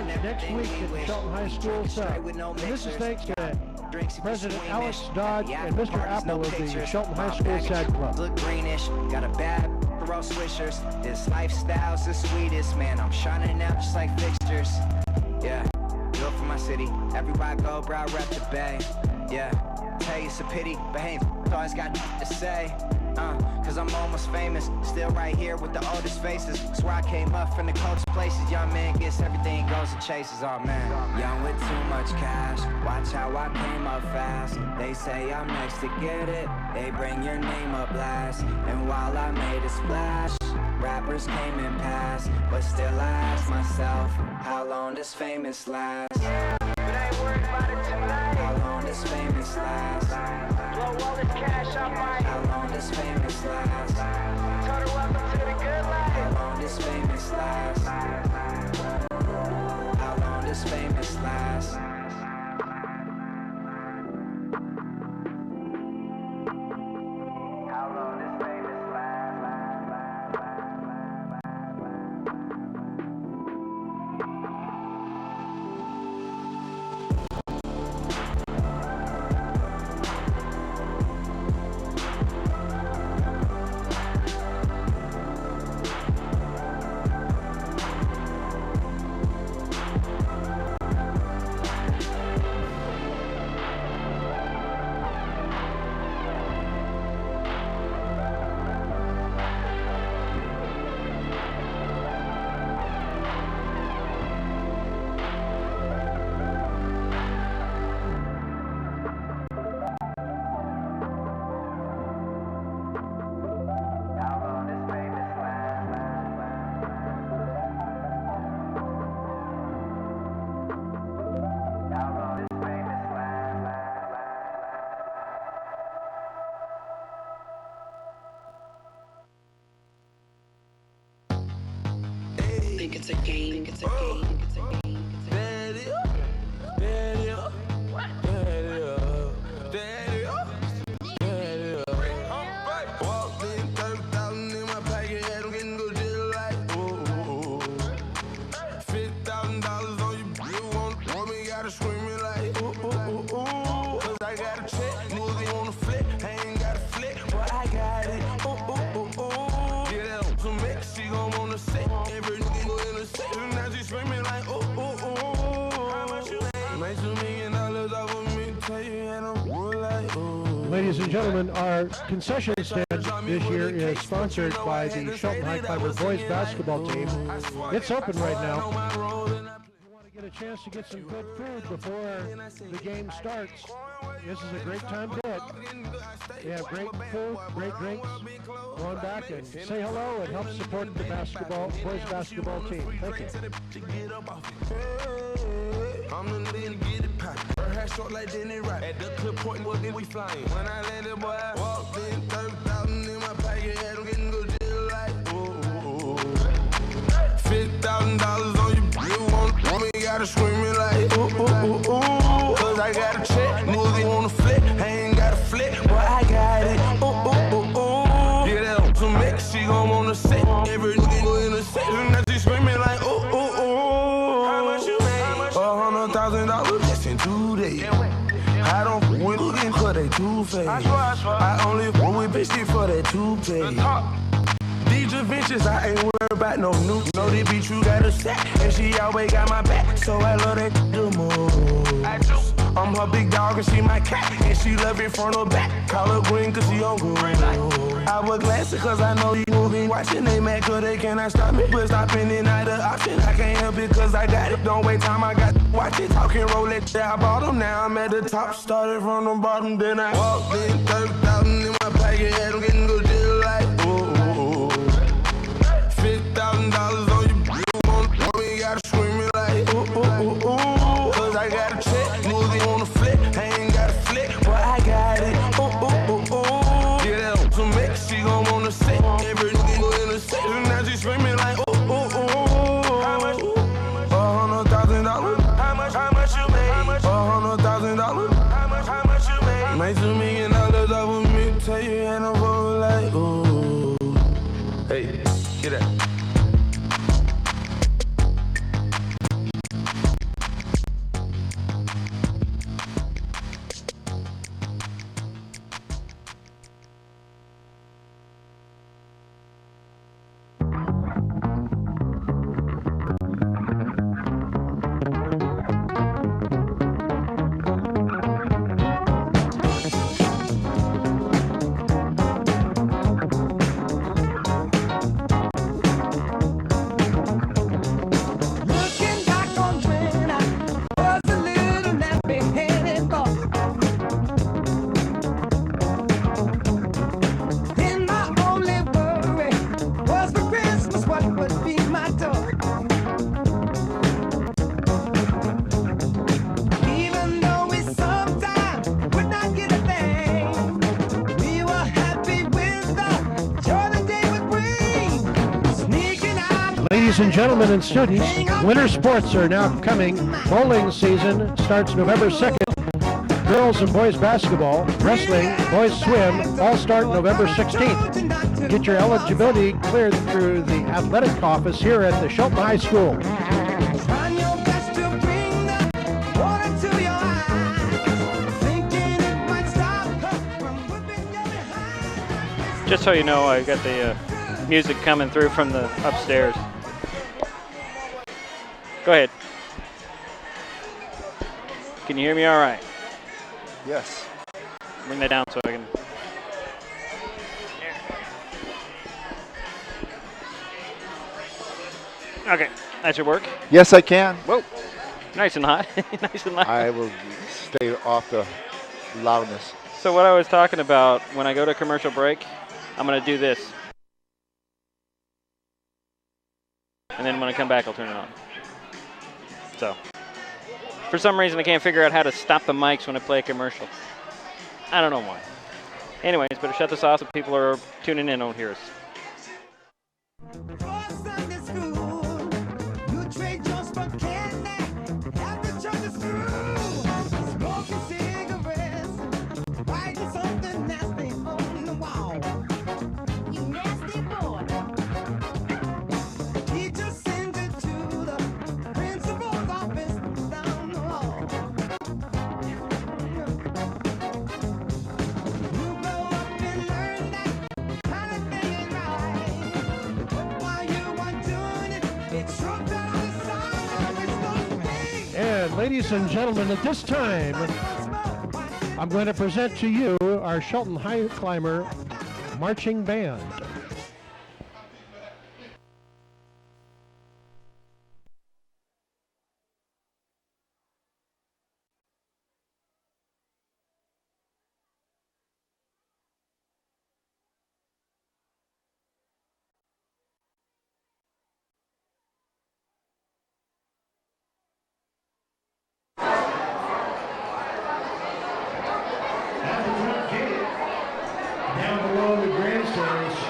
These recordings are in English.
next week at the Shelton High School South. And this is thanks to President Alex Dodge and Mr. Apple of the Shelton High School Sad Club. Look greenish, got a bad roll swishers. This lifestyle's the sweetest, man. I'm shining out just like fixtures. Yeah, built for my city. Everywhere I go, bro, I rep the bay. Yeah, tell you it's a pity, but hey, always got to say. Cause I'm almost famous, still right here with the oldest faces. Swear I came up from the coldest places. Young man gets everything, goes and chases. Oh man, young with too much cash. Watch how I came up fast. They say I'm next to get it. They bring your name up last. And while I made a splash, rappers came and passed. But still I ask myself, how long does famous last? But I ain't worried about it tonight. How long does famous last? Blow all this cash on my. How long does famous last? Total welcome to the good life. How long does famous last? How long does famous last? How long does famous last? It's a game, it's a game, it's a game, it's a game. Walked in, 30,000 in my pocket, had them getting good just like, ooh. $50,000 on you want me, gotta scream it like, ooh. Cause I got a check, movie on the flip, I ain't got a flip, but I got it, ooh. Get that on some mix, she gon' wanna say, every nigga go in the set, now she screaming like, ooh. How much you make $2 million off of me, tell you, and I'm like, ooh. Ladies and gentlemen, our concession stand this year is sponsored by the Shelton Highclimber boys basketball team. It's open right now. If you want to get a chance to get some good food before the game starts, this is a great time to do it. They have great food, great drinks. Go on back and say hello and help support the boys basketball team. Thank you. I'm the nigga to get it poppin'. Her hair short like Denny Rock. At the clip point, we flying. When I landed, boy, I walked in, 30,000 in my pocket, had them getting good just like, ooh. $50,000 on you want me, gotta scream it like, ooh. Cause I got a check, movie on the flip, I ain't got a flip, but I got it, ooh. Get that on some mix, she gon' wanna sit, every nigga go in the set, and now she screaming like, ooh. How much you make? $100,000 just in 2 days. I don't with looking cause they two-faced. I only with bitches for that toupee. These adventures, I ain't worried about no new. Know they be true, got a sack, and she always got my back. So I love that the most. I'm her big dog and she my cat, and she love it front or back. Call her green cause she on good. I wear glasses cause I know you moving. Watching they mad cause they cannot stop me. But stopping it not an option. I can't help it cause I got it. Don't wait time, I got it. Watch it, talking, roll it. I bought them, now I'm at the top. Started from the bottom, then I walked in, 30,000 in my pocket, had them getting good just like, ooh. $50,000 on you me, gotta scream it like, ooh. Cause I got a check, movie on the flip, I ain't got a flip, but I got it, ooh. Get that on some mix, she gon' wanna sit, every nigga go in the set, and now she screaming like, ooh. How much? $100,000. How much you made? $100,000. How much you made? Make $2 million off of me, tell you, and I'm rolling like, ooh. Hey, get that. Ladies and gentlemen and students, winter sports are now coming. Bowling season starts November 2nd. Girls and boys basketball, wrestling, boys swim all start November 16th. Get your eligibility cleared through the athletic office here at the Shelton High School. Just so you know, I got the music coming through from the upstairs. Go ahead. Can you hear me all right? Yes. Bring that down so I can. Okay, that should work. Yes, I can. Whoa, nice and hot. Nice and loud. I will stay off the loudness. So what I was talking about, when I go to commercial break, I'm going to do this. And then when I come back, I'll turn it on. So, for some reason, I can't figure out how to stop the mics when I play a commercial. I don't know why. Anyways, better shut this off so people are tuning in don't hear us. Ladies and gentlemen, at this time, I'm going to present to you our Shelton Highclimber Marching Band.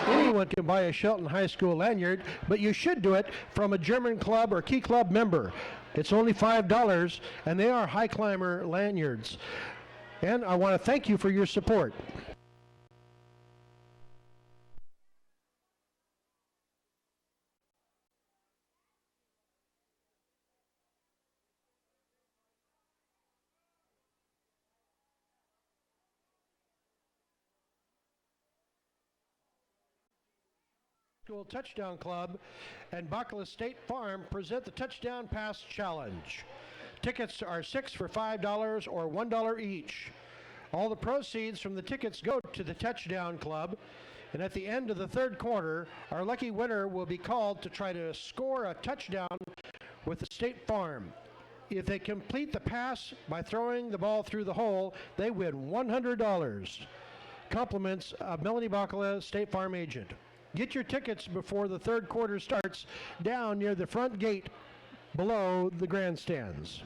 Anyone can buy a Shelton High School lanyard, but you should do it from a German club or Key Club member. It's only $5, and they are Highclimber lanyards. And I want to thank you for your support. School Touchdown Club and Bacala State Farm present the Touchdown Pass Challenge. Tickets are $6 for $5 or $1 each. All the proceeds from the tickets go to the Touchdown Club, and at the end of the third quarter, our lucky winner will be called to try to score a touchdown with the State Farm. If they complete the pass by throwing the ball through the hole, they win $100. Compliments of Melanie Bacala, State Farm agent. Get your tickets before the third quarter starts down near the front gate below the grandstands.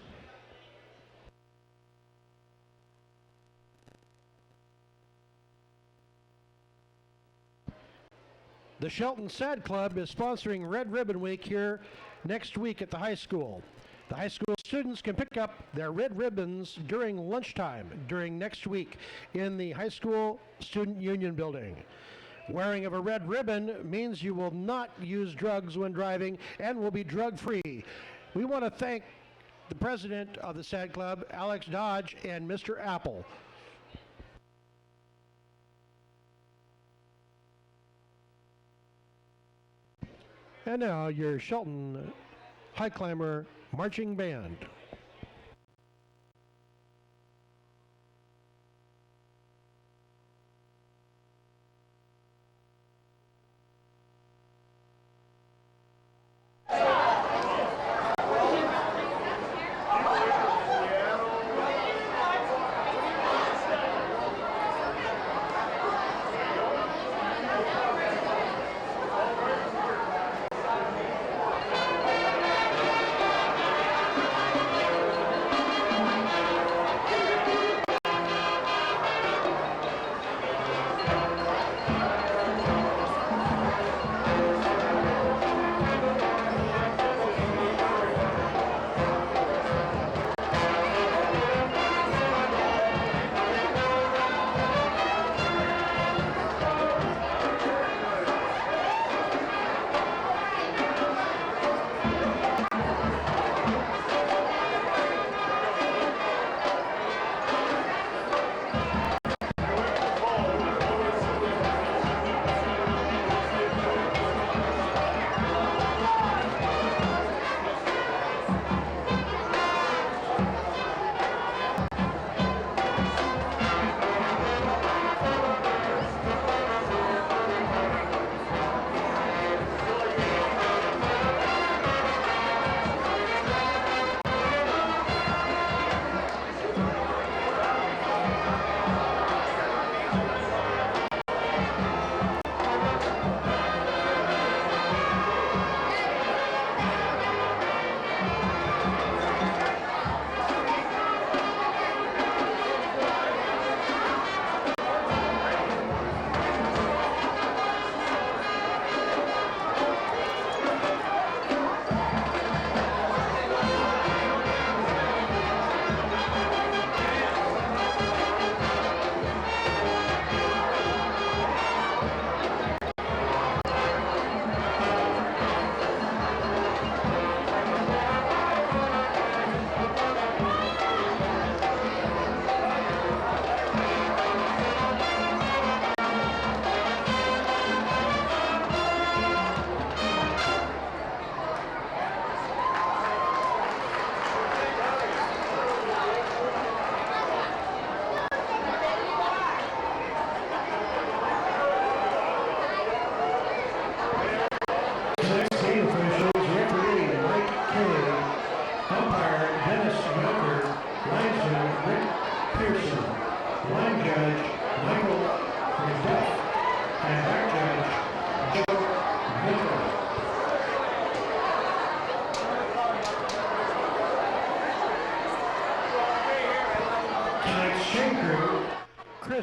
The Shelton Sad Club is sponsoring Red Ribbon Week here next week at the high school. The high school students can pick up their red ribbons during lunchtime during next week in the high school student union building. Wearing of a red ribbon means you will not use drugs when driving and will be drug-free. We want to thank the president of the SAD Club, Alex Dodge, and Mr. Apple. And now your Shelton Highclimber Marching Band.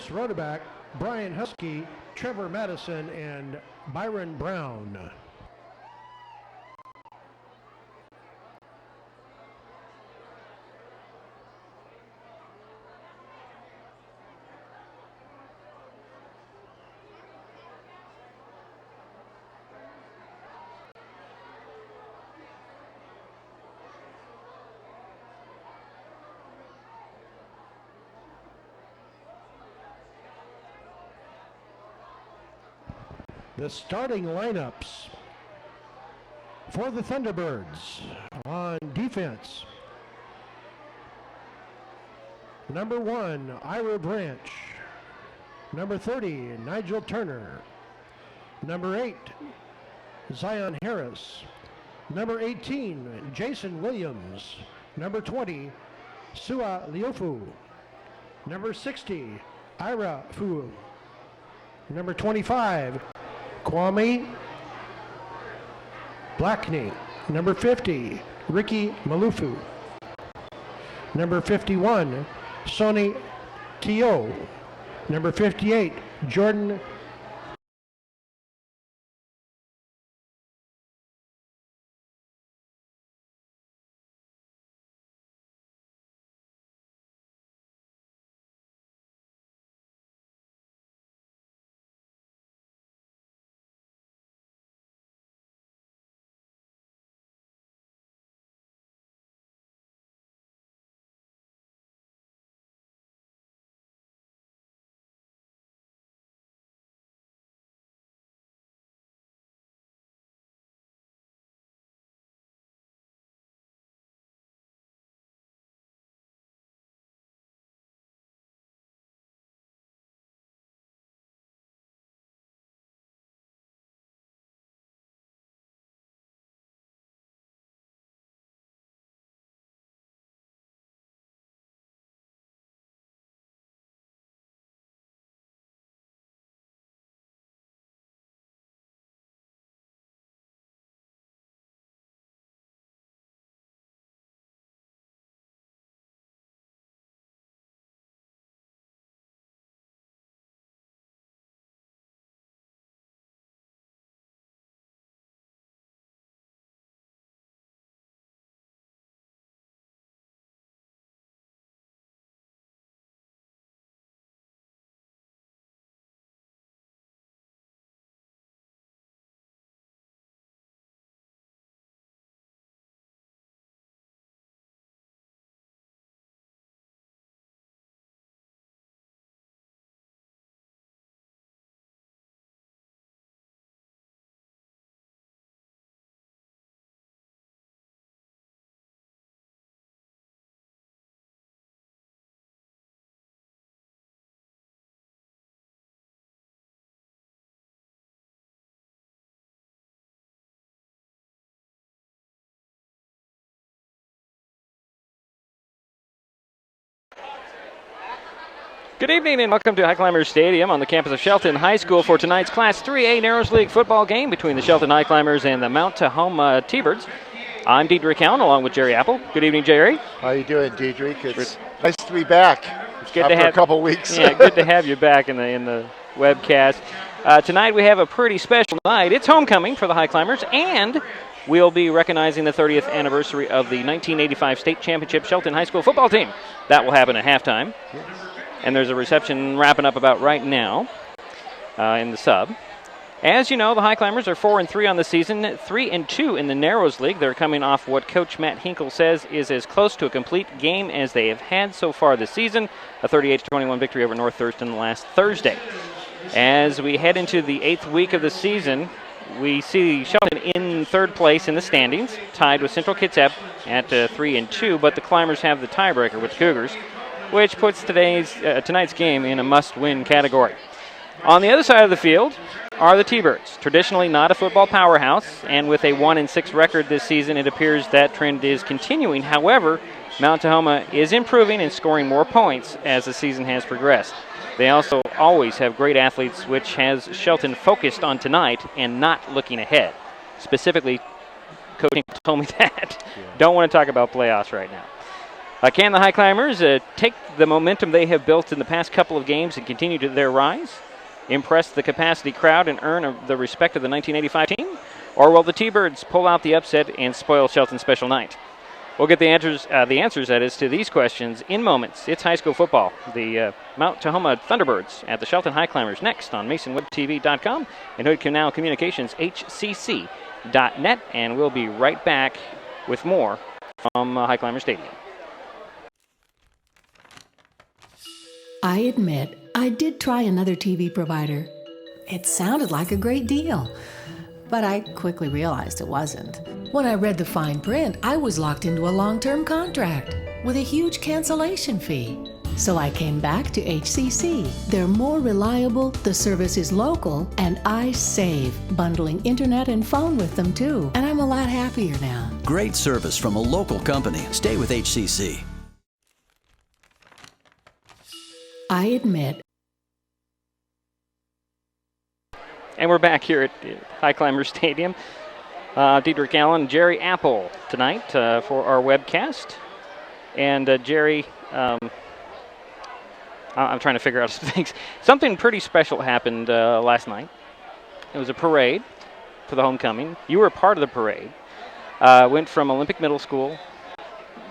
Rodeback, Brian Husky, Trevor Madison, and Byron Brown. The starting lineups for the Thunderbirds on defense. Number 1, Ira Branch. Number 30, Nigel Turner. Number 8, Zion Harris. Number 18, Jason Williams. Number 20, Sua Liofu. Number 60, Ira Fu. Number 25, Kwame Blackney. Number 50, Ricky Malufu. Number 51, Sonny Tio. Number 58, Jordan Good evening and welcome to Highclimbers Stadium on the campus of Shelton High School for tonight's Class 3A Narrows League football game between the Shelton Highclimbers and the Mount Tahoma T-Birds. I'm Diedrich Allen along with Jerry Apple. Good evening, Jerry. How you doing, Diedrich? It's nice to be back. It's good after to have a couple weeks. Yeah, good to have you back in the webcast. Tonight we have a pretty special night. It's homecoming for the Highclimbers, and we'll be recognizing the 30th anniversary of the 1985 state championship Shelton High School football team. That will happen at halftime. Yes. And there's a reception wrapping up about right now in the sub. As you know, the Highclimbers are 4-3 on the season, 3-2 in the Narrows League. They're coming off what Coach Matt Hinkle says is as close to a complete game as they have had so far this season, a 38-21 victory over North Thurston last Thursday. As we head into the 8th week of the season, we see Shelton in 3rd place in the standings, tied with Central Kitsap at 3-2, but the Climbers have the tiebreaker with the Cougars, which puts tonight's game in a must-win category. On the other side of the field are the T-Birds, traditionally not a football powerhouse, and with a 1-6 record this season, it appears that trend is continuing. However, Mount Tahoma is improving and scoring more points as the season has progressed. They also always have great athletes, which has Shelton focused on tonight and not looking ahead. Specifically, Coach Hinkle told me that. Don't want to talk about playoffs right now. Can the Highclimbers take the momentum they have built in the past couple of games and continue to their rise, impress the capacity crowd, and earn the respect of the 1985 team? Or will the T-Birds pull out the upset and spoil Shelton's special night? We'll get the answers that is, to these questions in moments. It's high school football. The Mount Tahoma Thunderbirds at the Shelton Highclimbers next on MasonWebTV.com and Hood Canal Communications HCC.net. And we'll be right back with more from Highclimber Stadium. I admit, I did try another TV provider. It sounded like a great deal, but I quickly realized it wasn't. When I read the fine print, I was locked into a long-term contract with a huge cancellation fee. So I came back to HCC. They're more reliable, the service is local, and I save, bundling internet and phone with them too. And I'm a lot happier now. Great service from a local company. Stay with HCC. I admit. And we're back here at Highclimber Stadium. Diedrich Allen, Jerry Apple tonight for our webcast. And Jerry, I'm trying to figure out some things. Something pretty special happened last night. It was a parade for the homecoming. You were a part of the parade. Went from Olympic Middle School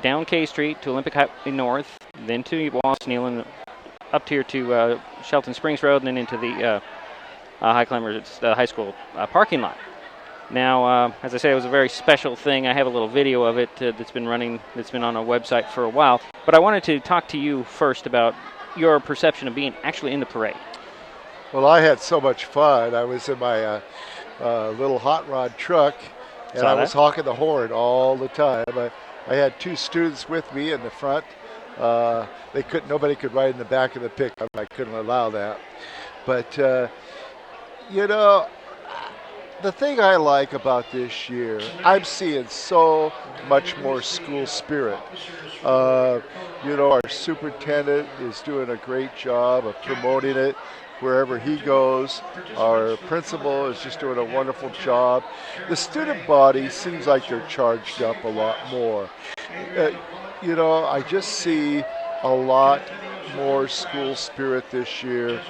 down K Street to Olympic High North, then to Wallace Neal, and up here to Shelton Springs Road, and then into the Highclimbers high school parking lot. Now, as I say, it was a very special thing. I have a little video of it that's been on our website for a while. But I wanted to talk to you first about your perception of being actually in the parade. Well, I had so much fun. I was in my little hot rod truck, and I was honking the horn all the time. I had two students with me in the front. Nobody could ride in the back of the pickup. I couldn't allow that. But the thing I like about this year, I'm seeing so much more school spirit. Our superintendent is doing a great job of promoting it wherever he goes. Our principal is just doing a wonderful job. The student body seems like they're charged up a lot more. I just see a lot more school spirit this year,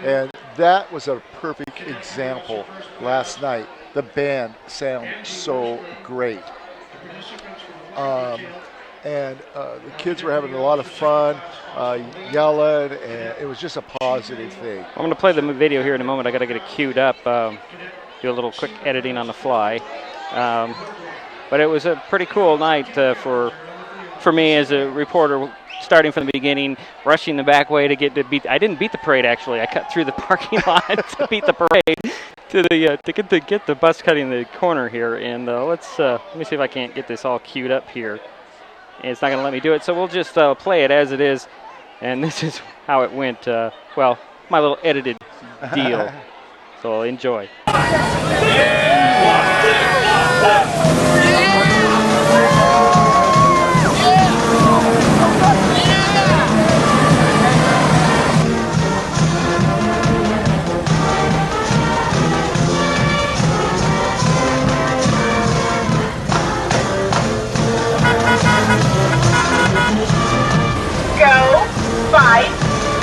and that was a perfect example last night. The band sounded so great, and the kids were having a lot of fun, yelling, and it was just a positive thing. I'm going to play the video here in a moment. I got to get it queued up, do a little quick editing on the fly, but it was a pretty cool night for me as a reporter. Starting from the beginning, rushing the back way to beat. I didn't beat the parade, actually. I cut through the parking lot to beat the parade to get the bus cutting the corner here. And let me see if I can't get this all queued up here. And it's not going to let me do it, so we'll just play it as it is. And this is how it went. My little edited deal. So enjoy.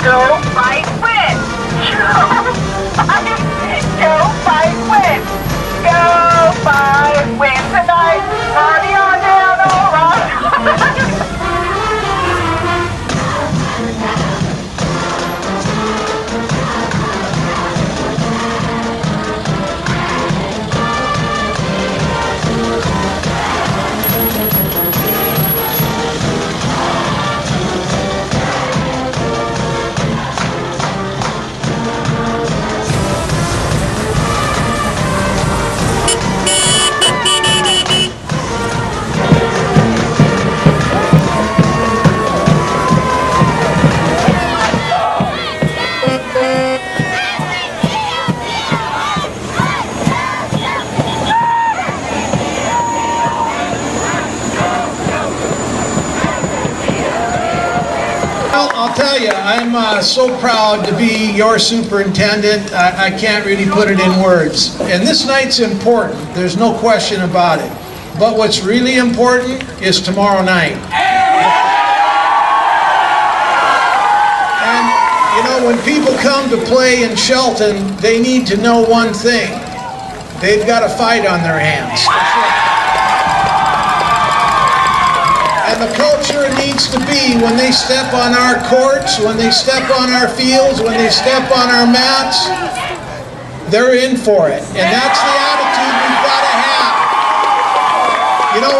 Go fight, win! Go fight, win! Go fight, win tonight! Party on down, all right! I'll tell you, I'm so proud to be your superintendent. I can't really put it in words. And this night's important. There's no question about it. But what's really important is tomorrow night. when people come to play in Shelton, they need to know one thing. They've got a fight on their hands. And the culture needs to be when they step on our courts, when they step on our fields, when they step on our mats, they're in for it. And that's the attitude we've got to have. You know,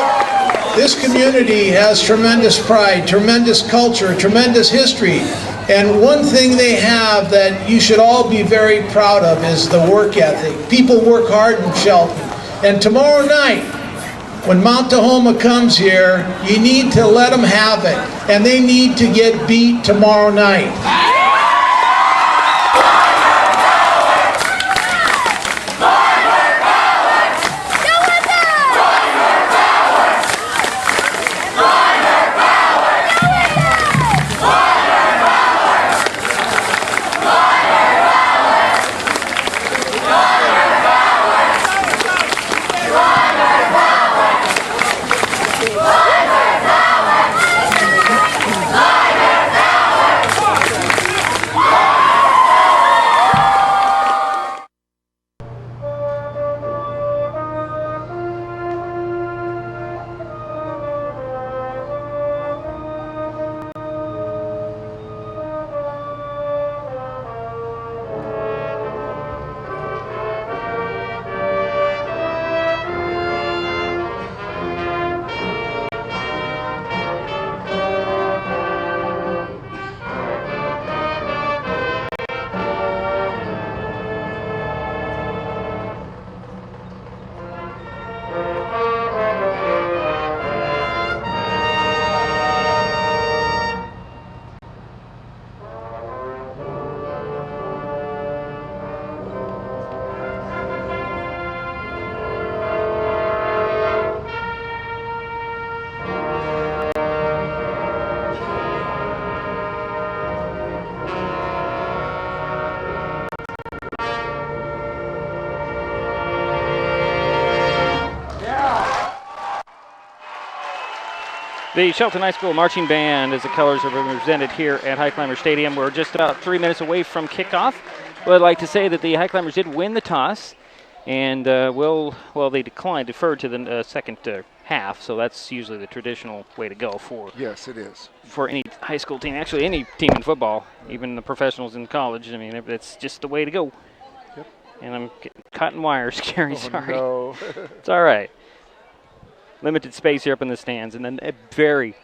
this community has tremendous pride, tremendous culture, tremendous history. And one thing they have that you should all be very proud of is the work ethic. People work hard in Shelton. And tomorrow night, when Mount Tahoma comes here, you need to let them have it. And they need to get beat tomorrow night. The Shelton High School Marching Band, as the colors are represented here at Highclimber Stadium. We're just about 3 minutes away from kickoff. Well, I'd like to say that the Highclimbers did win the toss, and they deferred to the second half, so that's usually the traditional way to go for. Yes, it is. For any high school team, actually any team in football, even the professionals in college. I mean, it's just the way to go. Yep. And I'm getting caught in wires, Gary, sorry. No. It's all right. Limited space here up in the stands, and then a very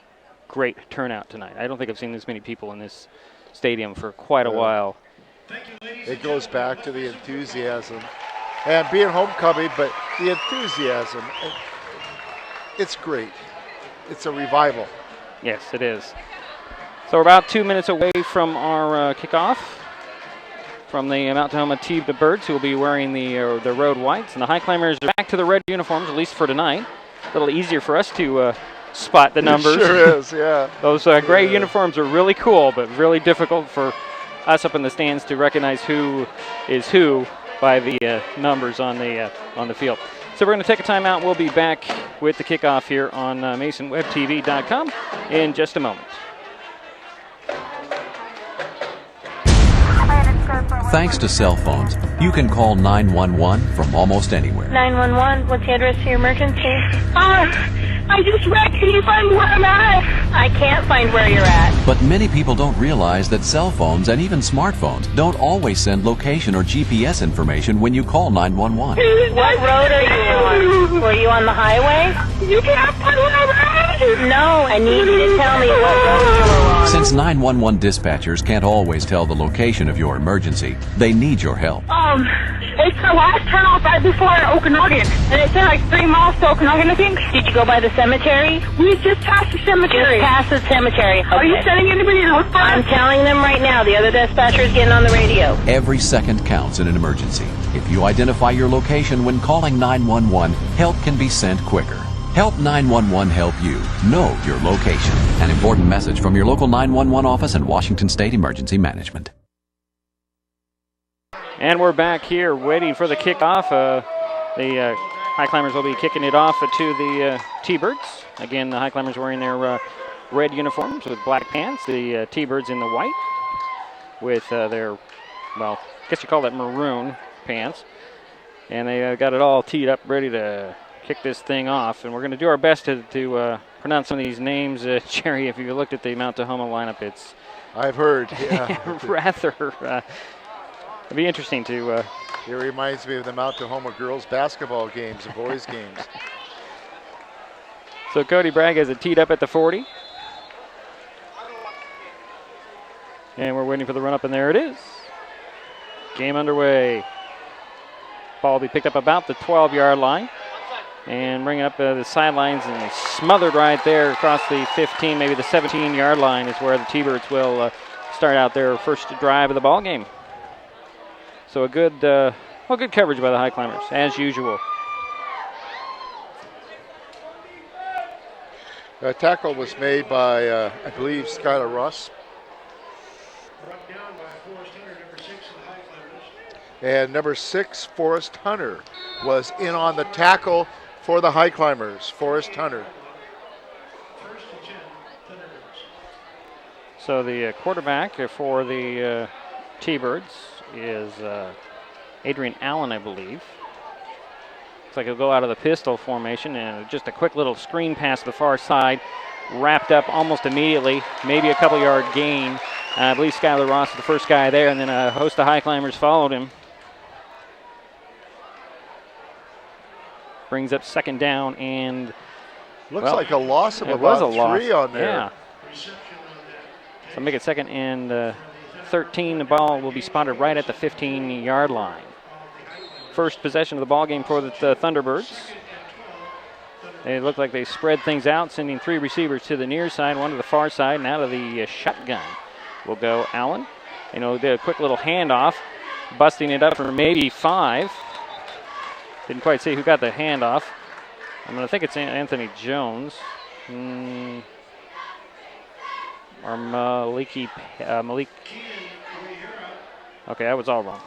great turnout tonight. I don't think I've seen this many people in this stadium for quite a while. It goes back to the enthusiasm and being homecoming, but the enthusiasm, it's great. It's a revival. Yes, it is. So we're about 2 minutes away from our kickoff from the Mount Tahoma T-Birds, who will be wearing the road whites, and the Highclimbers are back to the red uniforms, at least for tonight. A little easier for us to spot the numbers. It sure is, yeah. Those gray uniforms are really cool, but really difficult for us up in the stands to recognize who is who by the numbers on the field. So we're going to take a timeout. We'll be back with the kickoff here on MasonWebTV.com in just a moment. Thanks to cell phones, you can call 911 from almost anywhere. 911, what's the address to your emergency? I just wrecked. Can you find where I'm at? I can't find where you're at. But many people don't realize that cell phones and even smartphones don't always send location or GPS information when you call 911. What road are you on? Were you on the highway? You can't find where I'm at. No, I need you to tell me what road you were on. Since 911 dispatchers can't always tell the location of your emergency, they need your help. It's the last turnoff right before Okanagan, and it's like 3 miles to Okanagan, I think. Did you go by the cemetery? We just passed the cemetery. Just past the cemetery. Okay. Are you sending anybody else? I'm telling them right now. The other dispatcher is getting on the radio. Every second counts in an emergency. If you identify your location when calling 911, help can be sent quicker. Help 911 help you know your location. An important message from your local 911 office and Washington State Emergency Management. And we're back here waiting for the kickoff. The Highclimbers will be kicking it off to the T-Birds. Again, the Highclimbers wearing their red uniforms with black pants, the T-Birds in the white. with their, well, I guess you call that maroon pants. And they got it all teed up, ready to kick this thing off. And we're going to do our best to pronounce some of these names. Jerry, if you looked at the Mount Tahoma lineup, it's... I've heard, yeah. rather... it'd be interesting to... it reminds me of the Mount Tahoma girls basketball games and boys games. So Cody Bragg has it teed up at the 40. And we're waiting for the run-up, and there it is. Game underway. Ball will be picked up about the 12-yard line and bring it up the sidelines and smothered right there across the 15, maybe the 17-yard line is where the T-Birds will start out their first drive of the ball game. So a good coverage by the Highclimbers, as usual. The tackle was made by, I believe, Skylar Russ. And number 6, Forrest Hunter, was in on the tackle for the Highclimbers. Forrest Hunter. So the quarterback for the T-Birds is Adrian Allen, I believe. Looks like he'll go out of the pistol formation, and just a quick little screen pass to the far side, wrapped up almost immediately, maybe a couple-yard gain. I believe Skylar Ross was the first guy there, and then a host of Highclimbers followed him. Brings up second down, and looks like a loss of about 3 on there. Yeah. So make it second and 13. The ball will be spotted right at the 15-yard line. First possession of the ball game for the Thunderbirds. They look like they spread things out, sending 3 receivers to the near side, 1 to the far side, and out of the shotgun will go Allen. Did a quick little handoff, busting it up for maybe 5. Didn't quite see who got the handoff. I'm going to think it's Anthony Jones. Or Malik. Okay, that was all wrong.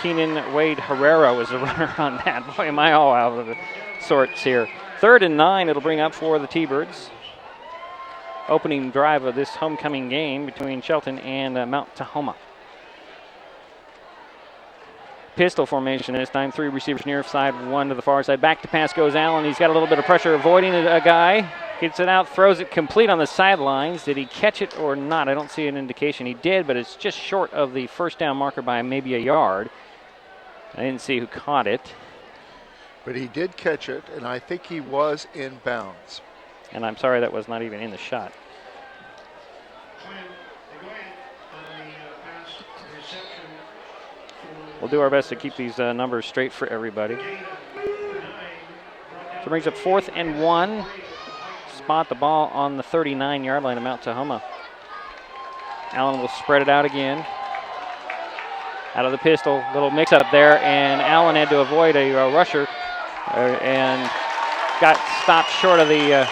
Keenan Wade Herrera was the runner on that. Boy, am I all out of the sorts here. 3rd and 9 it'll bring up for the T-Birds. Opening drive of this homecoming game between Shelton and Mount Tahoma. Pistol formation this time. 3 receivers near side, 1 to the far side. Back to pass goes Allen. He's got a little bit of pressure avoiding a guy. Gets it out, throws it complete on the sidelines. Did he catch it or not? I don't see an indication he did, but it's just short of the first down marker by maybe a yard. I didn't see who caught it. But he did catch it, and I think he was in bounds. And I'm sorry that was not even in the shot. We'll do our best to keep these numbers straight for everybody. So it brings up 4th and 1. Spot the ball on the 39-yard line of Mount Tahoma. Allen will spread it out again. Out of the pistol, little mix-up there, and Allen had to avoid a rusher and got stopped short of the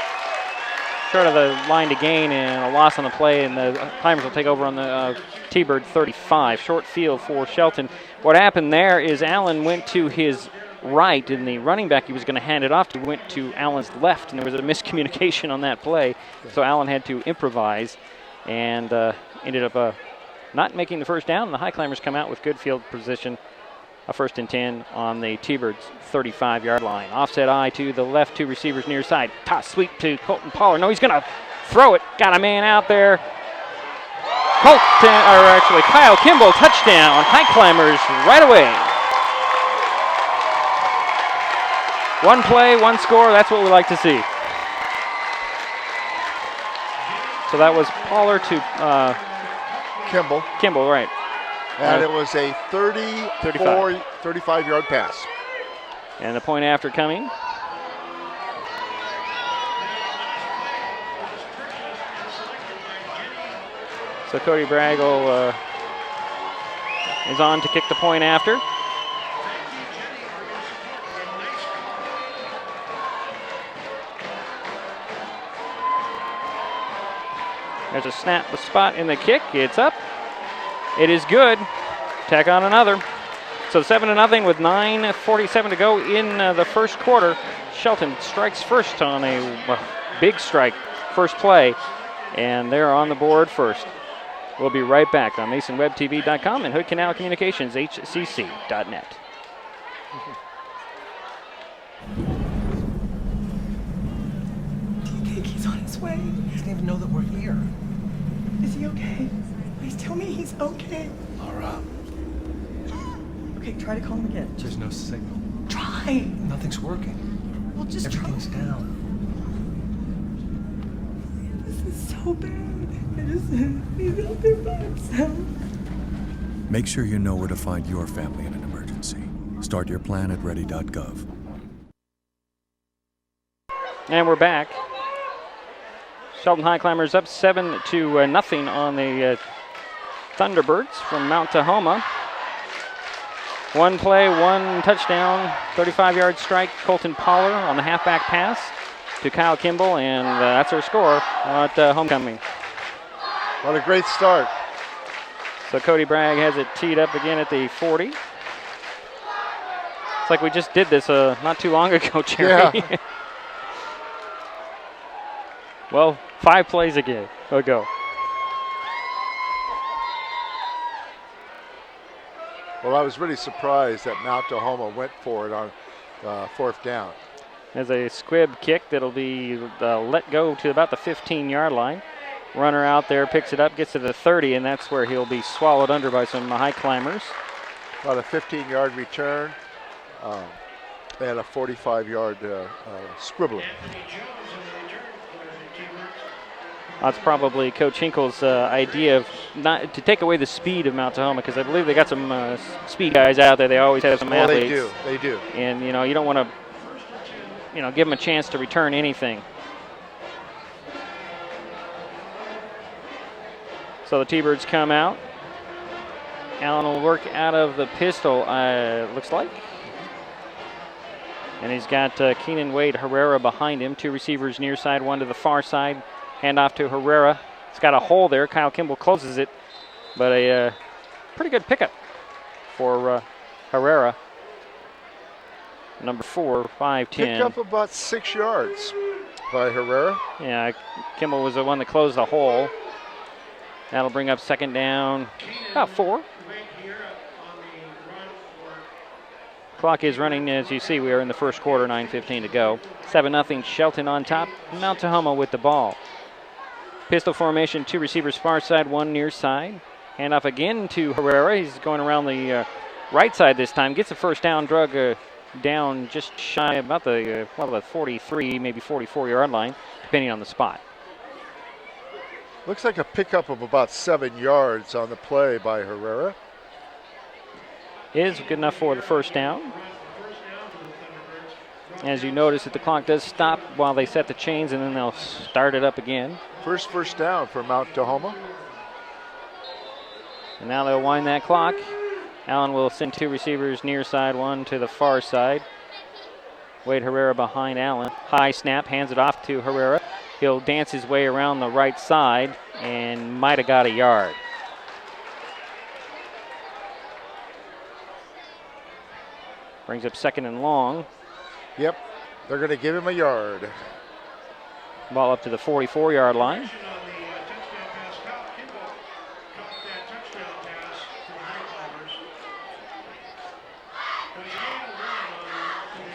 line to gain, and a loss on the play, and the Climbers will take over on the T-Bird 35. Short field for Shelton. What happened there is Allen went to his right, and the running back he was going to hand it off to went to Allen's left, and there was a miscommunication on that play. So Allen had to improvise and ended up not making the first down. The Highclimbers come out with good field position. A 1st and 10 on the T-Birds 35-yard line. Offset eye to the left, 2 receivers near side. Toss sweep to Colton Pollard. No, he's going to throw it. Got a man out there. Kyle Kimball, touchdown. Highclimbers right away. 1 play, 1 score. That's what we like to see. So that was Pollard to Kimball. Kimball, right. And it was a 35-yard pass. And the point after coming. So Cody Bragg is on to kick the point after. There's a snap, the spot in the kick. It's up. It is good. Tack on another. So 7-0 with 9:47 to go in the first quarter. Shelton strikes first on a big strike, first play, and they're on the board first. We'll be right back on MasonWebTV.com and Hood Canal Communications, HCC.net. Do you think he's on his way? He doesn't even know that we're here. Is he okay? Please tell me he's okay. Laura. Okay, try to call him again. There's no signal. Try. Nothing's working. Well, just Everything's try. down. This is so bad. He's out there by himself. Make sure you know where to find your family in an emergency. Start your plan at ready.gov. And we're back. Shelton Highclimbers up 7-0 on the Thunderbirds from Mount Tahoma. One play, one touchdown, 35-yard strike. Colton Poller on the halfback pass to Kyle Kimball, and that's our score at homecoming. What a great start. So Cody Bragg has it teed up again at the 40. It's like we just did this not too long ago, Jerry. Yeah. Well, 5 plays ago. Well, I was really surprised that Mount Tahoma went for it on 4th down. There's a squib kick that'll be let go to about the 15-yard line. Runner out there picks it up, gets to the 30, and that's where he'll be swallowed under by some high climbers. About a 15-yard return and a 45-yard scribbling. That's probably Coach Hinkle's idea of not to take away the speed of Mount Tahoma, because I believe they got some speed guys out there. They always have some athletes. They do. And, you don't want to, give them a chance to return anything. So the T-Birds come out. Allen will work out of the pistol, looks like. And he's got Keenan Wade Herrera behind him. 2 receivers near side, 1 to the far side. Hand off to Herrera. It's got a hole there. Kyle Kimball closes it. But a pretty good pickup for Herrera. Number 4, 5'10". Picked up about 6 yards by Herrera. Yeah, Kimball was the one that closed the hole. That'll bring up 2nd down, about 4. Clock is running, as you see. We are in the first quarter, 9:15 to go. 7-0 Shelton on top. Mount Tahoma with the ball. Pistol formation, 2 receivers far side, 1 near side. Handoff again to Herrera. He's going around the right side this time. Gets the first down, drug down just shy about the 43, maybe 44-yard line, depending on the spot. Looks like a pickup of about 7 yards on the play by Herrera. Is good enough for the first down. As you notice that the clock does stop while they set the chains, and then they'll start it up again. First down for Mount Tahoma. And now they'll wind that clock. Allen will send 2 receivers near side, 1 to the far side. Wade Herrera behind Allen. High snap, hands it off to Herrera. He'll dance his way around the right side and might have got a yard. Brings up 2nd and long. Yep, they're going to give him a yard. Ball up to the 44-yard line.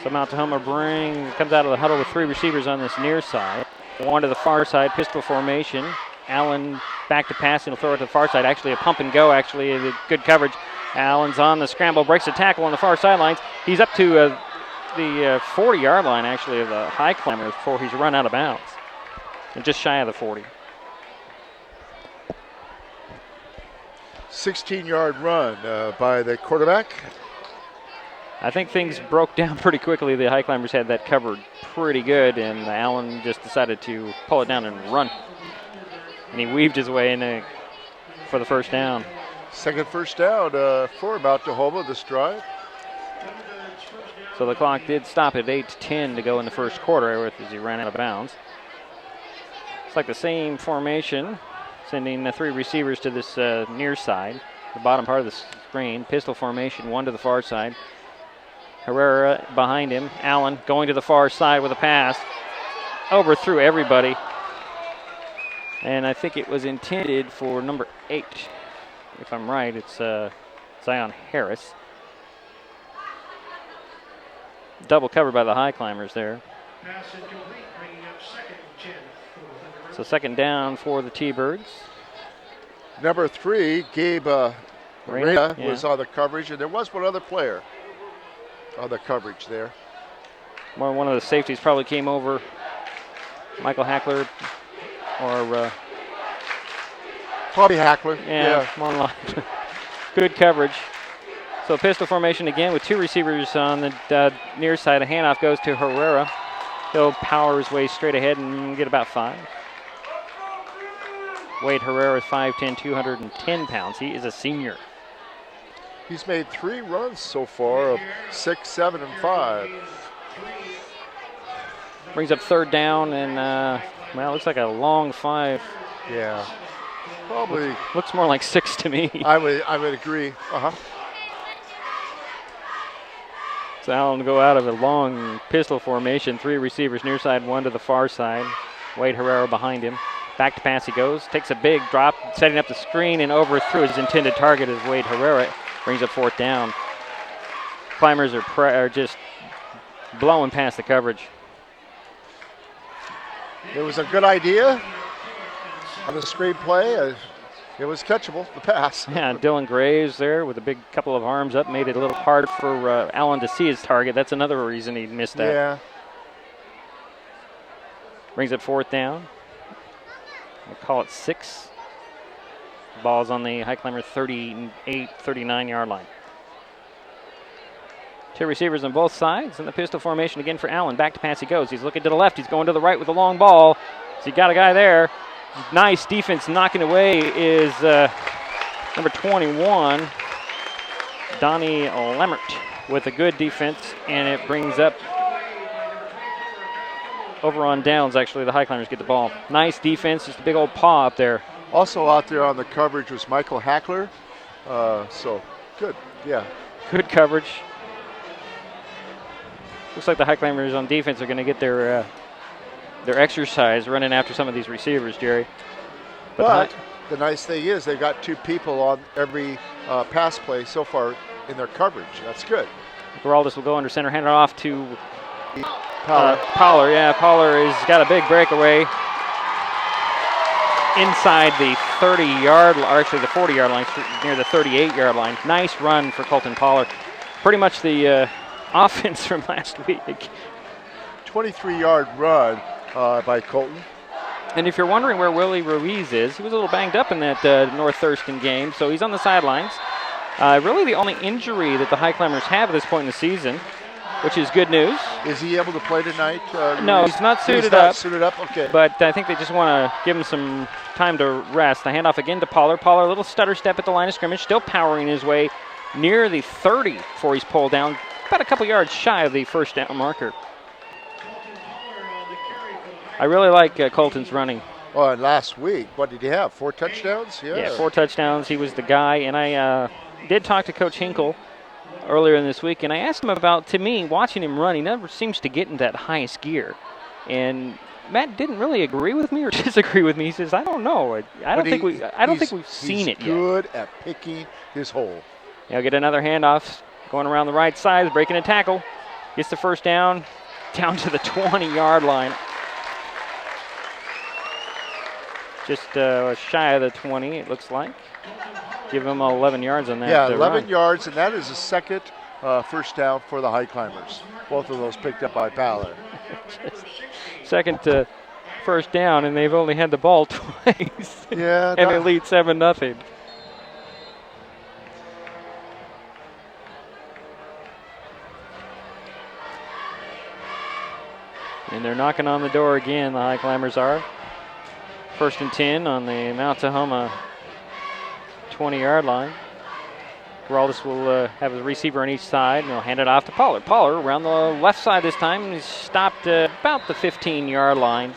So Mount Tahoma comes out of the huddle with 3 receivers on this near side. 1 to the far side, pistol formation. Allen back to pass, and he'll throw it to the far side. Actually, a pump and go, good coverage. Allen's on the scramble, breaks a tackle on the far sidelines. He's up to the 40-yard line, actually, of the high climber before he's run out of bounds. And just shy of the 40. 16-yard run by the quarterback. I think things broke down pretty quickly. The high climbers had that covered pretty good, and Allen just decided to pull it down and run. And he weaved his way in for the first down. Second first down for Mount Tahoma this drive. So the clock did stop at 8:10 to go in the first quarter as he ran out of bounds. It's like the same formation, sending the 3 receivers to this near side, the bottom part of the screen. Pistol formation, 1 to the far side. Herrera behind him. Allen going to the far side with a pass. Overthrew everybody. And I think it was intended for number 8. If I'm right, it's Zion Harris. Double covered by the Highclimbers there. So second down for the T-Birds. Number 3, Gabe Reyna was yeah. on the coverage, and there was one other player on the coverage there. Well, one of the safeties probably came over. Michael Hackler or... Probably Hackler. Yeah. More like good coverage. So pistol formation again with 2 receivers on the near side. A handoff goes to Herrera. He'll power his way straight ahead and get about 5. Wade Herrera is 5'10", 210 pounds. He is a senior. He's made 3 runs so far of 6, 7, and 5. Brings up third down and, well, looks like a long 5. Yeah. Probably. Looks more like 6 to me. I would agree. So Allen go out of a long pistol formation. 3 receivers near side, 1 to the far side. Wade Herrera behind him. Back to pass he goes. Takes a big drop, setting up the screen and overthrew his intended target as Wade Herrera brings up 4th down. Climbers are just blowing past the coverage. It was a good idea on the screenplay. It was catchable, the pass. Yeah, Dylan Graves there with a big couple of arms up made it a little hard for Allen to see his target. That's another reason he missed that. Yeah. Brings up 4th down. We'll call it 6. Ball's on the Highclimber 38, 39-yard line. 2 receivers on both sides, and the pistol formation again for Allen. Back to pass he goes. He's looking to the left. He's going to the right with a long ball. So you got a guy there. Nice defense knocking away is number 21, Donnie Lemmert, with a good defense, and it brings up over on downs. Actually, the Highclimbers get the ball. Nice defense, just a big old paw up there. Also out there on the coverage was Michael Hackler. So good, yeah. Good coverage. Looks like the Highclimbers on defense are going to get their exercise running after some of these receivers, Jerry. But the nice thing is they've got 2 people on every pass play so far in their coverage. That's good. Geraldus will go under center, hand it off to Pollard. Pollard. Yeah, Pollard has got a big breakaway inside the 30-yard, or actually the 40-yard line, near the 38-yard line. Nice run for Colton Pollard. Pretty much the offense from last week. 23-yard run by Colton. And if you're wondering where Willie Ruiz is, he was a little banged up in that North Thurston game, so he's on the sidelines. Really the only injury that the Highclimbers have at this point in the season, which is good news. Is he able to play tonight? No, he's not suited up. Suited up, okay. But I think they just want to give him some time to rest. The handoff again to Pollard. Pollard, a little stutter step at the line of scrimmage, still powering his way near the 30 before he's pulled down, about a couple yards shy of the first down marker. I really like Colton's running. Well, and last week, what did he have? 4 touchdowns? Yeah, 4 touchdowns. He was the guy. And I did talk to Coach Hinkle earlier in this week, and I asked him about, to me, watching him run, he never seems to get in that highest gear. And Matt didn't really agree with me or disagree with me. He says, I don't know. I don't think we've seen it yet. He's good at picking his hole. He'll get another handoff going around the right side, breaking a tackle. Gets the first down to the 20-yard line. Just shy of the 20, it looks like. Give him 11 yards on that. Yeah, 11 run. yards, and that is the second first down for the Highclimbers. Both of those picked up by Pollard. Second first down, and they've only had the ball twice. Yeah. And they lead 7-0. And they're knocking on the door again, the Highclimbers are. 1st and 10 on the Mount Tahoma 20-yard line. Geraldus will have a receiver on each side, and he'll hand it off to Pollard. Pollard around the left side this time. He's stopped about the 15-yard line.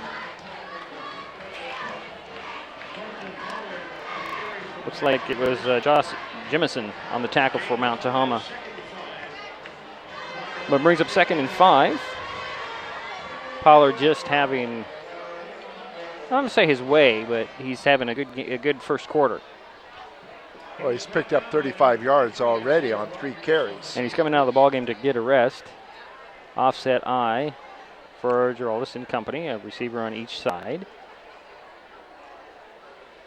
Looks like it was Josh Jimison on the tackle for Mount Tahoma. But brings up 2nd and 5. Pollard just having I'm going to say his way, but he's having a good first quarter. Well, he's picked up 35 yards already on 3 carries. And he's coming out of the ballgame to get a rest. Offset I for Geraldus and company, a receiver on each side.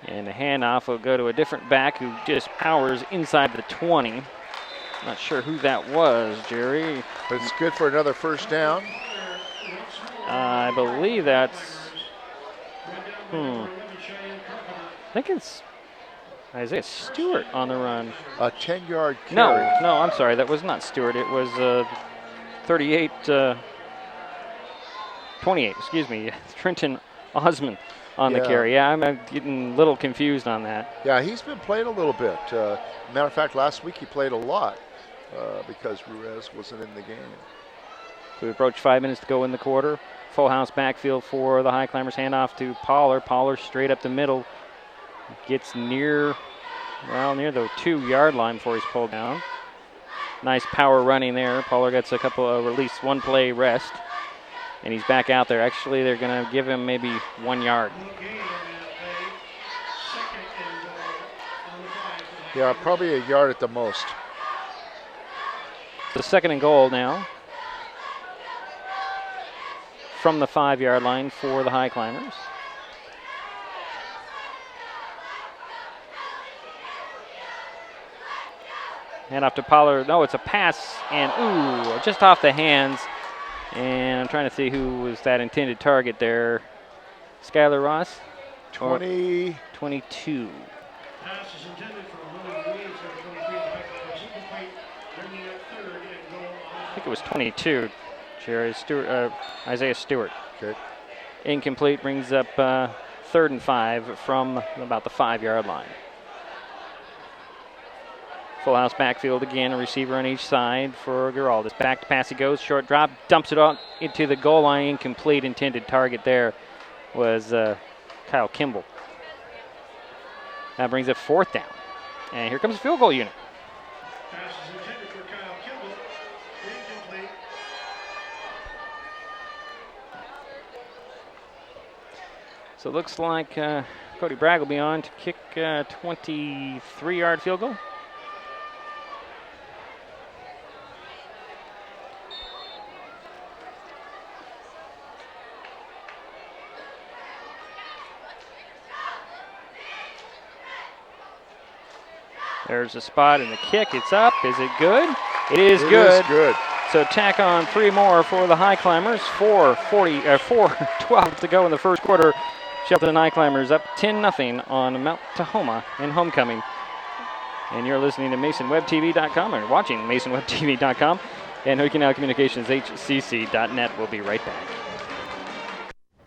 And the handoff will go to a different back who just powers inside the 20. Not sure who that was, Jerry. But it's good for another first down. I believe that's... I think it's Isaiah Stewart on the run. A 10-yard carry. No, I'm sorry. That was not Stewart. It was 28, excuse me. Trenton Osmond on the carry. Yeah, I'm getting a little confused on that. Yeah, he's been playing a little bit. Matter of fact, last week he played a lot because Ruiz wasn't in the game. So we approach 5 minutes to go in the quarter. Full house backfield for the Highclimbers. Handoff to Pollard. Pollard straight up the middle. Gets near the 2-yard line before he's pulled down. Nice power running there. Pollard gets a couple of release, 1 play rest. And he's back out there. Actually, they're going to give him maybe 1 yard. Yeah, probably a yard at the most. The 2nd and goal now. From the 5-yard line for the Highclimbers. Hand off to Pollard. No, it's a pass, and just off the hands. And I'm trying to see who was that intended target there. Skylar Ross? 22. Pass is intended for Willie Williams at 23. Highclimbers incomplete, bringing up 3rd and goal. I think it was 22. Jerry Stewart, Isaiah Stewart. Okay. Incomplete, brings up 3rd and 5 from about the 5-yard line. Full house backfield again, a receiver on each side for Geraldus. Back to pass he goes, short drop, dumps it out into the goal line, incomplete. Intended target there was Kyle Kimball. That brings up 4th down. And here comes the field goal unit. Pass is intended for Kyle Kimball, incomplete. So it looks like Cody Bragg will be on to kick a 23-yard field goal. There's a spot in the kick. It's up. Is it good? It is good. It is good. So tack on 3 more for the Highclimbers. 4:12 to go in the first quarter. Shelton Highclimbers up 10-0 on Mount Tahoma in homecoming. And you're listening to MasonWebTV.com or watching MasonWebTV.com and Okinawa Communications HCC.net. We'll be right back.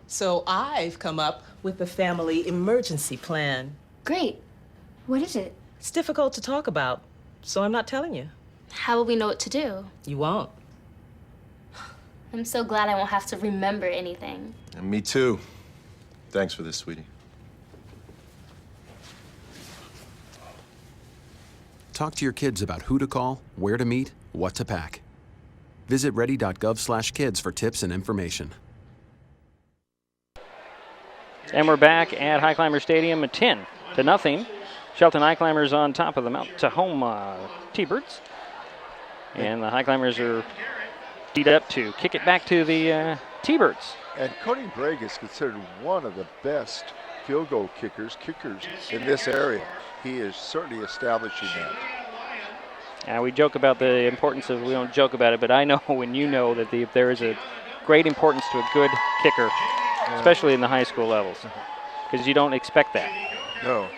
So I've come up with a family emergency plan. Great. What is it? It's difficult to talk about, so I'm not telling you. How will we know what to do? You won't. I'm so glad I won't have to remember anything. And me too. Thanks for this, sweetie. Talk to your kids about who to call, where to meet, what to pack. Visit ready.gov/kids for tips and information. And we're back at Highclimber Stadium at 10-0. Shelton Highclimbers on top of the Mount Tahoma T-Birds. And the Highclimbers are teed up to kick it back to the T-Birds. And Cody Bragg is considered one of the best field goal kickers in this area. He is certainly establishing that. And we joke about the importance of, we don't joke about it, but I know when you know that there is a great importance to a good kicker, especially in the high school levels, because you don't expect that. No.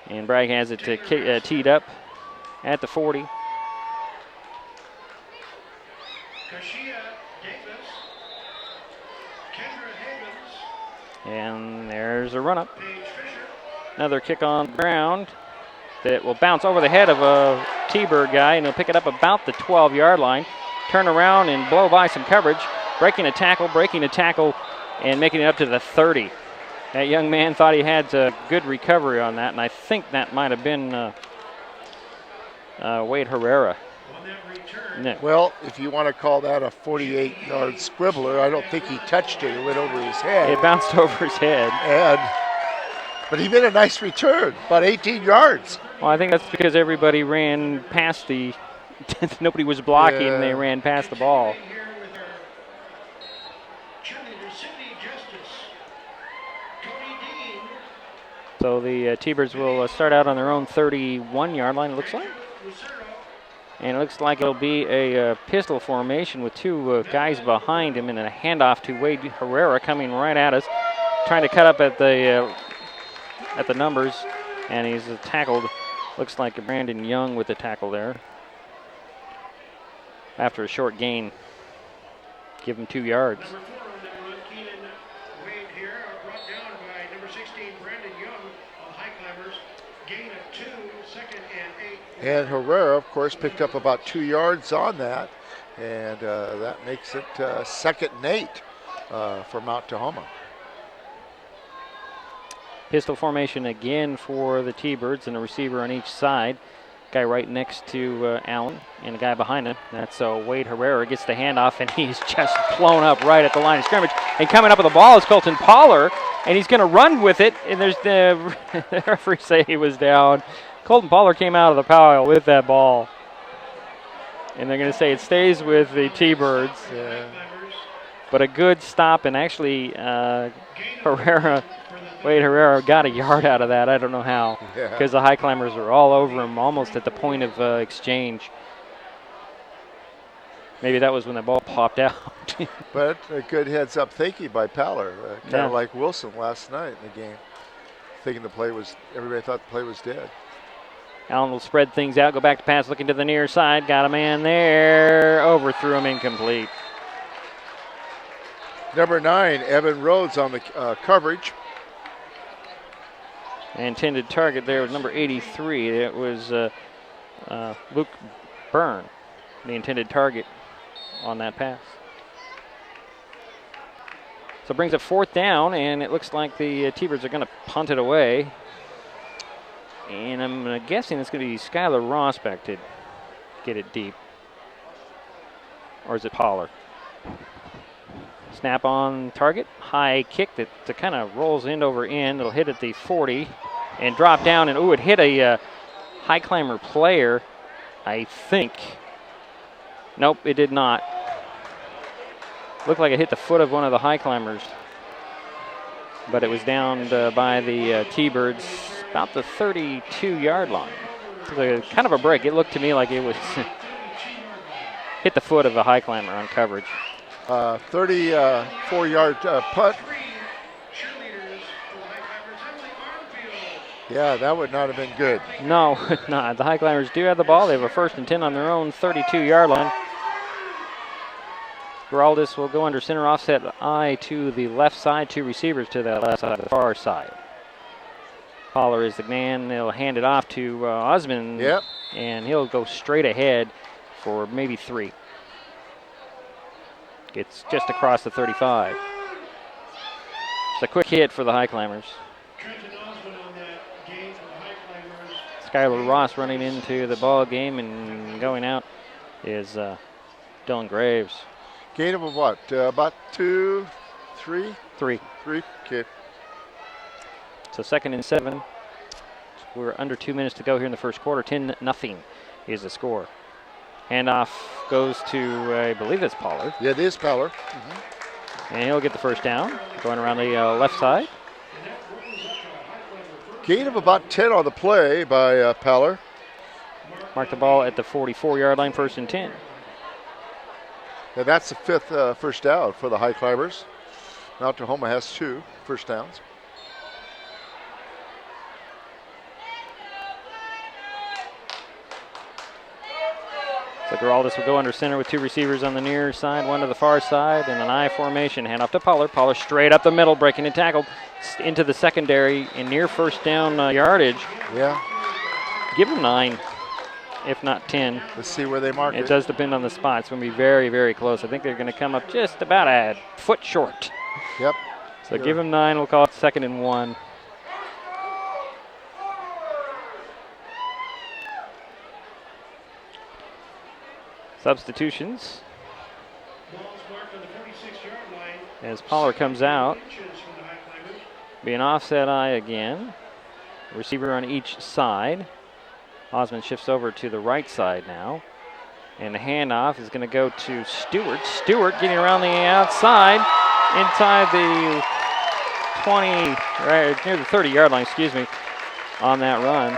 And Bragg has it to teed up at the 40. And there's a run up. Another kick on the ground that will bounce over the head of a T-Bird guy, and he'll pick it up about the 12-yard line. Turn around and blow by some coverage. Breaking a tackle, and making it up to the 30. That young man thought he had a good recovery on that, and I think that might have been Wade Herrera. No. Well, if you want to call that a 48-yard squibbler, I don't think he touched it. It went over his head. It bounced over his head. But he made a nice return, about 18 yards. Well, I think that's because everybody ran past the – nobody was blocking. Yeah. They ran past the ball. So the T-Birds will start out on their own 31-yard line, it looks like. And it looks like it'll be a pistol formation with two guys behind him and a handoff to Wade Herrera coming right at us, trying to cut up at the numbers. And he's tackled, looks like Brandon Young with the tackle there. After a short gain, give him 2 yards. And Herrera, of course, picked up about 2 yards on that. And that makes it 2nd and 8 for Mount Tahoma. Pistol formation again for the T-Birds and a receiver on each side. Guy right next to Allen and a guy behind him. That's Wade Herrera gets the handoff, and he's just blown up right at the line of scrimmage. And coming up with the ball is Colton Poller, and he's going to run with it. And there's the referee say he was down. Colton Poller came out of the pile with that ball. And they're going to say it stays with the T-Birds. Yeah. But a good stop, and actually Wade Herrera got a yard out of that. I don't know how, because the high climbers were all over him almost at the point of exchange. Maybe that was when the ball popped out. But a good heads-up thinking by Poller, kind of like Wilson last night in the game, thinking everybody thought the play was dead. Allen will spread things out, go back to pass, looking to the near side. Got a man there. Overthrew him, incomplete. Number 9, Evan Rhodes on the coverage. Intended target there was number 83. It was Luke Byrne, the intended target on that pass. So it brings up 4th down, and it looks like the T-Birds are going to punt it away. And I'm guessing it's going to be Skylar Ross back to get it deep. Or is it Poller? Snap on target. High kick that kind of rolls end over end. It'll hit at the 40 and drop down. And, it hit a high climber player, I think. Nope, it did not. Looked like it hit the foot of one of the high climbers. But it was downed by the T-Birds about the 32-yard line. So kind of a break. It looked to me like it was hit the foot of a high climber on coverage. 34-yard punt. Yeah, that would not have been good. No, not. The high climbers do have the ball. They have a 1st and 10 on their own 32-yard line. Geraldus will go under center, offset eye to the left side, 2 receivers to the left side, the far side. Poller is the man. They'll hand it off to Osmond. Yep. And he'll go straight ahead for maybe 3. It's just across the 35. It's a quick hit for the high climbers. Skylar Ross running into the ball game, and going out is Dylan Graves. Gain of what? About 2, 3? 3. 3, okay. So 2nd and 7. We're under 2 minutes to go here in the first quarter. 10-0 is the score. Handoff goes to, I believe that's Pollard. Yeah, it is Pollard. And he'll get the 1st down, going around the left side. Gain of about 10 on the play by Pollard. Mark the ball at the 44-yard line, 1st and 10. And that's the 5th first down for the high climbers. Mount Tahoma has 2 first downs. So Geraldus will go under center with 2 receivers on the near side, 1 to the far side, and an I formation. Hand off to Pollard. Pollard straight up the middle, breaking and tackled into the secondary in near 1st down yardage. Yeah. Give him 9, if not 10. Let's see where they mark it. It does depend on the spot. It's going to be very, very close. I think they're going to come up just about a foot short. Yep. So give him 9. We'll call it 2nd and 1. Substitutions. As Pollard comes out. Be an offset eye again. Receiver on each side. Osmond shifts over to the right side now. And the handoff is going to go to Stewart. Stewart getting around the outside, inside the 20, right near the 30-yard line, on that run.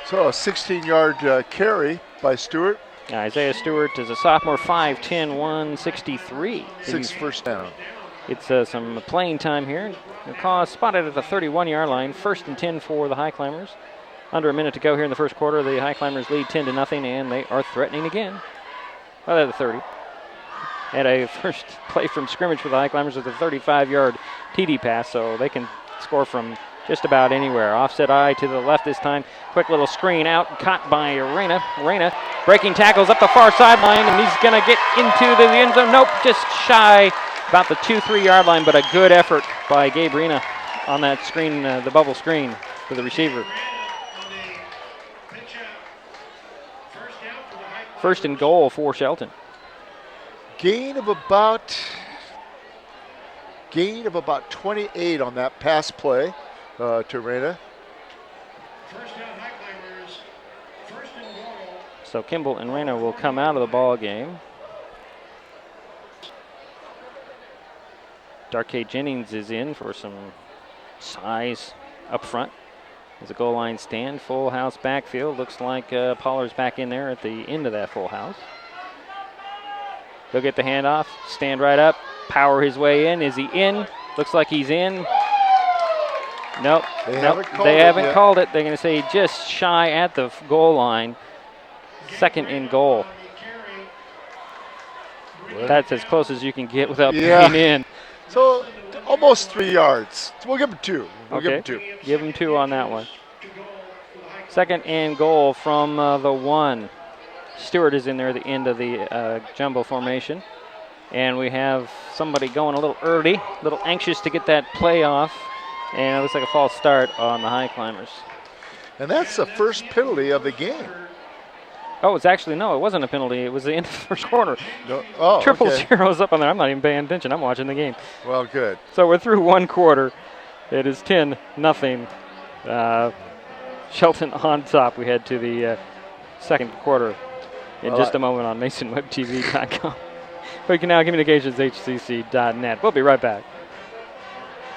So a 16-yard carry by Stewart. Yeah, Isaiah Stewart is a sophomore, 5'10", 163. 6 first down. It's some playing time here. The call spotted at the 31-yard line. 1st and 10 for the High Climbers. Under a minute to go here in the first quarter. The High Climbers lead 10-0, and they are threatening again. Well, they're the 30. Had a first play from scrimmage for the High Climbers with a 35-yard TD pass, so they can score from just about anywhere. Offset eye to the left this time. Quick little screen out, caught by Reyna. Reyna breaking tackles up the far sideline, and he's going to get into the end zone. Nope, just shy about the 2-3 yard line, but a good effort by Gabe Reyna on that screen, the bubble screen for the receiver. 1st and goal for Shelton. Gain of about 28 on that pass play to Reyna. So Kimball and Reyna will come out of the ball game. Darkay Jennings is in for some size up front. There's a goal line stand, full house backfield. Looks like Pollard's back in there at the end of that full house. He'll get the handoff, stand right up, power his way in. Is he in? Looks like he's in. Nope, they haven't called it. They're going to say just shy at the goal line. 2nd and goal. That's as close as you can get without being in. So almost 3 yards. We'll give him 2. Give him 2 on that one. 2nd and goal from the 1. Stewart is in there at the end of the jumbo formation. And we have somebody going a little early, a little anxious to get that play off. And it looks like a false start on the High Climbers. And that's the first penalty of the game. Oh, it's actually, no, it wasn't a penalty. It was the end of the first quarter. No. Oh, Triple okay. zeros up on there. I'm not even paying attention. I'm watching the game. Well, good. So we're through one quarter. It is 10-0. Shelton on top. We head to the second quarter in just a moment on MasonWebTV.com. Hood Canal Communications, HCC.net. We'll be right back.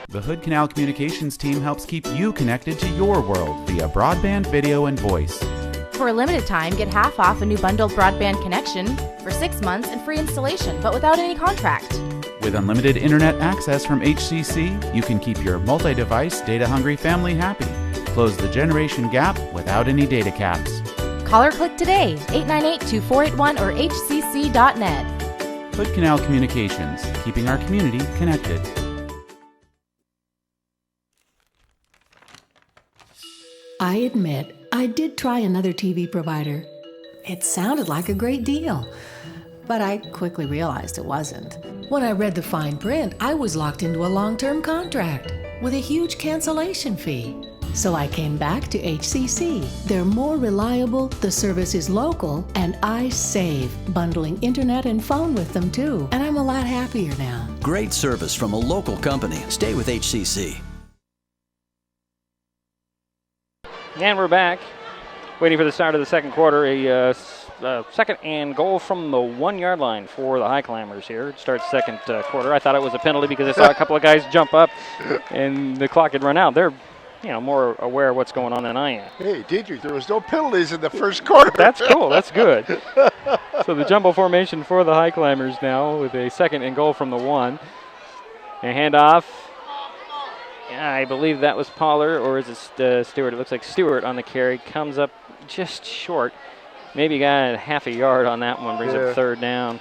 The Hood Canal Communications team helps keep you connected to your world via broadband, video, and voice. For a limited time, get half off a new bundled broadband connection for 6 months and free installation, but without any contract. With unlimited internet access from HCC, you can keep your multi-device, data-hungry family happy. Close the generation gap without any data caps. Call or click today, 898-2481 or hcc.net. Hood Canal Communications, keeping our community connected. I admit, I did try another TV provider. It sounded like a great deal, but I quickly realized it wasn't. When I read the fine print, I was locked into a long-term contract with a huge cancellation fee. So I came back to HCC. They're more reliable, the service is local, and I save, bundling internet and phone with them too. And I'm a lot happier now. Great service from a local company. Stay with HCC. And we're back, waiting for the start of the second quarter. A 2nd and goal from the 1 yard line for the High Climbers here. It starts second quarter. I thought it was a penalty because I saw a couple of guys jump up and the clock had run out. They're more aware of what's going on than I am. Hey, Diedrich, there was no penalties in the first quarter. That's cool. That's good. So the jumbo formation for the High Climbers now with a 2nd and goal from the 1. A handoff. I believe that was Pollard, or is it Stewart? It looks like Stewart on the carry. Comes up just short. Maybe got half a yard on that one. Brings up 3rd down.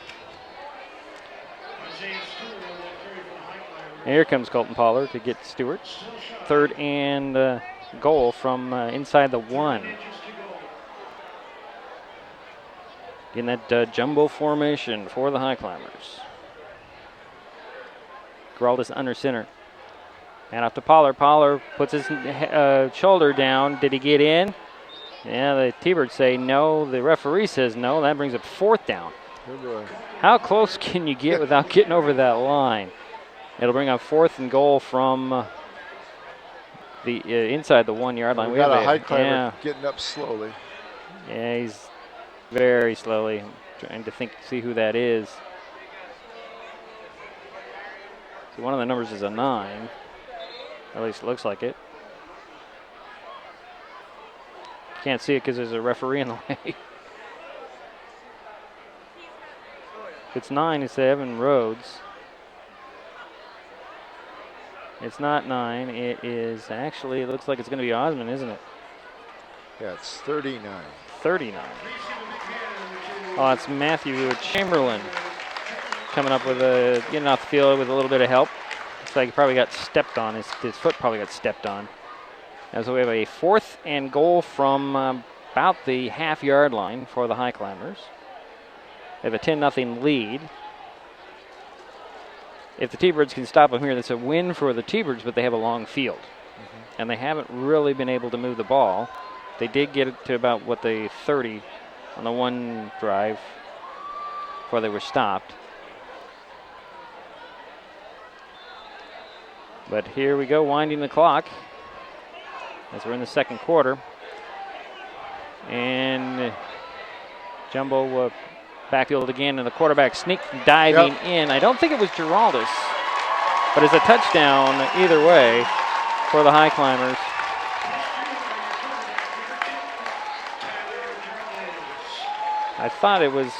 And here comes Colton Pollard to get Stewart. 3rd and goal from inside the 1. In that jumbo formation for the High Climbers. Geraldus under center. And off to Pollard. Pollard puts his shoulder down. Did he get in? Yeah, the T-Birds say no. The referee says no. That brings up 4th down. Good boy. How close can you get without getting over that line? It'll bring up 4th and goal from the inside the 1-yard line. We got a Highclimber yeah. getting up slowly. Yeah, he's very slowly trying to see who that is. So one of the numbers is a 9. At least it looks like it. Can't see it because there's a referee in the way. If it's 9, it's Evan Rhodes. It's not 9. It is actually, it looks like it's going to be Osmond, isn't it? Yeah, it's 39. 39. Oh, it's Matthew Chamberlain coming up with getting off the field with a little bit of help. Looks like he probably got stepped on. His foot probably got stepped on. And so we have a 4th and goal from about the half-yard line for the Highclimbers. They have a 10-0 lead. If the T-Birds can stop them here, that's a win for the T-Birds, but they have a long field. And they haven't really been able to move the ball. They did get it to about, the 30 on the one drive before they were stopped. But here we go, winding the clock as we're in the 2nd quarter. And Jumbo backfield again, and the quarterback diving in. I don't think it was Giraldus, but it's a touchdown either way for the Highclimbers. I thought it was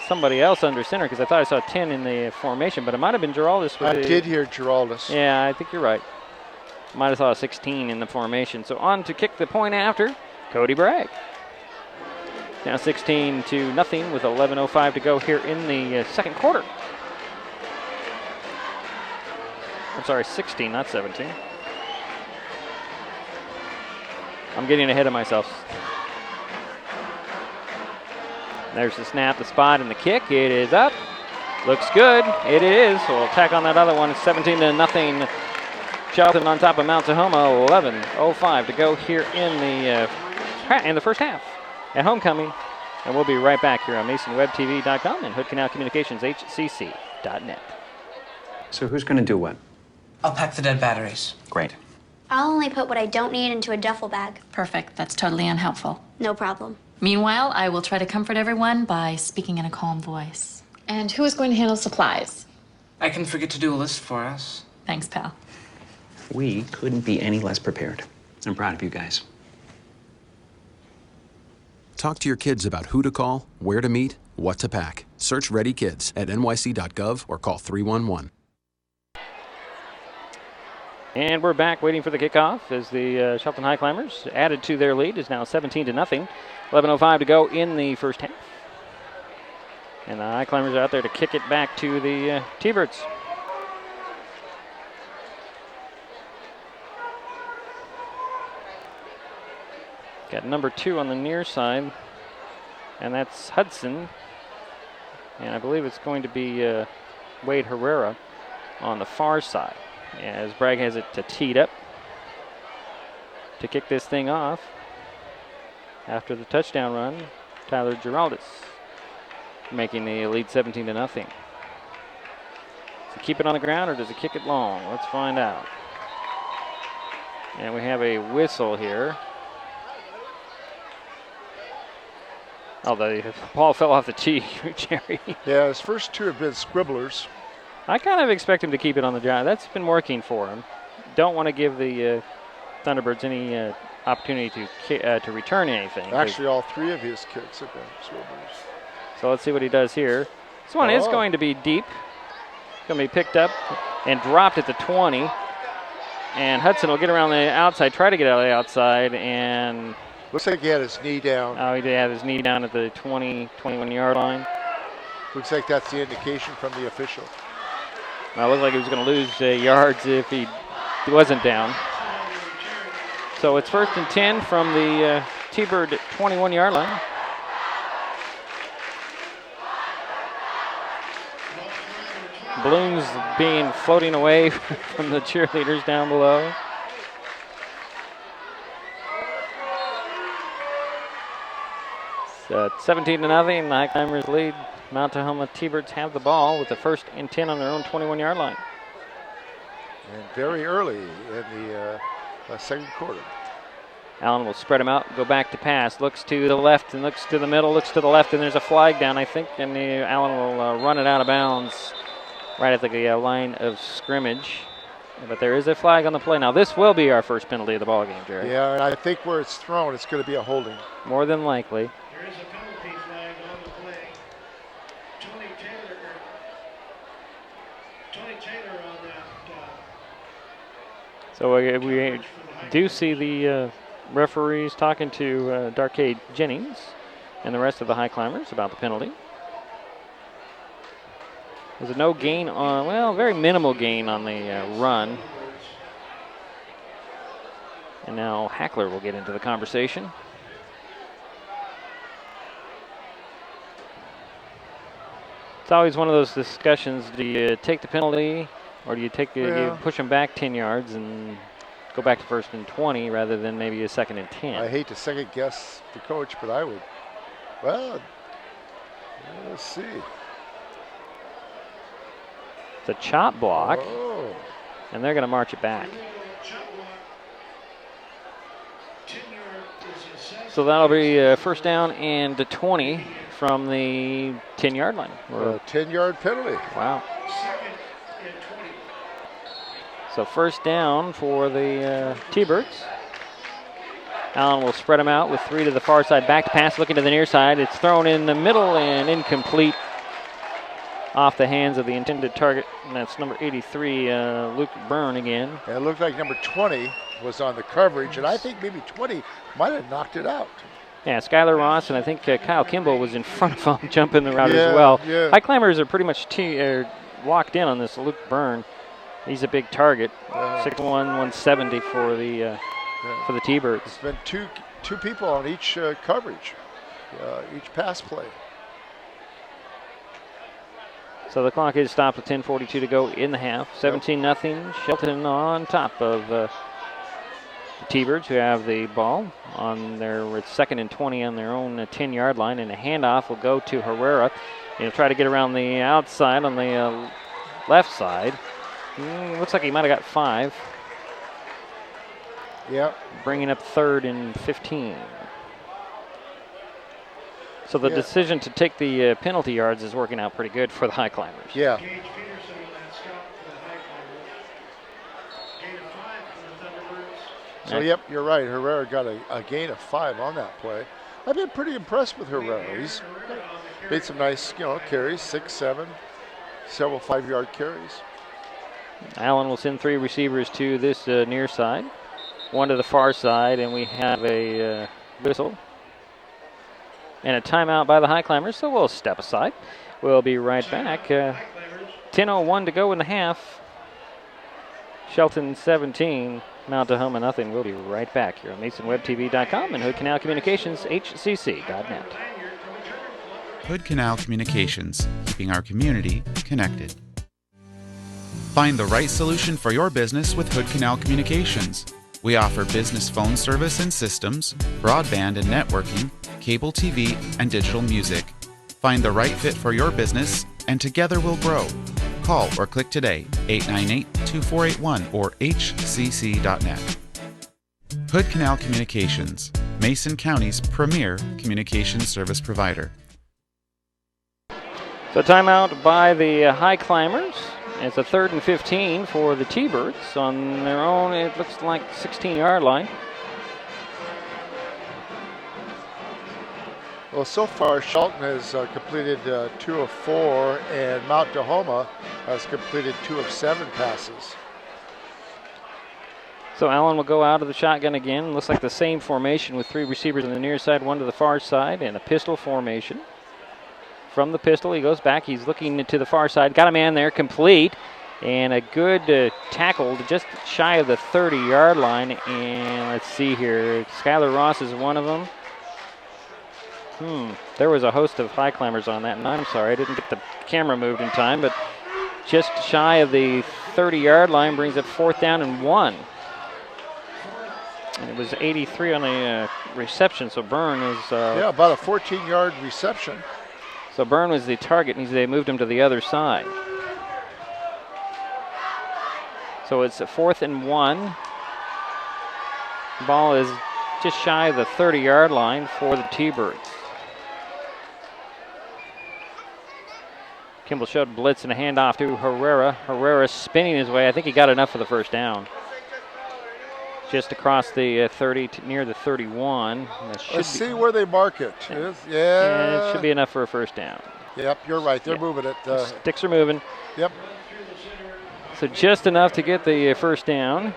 somebody else under center because I thought I saw 10 in the formation, but it might have been Giraldus. I did hear Giraldus. Yeah, I think you're right. Might have saw a 16 in the formation. So on to kick the point after, Cody Bragg. Now 16-0 with 11:05 to go here in the 2nd quarter. I'm sorry, 16, not 17. I'm getting ahead of myself. There's the snap, the spot, and the kick. It is up. Looks good. It is. So we'll tack on that other one. 17-0. Shelton on top of Mount Tahoma. 11:05 to go here in the first half at homecoming. And we'll be right back here on MasonWebTV.com and Hood Canal Communications HCC.net. So who's going to do what? I'll pack the dead batteries. Great. I'll only put what I don't need into a duffel bag. Perfect. That's totally unhelpful. No problem. Meanwhile, I will try to comfort everyone by speaking in a calm voice. And who is going to handle supplies? I can forget to do a list for us. Thanks, pal. We couldn't be any less prepared. I'm proud of you guys. Talk to your kids about who to call, where to meet, what to pack. Search Ready Kids at nyc.gov or call 311. And we're back waiting for the kickoff as the Shelton Highclimbers added to their lead. Is now 17-0. 11:05 to go in the first half. And the Highclimbers are out there to kick it back to the T-Birds. Got number 2 on the near side, and that's Hudson. And I believe it's going to be Wade Herrera on the far side, as Bragg has it teed up to kick this thing off. After the touchdown run, Tyler Giraldus making the lead 17-0. Does he keep it on the ground or does he kick it long? Let's find out. And we have a whistle here. Oh, the ball fell off the tee, Jerry. Yeah, his first 2 have been scribblers. I kind of expect him to keep it on the ground. That's been working for him. Don't want to give the Thunderbirds any opportunity to return anything. Actually, all 3 of his kicks have been scribblers. So let's see what he does here. This one is going to be deep. It's going to be picked up and dropped at the 20. And Hudson will get around the outside, try to get out of the outside, and... Looks like he had his knee down. Oh, he did have his knee down at the 21-yard line. Looks like that's the indication from the official. Well, it looked like he was going to lose yards if he wasn't down. So it's 1st and 10 from the T-Bird 21-yard line. Balloons being floating away from the cheerleaders down below. 17-0. The High Climbers lead. Mount Tahoma T-Birds have the ball with the 1st and 10 on their own 21-yard line. And very early in the second quarter. Allen will spread him out, go back to pass, looks to the left and looks to the middle, looks to the left, and there's a flag down, I think, and Allen will run it out of bounds right at the line of scrimmage. But there is a flag on the play. Now, this will be our first penalty of the ball game, Jerry. Yeah, and I think where it's thrown, it's going to be a holding. More than likely. There is a penalty flag on the play. Tony Taylor on that. So we do see the referees talking to Darkade Jennings and the rest of the High Climbers about the penalty. There's no gain on, well, very minimal gain on the run. And now Hackler will get into the conversation. It's always one of those discussions. Do you take the penalty, or do you take you push them back 10 yards and go back to 1st and 20 rather than maybe a 2nd and 10? I hate to second guess the coach, but I would. Well, let's see. The chop block, and they're going to march it back. So that'll be 1st down and 20 from the 10-yard line. 10-yard penalty. Wow. So 1st down for the T-Birds. Allen will spread them out with 3 to the far side. Back to pass, looking to the near side. It's thrown in the middle and incomplete. Off the hands of the intended target, and that's number 83, Luke Byrne again. And it looked like number 20 was on the coverage, and I think maybe 20 might have knocked it out. Yeah, Skylar Ross, and I think Kyle Kimball was in front of him jumping the route as well. Yeah. High Climbers are pretty much locked in on this Luke Byrne. He's a big target, 6'1", 170 for the T-Birds. It's been two people on each coverage, each pass play. So the clock is stopped with 10:42 to go in the half. 17-0. Shelton on top of the T-Birds, who have the ball on their 2nd and 20 on their own 10-yard line, and a handoff will go to Herrera. He'll try to get around the outside on the left side. Looks like he might have got 5. Yep. Bringing up 3rd and 15. So the decision to take the penalty yards is working out pretty good for the High Climbers. Yeah. So, yep, you're right. Herrera got a gain of 5 on that play. I've been pretty impressed with Herrera. He's made some nice, carries, 6, 7, several 5-yard carries. Allen will send 3 receivers to this near side, 1 to the far side, and we have a whistle. And a timeout by the High Climbers, so we'll step aside. We'll be right back. 10:01 to go in the half. Shelton 17, Mount Tahoma nothing. We'll be right back here on MasonWebTV.com and Hood Canal Communications, HCC.net. Hood Canal Communications, keeping our community connected. Find the right solution for your business with Hood Canal Communications. We offer business phone service and systems, broadband and networking, cable TV, and digital music. Find the right fit for your business, and together we'll grow. Call or click today, 898-2481 or hcc.net. Hood Canal Communications, Mason County's premier communications service provider. So timeout by the High Climbers. It's a 3rd and 15 for the T-Birds on their own, it looks like 16-yard line. Well, so far, Shelton has completed 2 of 4, and Mount Tahoma has completed 2 of 7 passes. So Allen will go out of the shotgun again. Looks like the same formation with 3 receivers on the near side, 1 to the far side, and a pistol formation. From the pistol, he goes back. He's looking to the far side. Got a man there, complete. And a good tackle just shy of the 30-yard line. And let's see here. Skylar Ross is one of them. There was a host of High Climbers on that, and I'm sorry, I didn't get the camera moved in time, but just shy of the 30-yard line brings up 4th down and 1. And it was 83 on the reception. So Byrne is. Yeah, about a 14-yard reception. So Byrne was the target, and they moved him to the other side. So it's a 4th and 1. The ball is just shy of the 30-yard line for the T-Birds. Kimball showed blitz and a handoff to Herrera. Herrera spinning his way. I think he got enough for the first down. Just across the 30 to near the 31. Let's see where they mark it. And Yeah. it should be enough for a first down. Yep, you're right. They're moving it. Sticks are moving. Yep. So just enough to get the first down.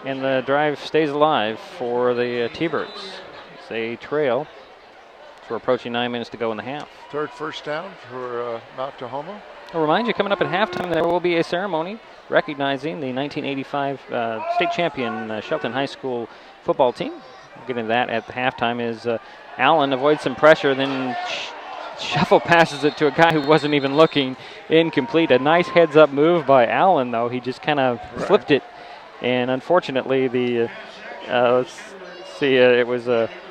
And the drive stays alive for the T-Birds. They trail. So we're approaching 9 minutes to go in the half. Third first down for Mount Tahoma. I'll remind you, coming up at halftime, there will be a ceremony recognizing the 1985 state champion Shelton High School football team. We'll get into that at the halftime as Allen avoids some pressure, then shuffle passes it to a guy who wasn't even looking. Incomplete. A nice heads-up move by Allen, though. He just kind of flipped it. And unfortunately, the it was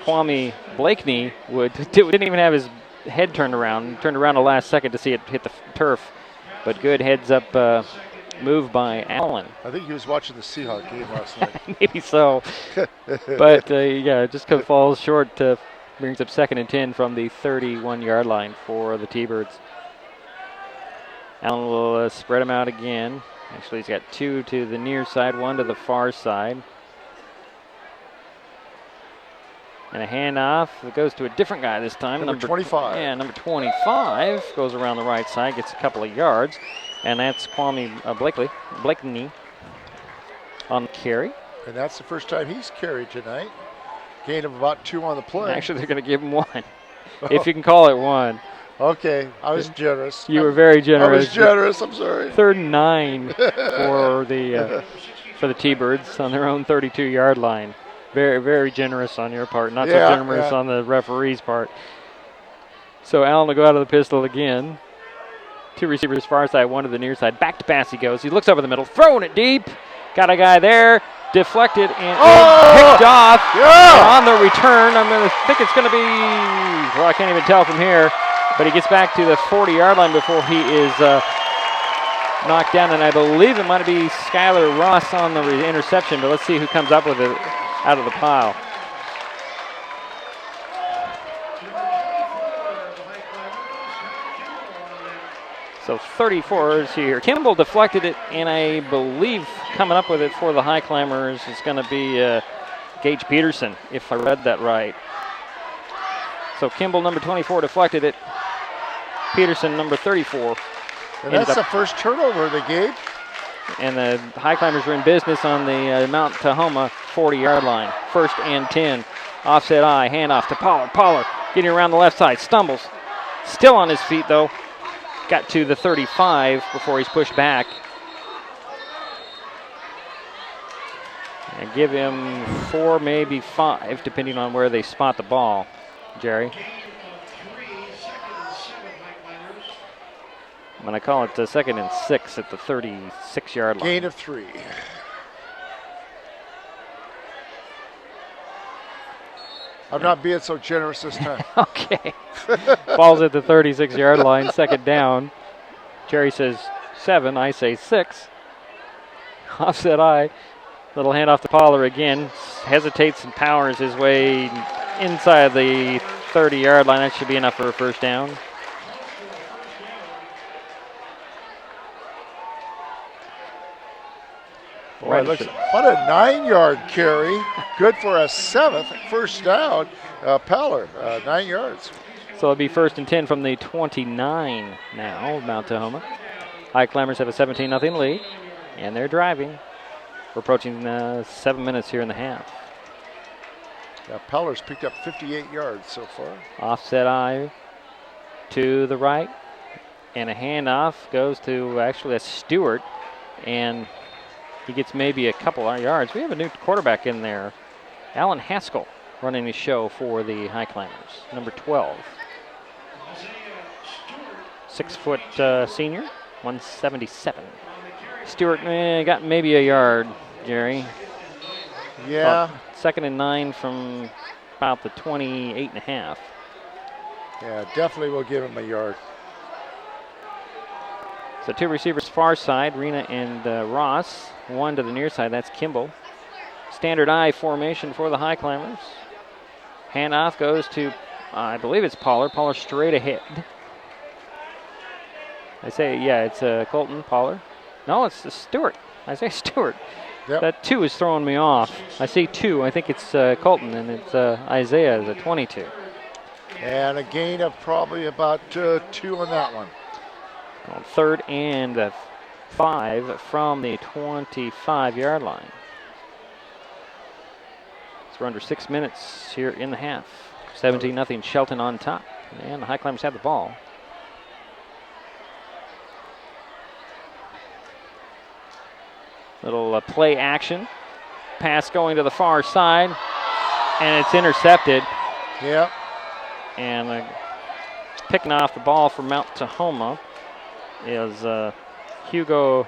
Kwame Blakeney didn't even have his head turned around. Turned around the last second to see it hit the turf. But good heads-up move by Allen. I think he was watching the Seahawks game last night. Maybe so. But, yeah, just falls short. Brings up 2nd and 10 from the 31-yard line for the T-Birds. Allen will spread them out again. Actually, he's got 2 to the near side, 1 to the far side. And a handoff. It goes to a different guy this time. Number 25. Yeah, number 25 goes around the right side, gets a couple of yards. And that's Kwame Blakeney on the carry. And that's the first time he's carried tonight. Gain of about 2 on the play. Actually, they're going to give him 1, if you can call it 1. Okay, I was generous. You were very generous. I was generous. I'm sorry. 3rd and 9 for the T-Birds on their own 32-yard line. Very, very generous on your part. Not so generous on the referee's part. So Allen will go out of the pistol again. 2 receivers far side, 1 to the near side. Back to pass he goes. He looks over the middle, throwing it deep. Got a guy there. Deflected and picked off. And on the return, I'm going to think it's going to be, well, I can't even tell from here. But he gets back to the 40-yard line before he is knocked down. And I believe it might be Skylar Ross on the interception. But let's see who comes up with it out of the pile. So 34 is here. Kimball deflected it, and I believe coming up with it for the Highclimbers is going to be Gage Peterson, if I read that right. So Kimball, number 24, deflected it. Peterson, number 34. And that's the first turnover they gave. And the Highclimbers are in business on the Mount Tahoma 40-yard line. 1st and 10. Offset eye, handoff to Pollard. Pollard getting around the left side, stumbles. Still on his feet, though. Got to the 35 before he's pushed back. And give him 4, maybe 5, depending on where they spot the ball, Jerry. I'm going to call it 2nd and 6 at the 36-yard line. Gain of 3. I'm not being so generous this time. Okay. Ball's at the 36-yard line, 2nd down. Jerry says 7, I say 6. Offset eye. Little handoff to Pollard again. Hesitates and powers his way inside the 30-yard line. That should be enough for a first down. Boy, what a 9-yard carry. Good for a 7th first down. Pollard, 9 yards. So it'll be 1st and 10 from the 29 now of Mount Tahoma. Highclimbers have a 17-0 lead, and they're driving. We're approaching 7 minutes here in the half. Yeah, Pollard's picked up 58 yards so far. Offset eye to the right, and a handoff goes to actually a Stewart, and he gets maybe a couple of yards. We have a new quarterback in there, Alan Haskell, running the show for the Highclimbers, number 12. 6-foot senior, 177. Stewart got maybe a yard, Jerry. Yeah. 2nd and 9 from about the 28.5. Yeah, definitely will give him a yard. So 2 receivers far side, Rena and Ross. 1 to the near side, that's Kimball. Standard I formation for the Highclimbers. Handoff goes to, I believe it's Pollard. Pollard straight ahead. I say, yeah, it's Colton Pollard. No, it's Stewart. I say Stewart. Yep. That 2 is throwing me off. I see 2. I think it's Colton, and it's Isaiah is a 22. And a gain of probably about 2 on that one. Called 3rd and 5 from the 25-yard line. So we're under 6 minutes here in the half. 17-0 Shelton on top. And the Highclimbers have the ball. Little play action. Pass going to the far side. And it's intercepted. Yep. And picking off the ball for Mount Tahoma is Hugo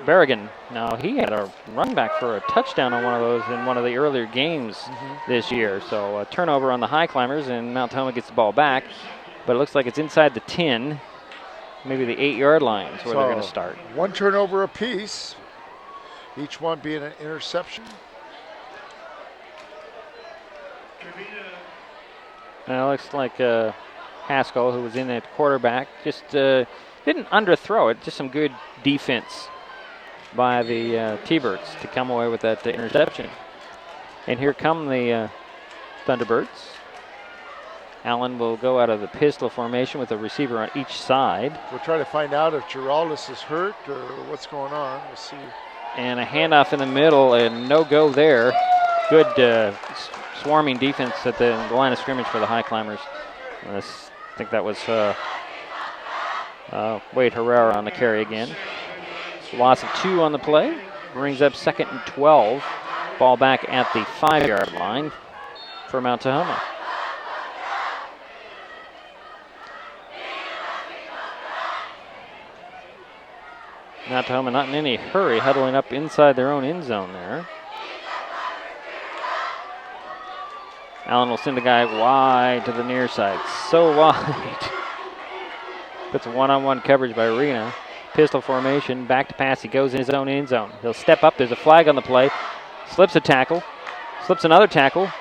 Berrigan. Now, he had a run back for a touchdown on one of those in one of the earlier games this year. So a turnover on the Highclimbers, and Mount Tahoma gets the ball back. But it looks like it's inside the 10, maybe the 8-yard line is where they're going to start. 1 turnover apiece, each one being an interception. Now, it looks like Haskell, who was in at quarterback, just didn't underthrow it. Just some good defense by the T-Birds to come away with that interception. And here come the Thunderbirds. Allen will go out of the pistol formation with a receiver on each side. We'll try to find out if Giraldus is hurt or what's going on. We'll see. And a handoff in the middle, and no go there. Good swarming defense at the line of scrimmage for the Highclimbers. I think that was Wade Herrera on the carry again. Loss of 2 on the play. Brings up 2nd and 12. Ball back at the 5-yard line for Mount Tahoma. Mount Tahoma not in any hurry, huddling up inside their own end zone there. Allen will send the guy wide to the near side. So wide. Puts a one-on-one coverage by Arena. Pistol formation, back to pass. He goes in his own end zone. He'll step up. There's a flag on the play. Slips a tackle. Slips another tackle.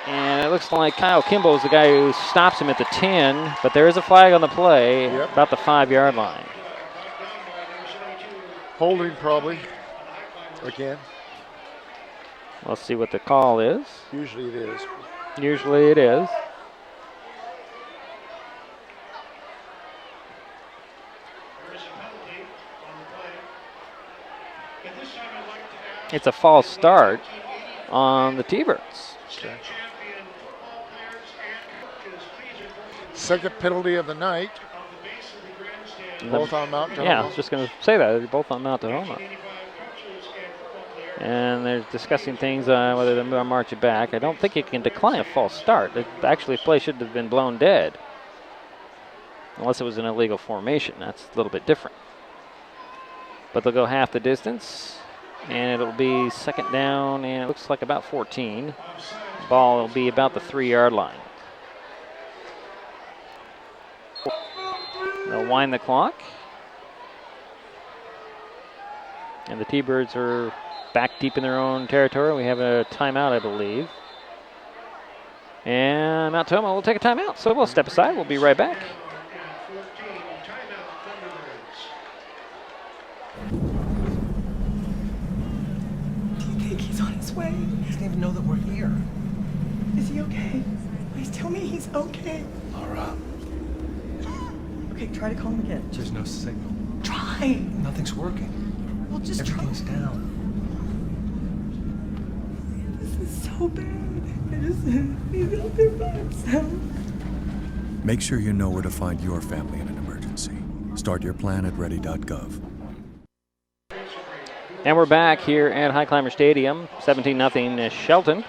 And it looks like Kyle Kimball is the guy who stops him at the 10. But there is a flag on the play about the 5-yard line. Holding probably. Again. We'll see what the call is. Usually it is. Usually it is. It's a false start on the T-Birds. Okay. Second penalty of the night. Both on Mount Tahoma. Yeah, I was just going to say that. They're both on Mount Tahoma. And they're discussing things whether they'll march it back. I don't think you can decline a false start. Actually, play should have been blown dead. Unless it was an illegal formation. That's a little bit different. But they'll go half the distance. And it'll be 2nd down, and it looks like about 14. Ball will be about the 3-yard line. They'll wind the clock. And the T-Birds are back deep in their own territory. We have a timeout, I believe. And Mount Tahoma will take a timeout, so we'll step aside. We'll be right back. He's on his way. He doesn't even know that we're here. Is he okay? Please tell me he's okay. Laura. Okay, try to call him again. There's no signal. Try. Nothing's working. Well, just Everything's down. This is so bad. He's out there by himself. Make sure you know where to find your family in an emergency. Start your plan at ready.gov. And we're back here at Highclimber Stadium, 17-0 Shelton.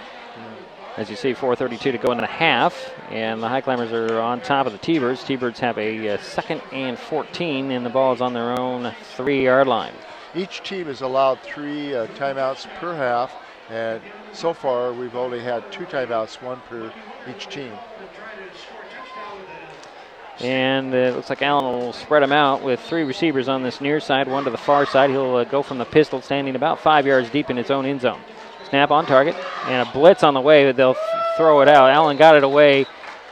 As you see, 4:32 to go in the half, and the Highclimbers are on top of the T-Birds. T-Birds have a 2nd and 14, and the ball is on their own 3-yard line. Each team is allowed 3 timeouts per half, And so far, we've only had 2 timeouts, 1 per each team. And it looks like Allen will spread them out with 3 receivers on this near side, 1 to the far side. He'll go from the pistol, standing about 5 yards deep in his own end zone. Snap on target, and a blitz on the way, but they'll throw it out. Allen got it away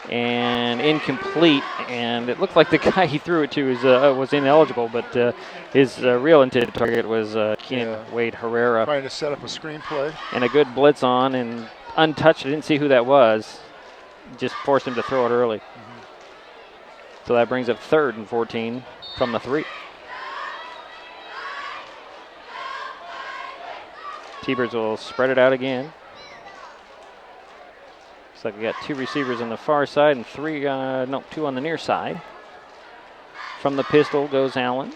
and incomplete, and it looked like the guy he threw it to was ineligible, but his real intended target was Keenan Wade Herrera. Trying to set up a screenplay. And a good blitz on, and untouched. I didn't see who that was. Just forced him to throw it early. So that brings up 3rd and 14 from the 3. T-Birds will spread it out again. Looks like we got 2 receivers on the far side and 2 on the near side. From the pistol goes Allen.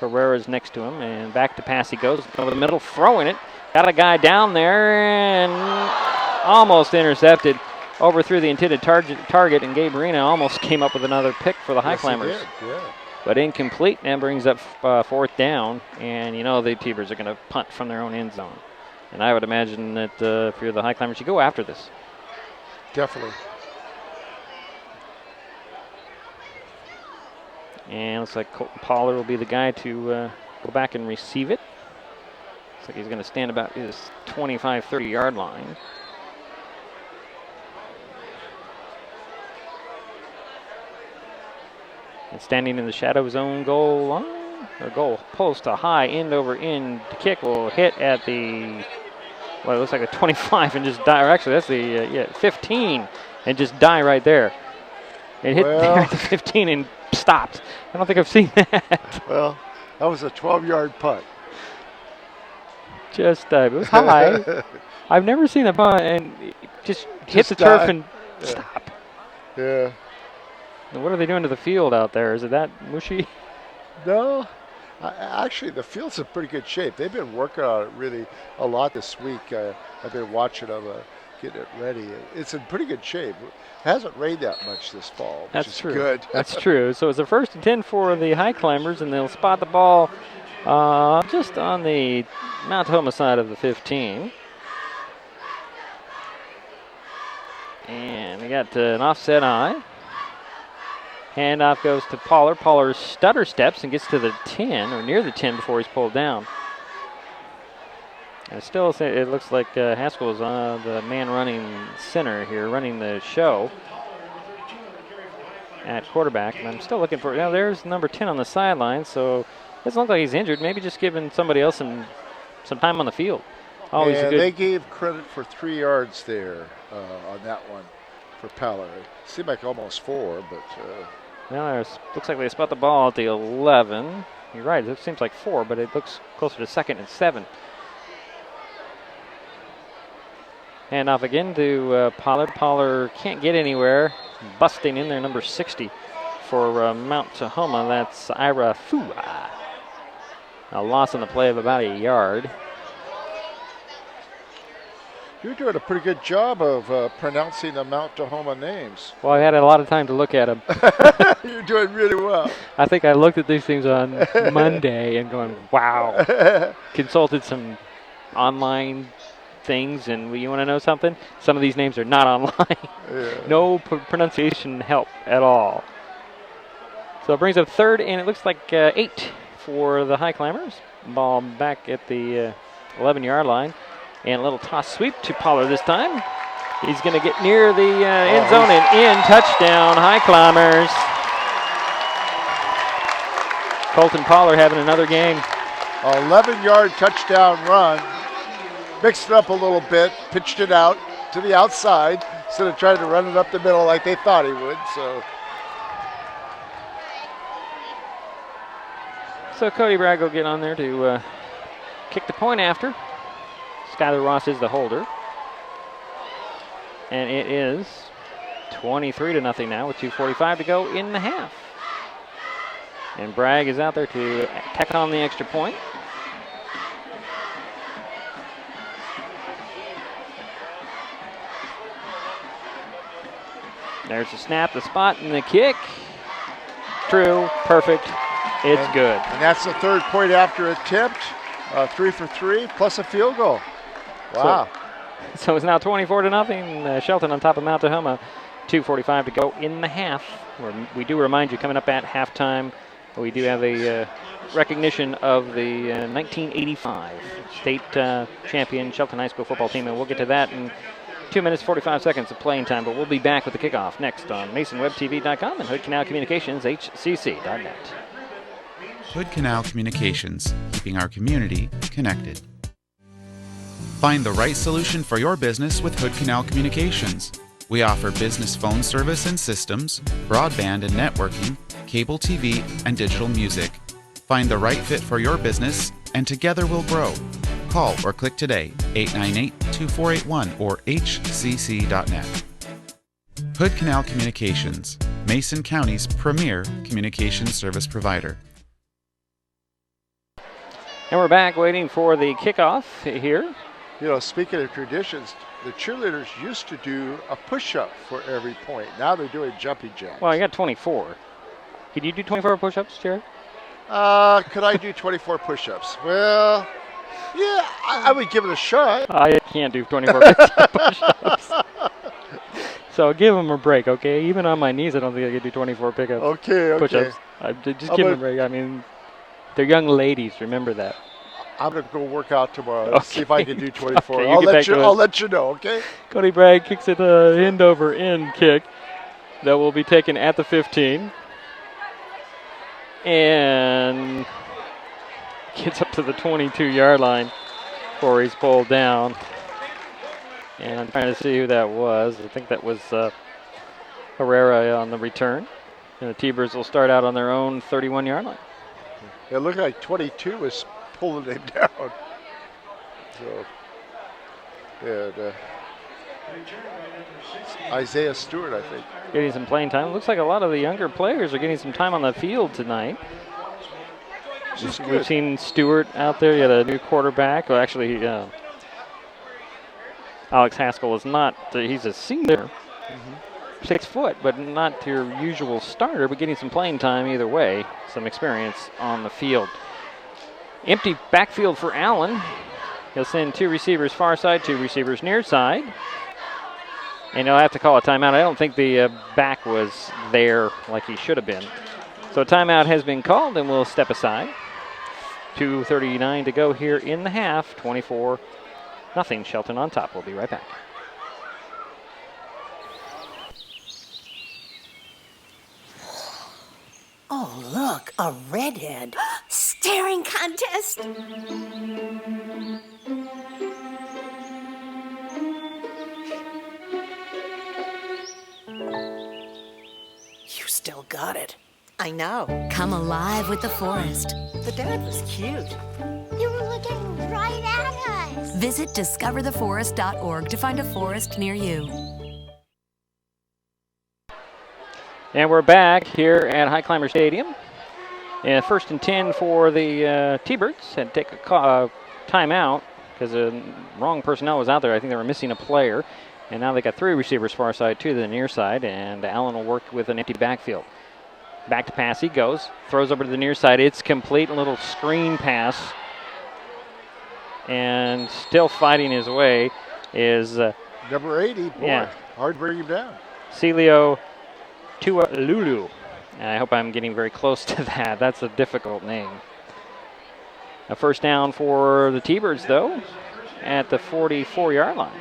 Herrera's next to him, and back to pass he goes. Over the middle, throwing it. Got a guy down there and almost intercepted. Overthrew the intended target, and Gabe Marina almost came up with another pick for the Highclimbers. Yes, he did, yeah. But incomplete, and brings up 4th down. And you know the T-Birds are going to punt from their own end zone. And I would imagine that if you're the Highclimbers, you go after this. Definitely. And looks like Colton Pollard will be the guy to go back and receive it. Looks like he's going to stand about his 25, 30-yard line. And standing in the shadow of his own goal line, or goal post, a high end over end kick will hit at the, well, it looks like a 25 and just die, or actually that's the 15 and just die right there. It hit there at the 15 and stopped. I don't think I've seen that. Well, that was a 12-yard punt. Just, it was high. I've never seen a punt and just hit the turf and stop. Yeah. And what are they doing to the field out there? Is it that mushy? No. Actually, the field's in pretty good shape. They've been working on it really a lot this week. I've been watching them getting it ready. It's in pretty good shape. It hasn't rained that much this fall, which That's is true. good. That's true. So it's a 1st and 10 for the Highclimbers, and they'll spot the ball just on the Mount Tahoma side of the 15. And we got an offset eye. Handoff goes to Pollard. Pollard stutter steps and gets to the 10, or near the 10, before he's pulled down. And still, it looks like Haskell is the man running center here, running the show at quarterback. And I'm still looking for, now there's number 10 on the sideline, so it doesn't look like he's injured. Maybe just giving somebody else some time on the field. Always and a good. They gave credit for 3 yards there on that one for Pollard. Seemed like almost 4, but. Well, looks like they spot the ball at the 11. You're right, it seems like 4, but it looks closer to 2nd and 7. Hand off again to Pollard. Pollard can't get anywhere. Busting in there, number 60 for Mount Tahoma. That's Ira Fua. A loss on the play of about a yard. You're doing a pretty good job of pronouncing the Mount Tahoma names. Well, I had a lot of time to look at them. You're doing really well. I think I looked at these things on Monday and going, wow. Consulted some online things, and you want to know something? Some of these names are not online. Yeah. No pronunciation help at all. So it brings up 3rd, and it looks like 8 for the Highclimbers. Ball back at the 11-yard line. And a little toss sweep to Pollard this time. He's going to get near the end zone and in. Touchdown, Highclimbers. Colton Pollard having another game. 11-yard touchdown run. Mixed it up a little bit, pitched it out to the outside instead of trying to run it up the middle like they thought he would. So Cody Bragg will get on there to kick the point after. Skylar Ross is the holder. And it is 23-0 now with 2:45 to go in the half. And Bragg is out there to tack on the extra point. There's the snap, the spot, and the kick. True, perfect, it's good. And that's the 3rd point after attempt. 3 for 3 plus a field goal. Wow. So it's now 24-0. Shelton on top of Mount Tahoma. 2:45 to go in the half. We do remind you, coming up at halftime, we do have a recognition of the 1985 state champion Shelton High School football team, and we'll get to that in 2 minutes, 45 seconds of playing time, but we'll be back with the kickoff next on MasonWebTV.com and Hood Canal Communications, HCC.net. Hood Canal Communications, keeping our community connected. Find the right solution for your business with Hood Canal Communications. We offer business phone service and systems, broadband and networking, cable TV, and digital music. Find the right fit for your business, and together we'll grow. Call or click today, 898-2481 or hcc.net. Hood Canal Communications, Mason County's premier communications service provider. And we're back waiting for the kickoff here. You know, speaking of traditions, the cheerleaders used to do a push-up for every point. Now they're doing jumping jacks. Well, I got 24. Can you do 24 push-ups, Jared? Could I do 24 push-ups? Well, yeah, I would give it a shot. I can't do 24 push-ups. So give them a break, okay? Even on my knees, I don't think I could do 24 pickups. Okay. Push-ups. Just give them a break. I mean, they're young ladies. Remember that. I'm going to go work out tomorrow and see if I can do 24. Okay, I'll let you know, okay? Cody Bragg kicks it end over end kick that will be taken at the 15. And gets up to the 22-yard line before he's pulled down. And I'm trying to see who that was. I think that was Herrera on the return. And the T-Birds will start out on their own 31-yard line. It looked like 22 was pulling him down. So, and Isaiah Stewart, I think. Getting some playing time. Looks like a lot of the younger players are getting some time on the field tonight. We've seen Stewart out there. You had a new quarterback. Well, actually, Alex Haskell is not. He's a senior. 6 foot, but not your usual starter, but getting some playing time either way. Some experience on the field. Empty backfield for Allen. He'll send 2 receivers far side, 2 receivers near side. And he'll have to call a timeout. I don't think the back was there like he should have been. So a timeout has been called, and we'll step aside. 2:39 to go here in the half. 24-0. Shelton on top. We'll be right back. Oh, look, a redhead. Staring contest. You still got it. I know. Come alive with the forest. The dad was cute. You were looking right at us. Visit discovertheforest.org to find a forest near you. And we're back here at Highclimber Stadium. And 1st and 10 for the T-Birds. Had to take a timeout because the wrong personnel was out there. I think they were missing a player. And now they got 3 receivers far side, 2 to the near side. And Allen will work with an empty backfield. Back to pass he goes. Throws over to the near side. It's complete. A little screen pass. And still fighting his way is... number 80. Boy, yeah. Hard to bring him down. Celio Tualulu. And I hope I'm getting very close to that. That's a difficult name. A first down for the T-Birds, though, at the 44-yard line.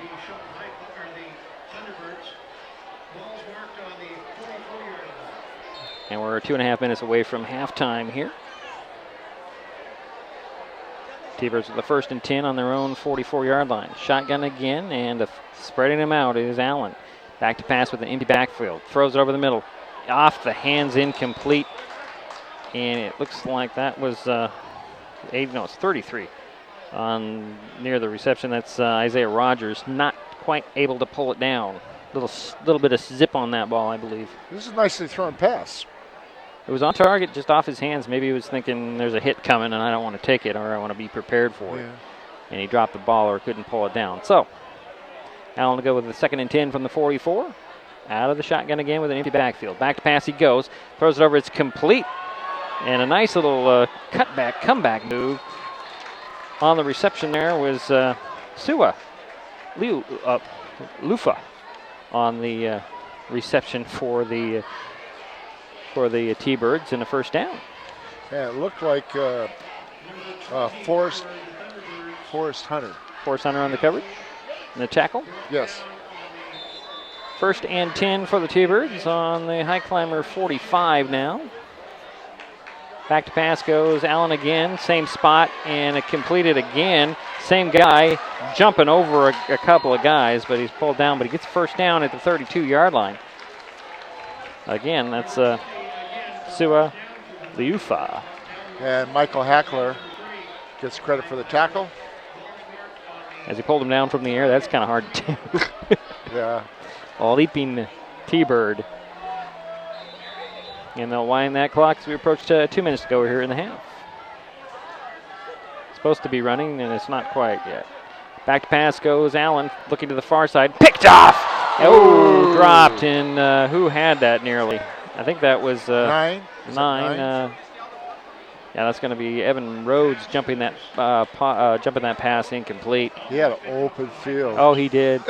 And we're 2.5 minutes away from halftime here. T-Birds with the 1st and 10 on their own 44-yard line. Shotgun again, and spreading them out is Allen. Back to pass with an empty backfield. Throws it over the middle. Off the hands, incomplete. And it looks like that was it's 33 on near the reception. That's Isaiah Rogers. Not quite able to pull it down. Little bit of zip on that ball, I believe. This is a nicely thrown pass. It was on target, just off his hands. Maybe he was thinking there's a hit coming and I don't want to take it, or I want to be prepared for it. And he dropped the ball or couldn't pull it down. So, Allen to go with the 2nd and 10 from the 44. Out of the shotgun again with an empty backfield. Back to pass he goes. Throws it over. It's complete. And a nice little comeback move. On the reception there was Sua Lufa on the reception for the T-Birds and a first down. Yeah, it looked like Forrest Hunter. Forrest Hunter on the coverage and the tackle. Yes. First and 10 for the T-Birds on the Highclimber 45 now. Back to pass goes Allen again, same spot, and it completed again. Same guy jumping over a couple of guys, but he's pulled down, but he gets first down at the 32-yard line. Again, that's Sua Liufa. And Michael Hackler gets credit for the tackle. As he pulled him down from the air, that's kind of hard to do. Yeah. A leaping T-Bird. And they'll wind that clock as we approach 2 minutes to go here in the half. Supposed to be running, and it's not quite yet. Back to pass goes Allen, looking to the far side. Picked off! Oh, dropped, and who had that nearly? I think that was Nine. Yeah, that's going to be Evan Rhodes jumping that pass incomplete. He had an open field. Oh, he did.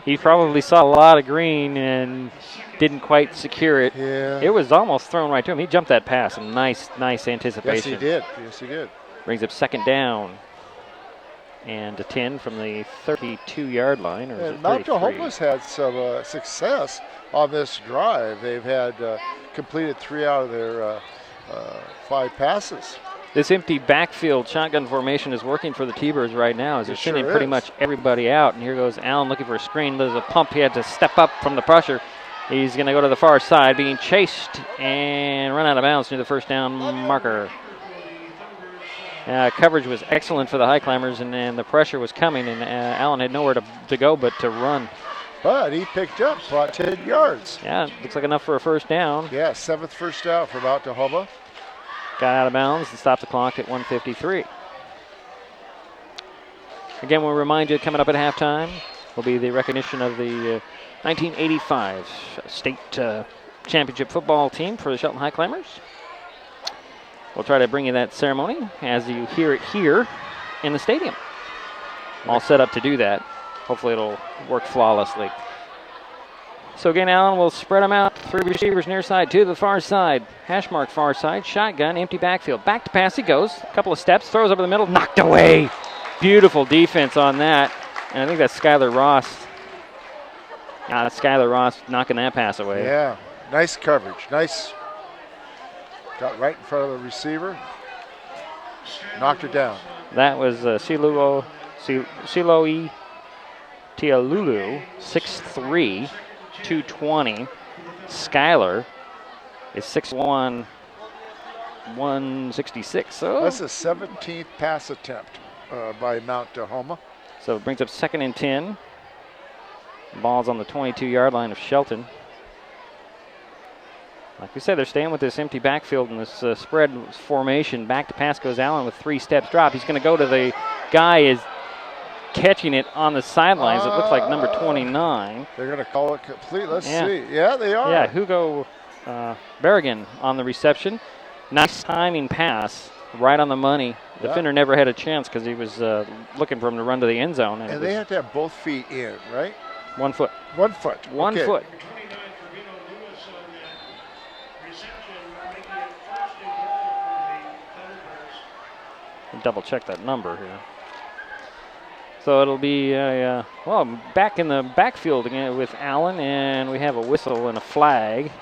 He probably saw a lot of green and didn't quite secure it. Yeah. It was almost thrown right to him. He jumped that pass. A nice anticipation. Yes, he did. Brings up second down. And a 10 from the 32-yard line. And Mount Tahoma's had some success on this drive. They've had completed 3 out of their 5 passes. This empty backfield shotgun formation is working for the T-Birds right now as they're sending pretty much everybody out. And here goes Allen looking for a screen. There's a pump. He had to step up from the pressure. He's going to go to the far side, being chased and run out of bounds near the first down marker. Coverage was excellent for the Highclimbers, and the pressure was coming, and Allen had nowhere to go but to run. But he picked up about 10 yards. Yeah, looks like enough for a first down. Yeah, 7th first down for Mount Tahoma. Got out of bounds and stopped the clock at 1:53. Again, we'll remind you, coming up at halftime will be the recognition of the 1985 state championship football team for the Shelton Highclimbers. We'll try to bring you that ceremony as you hear it here in the stadium. All set up to do that. Hopefully it'll work flawlessly. So again, Allen will spread them out. 3 receivers near side, 2 to the far side. Hash mark far side, shotgun, empty backfield. Back to pass he goes. A couple of steps, throws over the middle, knocked away. Beautiful defense on that. And I think that's Skylar Ross. That's Skylar Ross knocking that pass away. Yeah, nice coverage. Nice. Got right in front of the receiver. Knocked it down. That was Siloe Tialulu, 6'3", 220. Skylar is 6'1", 166. So that's the 17th pass attempt by Mount Tahoma. So it brings up 2nd and 10. Ball's on the 22-yard line of Shelton. Like we said, they're staying with this empty backfield and this spread formation. Back to pass goes Allen with 3 steps drop. He's going to go to the guy is catching it on the sidelines. It looks like number 29. They're going to call it complete. Let's see. Yeah, they are. Yeah, Hugo Berrigan on the reception. Nice timing pass, right on the money. The defender never had a chance because he was looking for him to run to the end zone. And they have to have both feet in, right? 1 foot. 1 foot. One foot. Double check that number here. So it'll be back in the backfield again with Allen, and we have a whistle and a flag.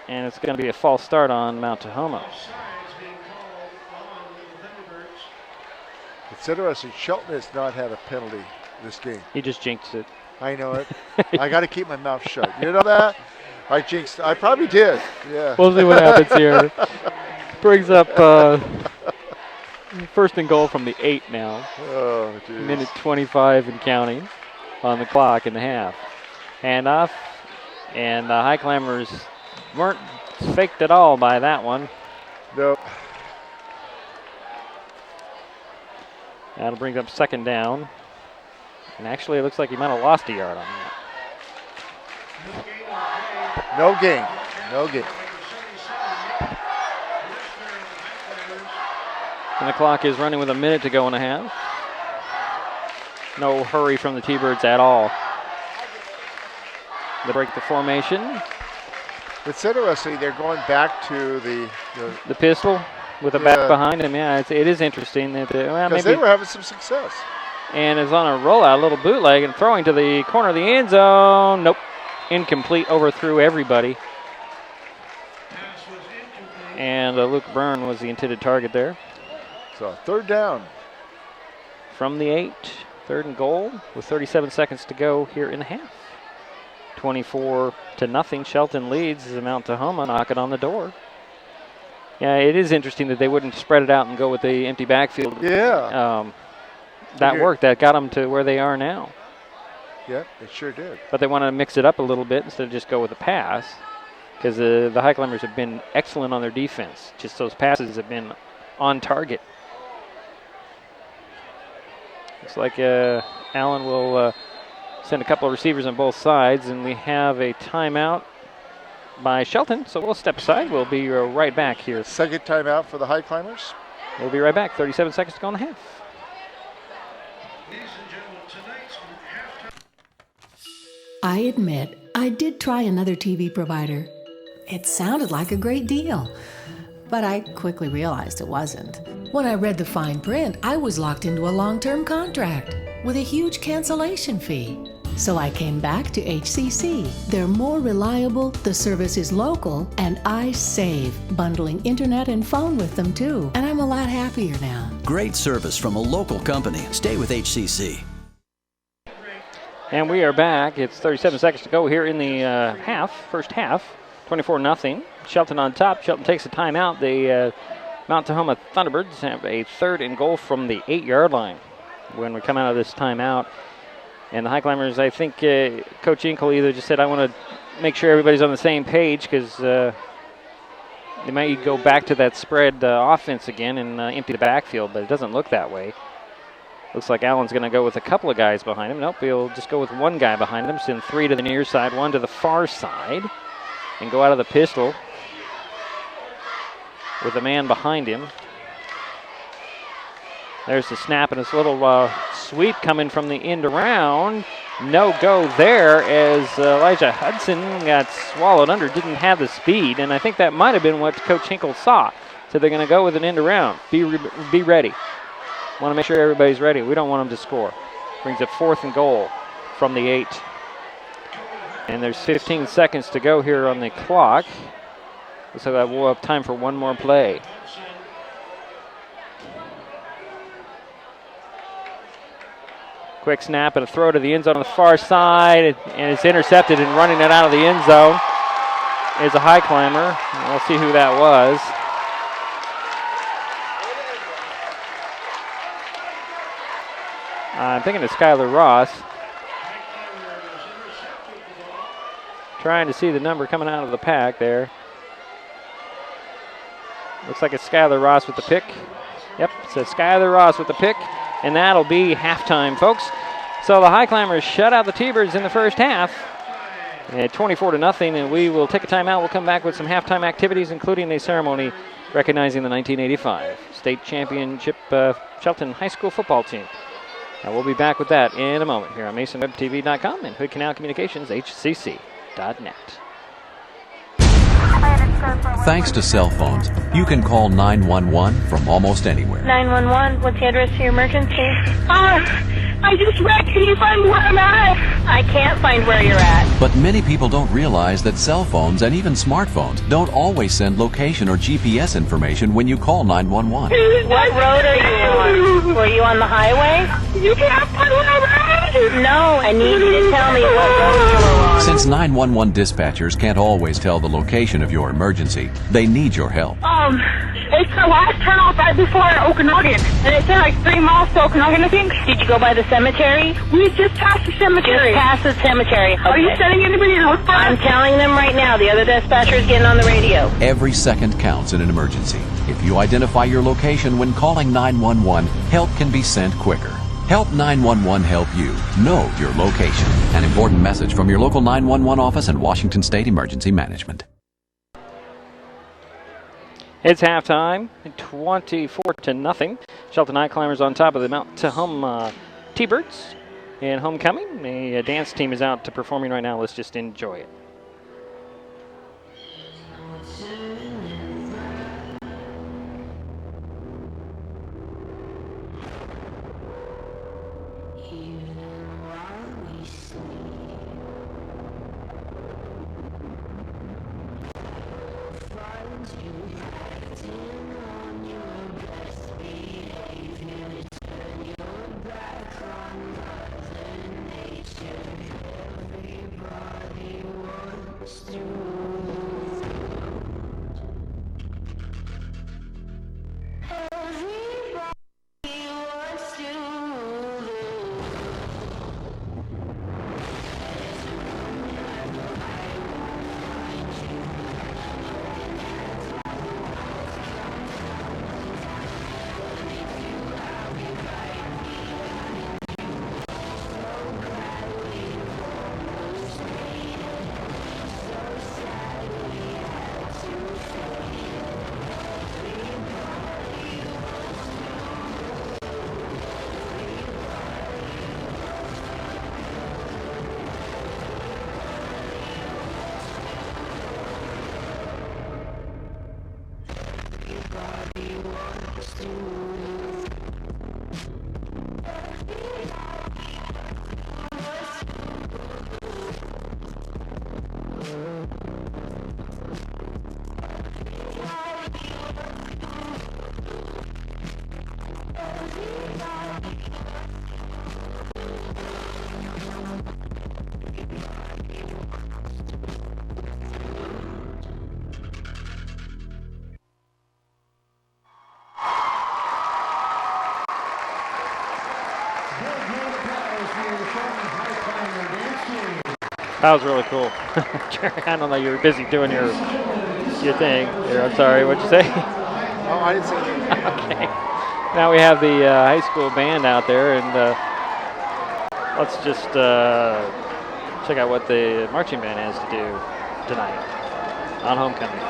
And it's going to be a false start on Mount Tahoma. It's interesting. Shelton has not had a penalty this game. He just jinxed it. I know it. I got to keep my mouth shut. You know that? I jinxed. I probably did. Yeah. We'll see what happens here. Brings up 1st and goal from the 8 now. Oh, geez. Minute 25 and counting on the clock in the half. Handoff, and the Highclimbers weren't faked at all by that one. Nope. That'll bring up 2nd down. And actually, it looks like he might have lost a yard on that. No gain. No gain. And the clock is running with a minute to go and a half. No hurry from the T-Birds at all. They break the formation. It's interesting. They're going back to the pistol with a back behind him. Yeah, it is interesting that because they were having some success. And is on a rollout, a little bootleg, and throwing to the corner of the end zone. Nope, incomplete. Overthrew everybody. And Luke Byrne was the intended target there. So 3rd down. From the 8, 3rd and goal with 37 seconds to go here in the half. 24-0. Shelton leads as Mount Tahoma knocking on the door. Yeah, it is interesting that they wouldn't spread it out and go with the empty backfield. Yeah. That worked. That got them to where they are now. Yeah, it sure did. But they want to mix it up a little bit instead of just go with a pass, because the Highclimbers have been excellent on their defense. Just those passes have been on target. Looks like Allen will send a couple of receivers on both sides, and we have a timeout by Shelton, so we'll step aside. We'll be right back here. 2nd timeout for the Highclimbers. We'll be right back. 37 seconds to go in the half. I admit, I did try another TV provider. It sounded like a great deal, but I quickly realized it wasn't. When I read the fine print, I was locked into a long-term contract with a huge cancellation fee. So I came back to HCC. They're more reliable, the service is local, and I save, bundling internet and phone with them too. And I'm a lot happier now. Great service from a local company. Stay with HCC. And we are back. It's 37 seconds to go here in the first half. 24-0. Shelton on top. Shelton takes a timeout. The Mount Tahoma Thunderbirds have a 3rd and goal from the 8-yard line when we come out of this timeout. And the Highclimbers, I think Coach Inkle either just said, I want to make sure everybody's on the same page, because they might go back to that spread offense again and empty the backfield, but it doesn't look that way. Looks like Allen's going to go with a couple of guys behind him. Nope, he'll just go with one guy behind him. Send 3 to the near side, 1 to the far side, and go out of the pistol with a man behind him. There's the snap, and this little sweep coming from the end around. No go there as Elijah Hudson got swallowed under, didn't have the speed, and I think that might have been what Coach Hinkle saw. So they're going to go with an end around. Be ready. Want to make sure everybody's ready. We don't want them to score. Brings up 4th and goal from the 8. And there's 15 seconds to go here on the clock. So that we'll have time for one more play. Quick snap and a throw to the end zone on the far side, and it's intercepted, and running it out of the end zone is a Highclimber. We'll see who that was. I'm thinking it's Skylar Ross. Trying to see the number coming out of the pack there. Looks like it's Skylar Ross with the pick. Yep, it says Skylar Ross with the pick, and that'll be halftime, folks. So the Highclimbers shut out the T-Birds in the first half at 24-0, and we will take a timeout. We'll come back with some halftime activities, including a ceremony recognizing the 1985 state championship Shelton High School football team. And we'll be back with that in a moment here on MasonWebTV.com and Hood Canal Communications, HCC.net. Thanks to cell phones, you can call 911 from almost anywhere. 911, what's the address to your emergency? I just wrecked. Can you find where I'm at? I can't find where you're at. But many people don't realize that cell phones and even smartphones don't always send location or GPS information when you call 911. What road are you on? Were you on the highway? You can't find where I'm at. No, I need you to tell me what road you were on. Since 911 dispatchers can't always tell the location of your emergency, they need your help. It's the last turnoff right before Okanagan, and it said like 3 miles to Okanagan, I think. Did you go by the cemetery? We just passed the cemetery. Just past the cemetery. Okay. Are you sending anybody out for us? I'm telling them right now. The other dispatcher is getting on the radio. Every second counts in an emergency. If you identify your location when calling 911, help can be sent quicker. Help 911 help you know your location. An important message from your local 911 office and Washington State Emergency Management. It's halftime, 24-0. Shelton Highclimbers on top of the Mount Tahoma T-Birds. And homecoming, the dance team is out to performing right now. Let's just enjoy it. That was really cool. Jerry, I don't know, you were busy doing your thing here. I'm sorry, what'd you say? Oh, I didn't say anything. Okay. Now we have the high school band out there, and let's just check out what the marching band has to do tonight on homecoming.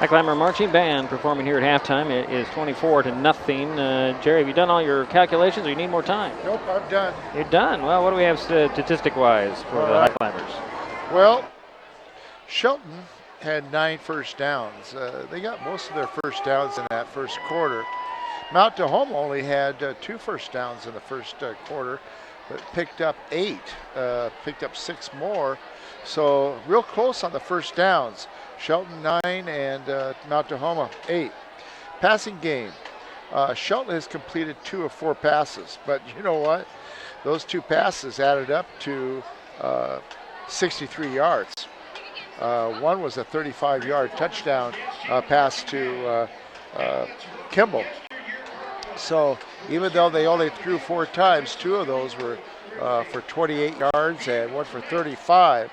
Highclimber Marching Band performing here at halftime. It is 24-0. Jerry, have you done all your calculations, or you need more time? Nope, I'm done. You're done. Well, what do we have statistic-wise for the Highclimbers? Well, Shelton had 9 first downs. They got most of their first downs in that first quarter. Mount Tahoma only had 2 first downs in the first quarter, but picked up 8, picked up 6 more. So real close on the first downs. Shelton 9 and Mount Tahoma 8. Passing game. Shelton has completed 2 of 4 passes, but you know what? Those 2 passes added up to 63 yards. One was a 35-yard touchdown pass to Kimball. So even though they only threw 4 times, 2 of those were for 28 yards and 1 for 35.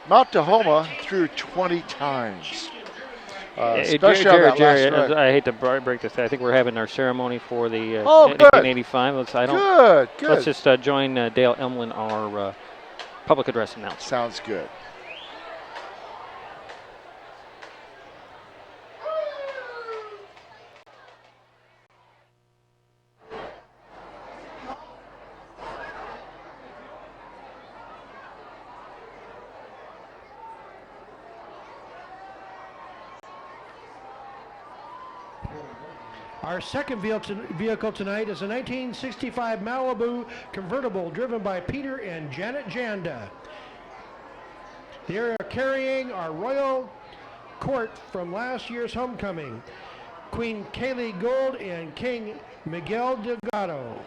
Mount Tahoma threw 20 times. Jerry, I hate to break this. I think we're having our ceremony for the 1985. Let's just join Dale Emlin, our public address announcer. Sounds good. Our second vehicle tonight is a 1965 Malibu convertible driven by Peter and Janet Janda. They are carrying our royal court from last year's homecoming, Queen Kaylee Gold and King Miguel Delgado.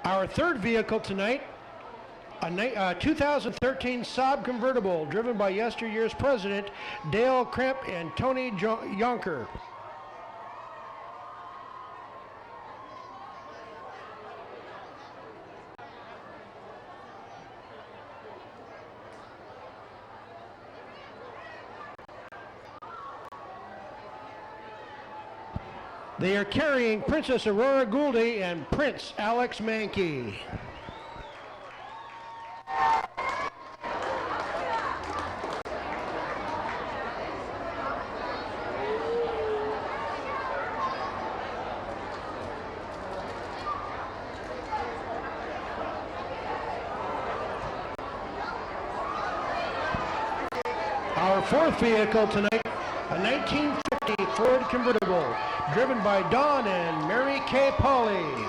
Our third vehicle tonight, a 2013 Saab convertible driven by yesteryear's president Dale Kremp and Tony Yonker. They are carrying Princess Aurora Gouldy and Prince Alex Mankey. Our fourth vehicle tonight, a 1950 Ford convertible, driven by Don and Mary Kay Pauley.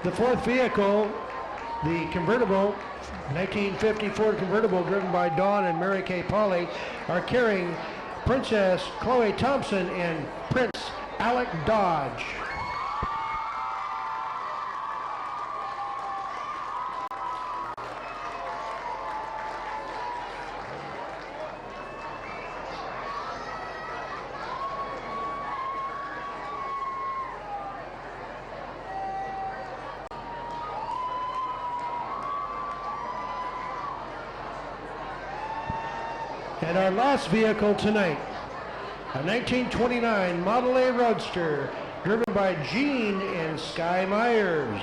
The fourth vehicle, the convertible, 1950 Ford convertible driven by Dawn and Mary Kay Pauley, are carrying Princess Chloe Thompson and Prince Alec Dodge. And our last vehicle tonight, a 1929 Model A Roadster, driven by Gene and Sky Myers.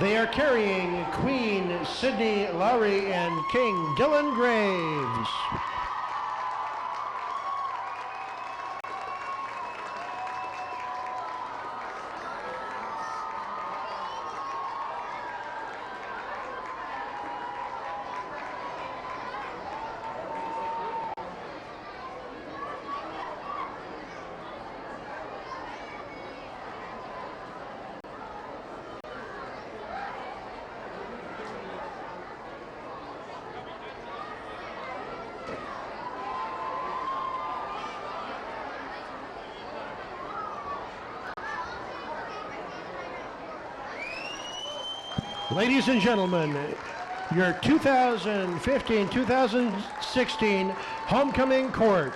They are carrying Queen Sydney Lowry and King Dylan Graves. Ladies and gentlemen, your 2015-2016 homecoming court.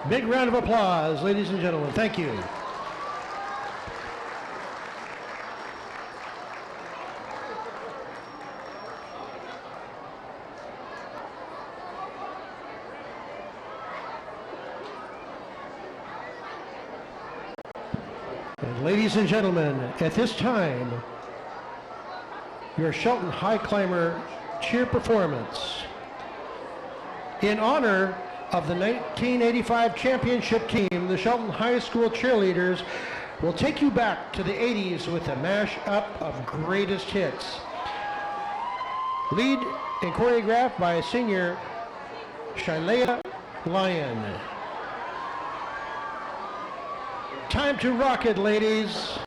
Big round of applause, ladies and gentlemen. Thank you. And ladies and gentlemen, at this time, your Shelton Highclimber cheer performance in honor of the 1985 championship team. The Shelton High School cheerleaders will take you back to the 80s with a mash-up of greatest hits. Lead and choreographed by senior Shilea Lyon. Time to rock it, ladies.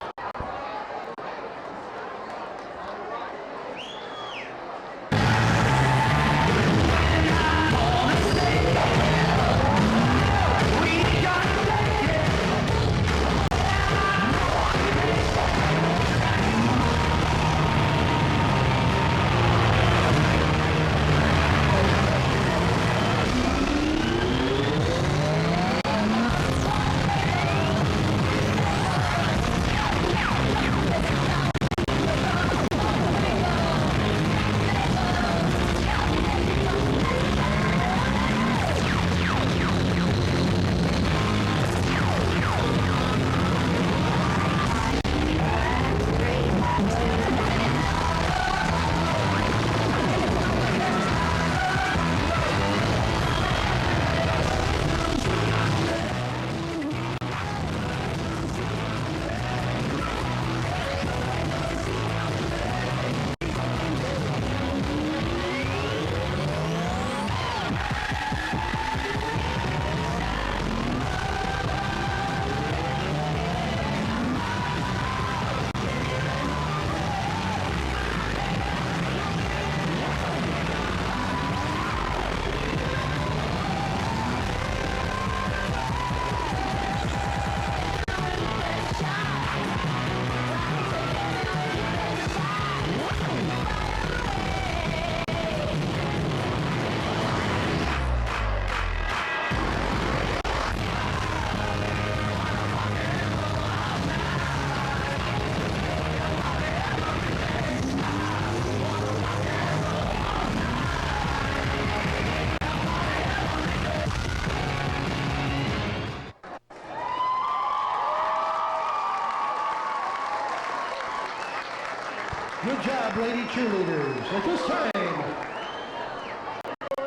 Good job, lady cheerleaders. At this time,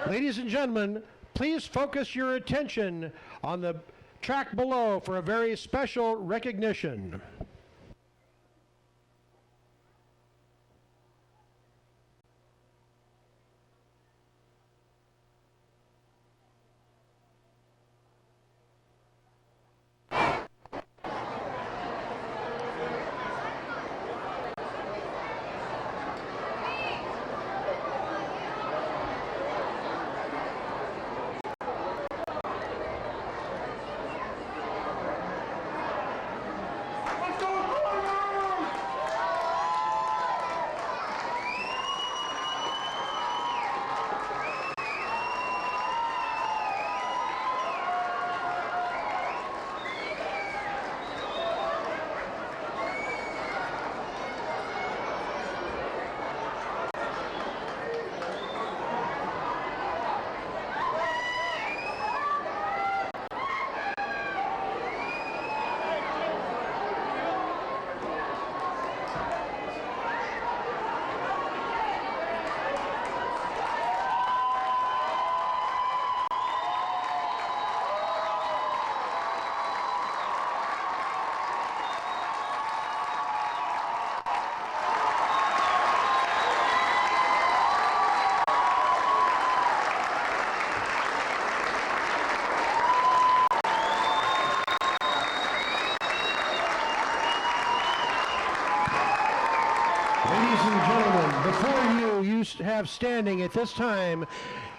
ladies and gentlemen, please focus your attention on the track below for a very special recognition. Have standing at this time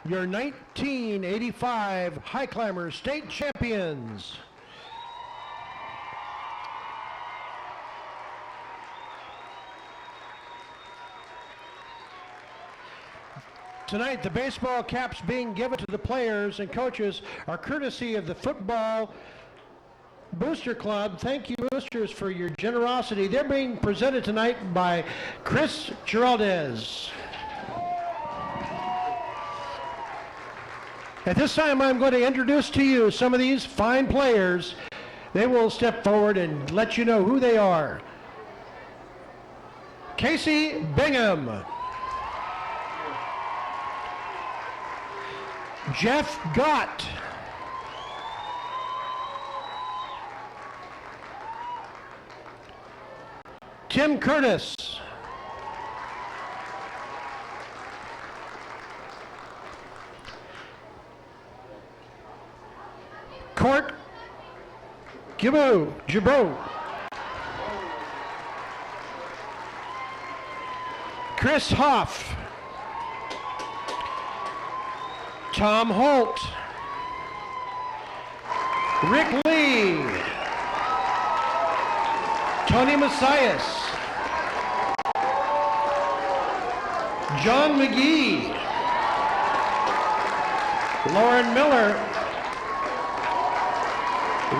your 1985 Highclimber state champions. Tonight, the baseball caps being given to the players and coaches are courtesy of the Football Booster Club. Thank you, boosters, for your generosity. They're being presented tonight by Chris Giraldez. At this time, I'm going to introduce to you some of these fine players. They will step forward and let you know who they are. Casey Bingham. Jeff Gott. Tim Curtis. Court Jabot. Chris Hoff. Tom Holt. Rick Lee. Tony Messias. John McGee. Lauren Miller.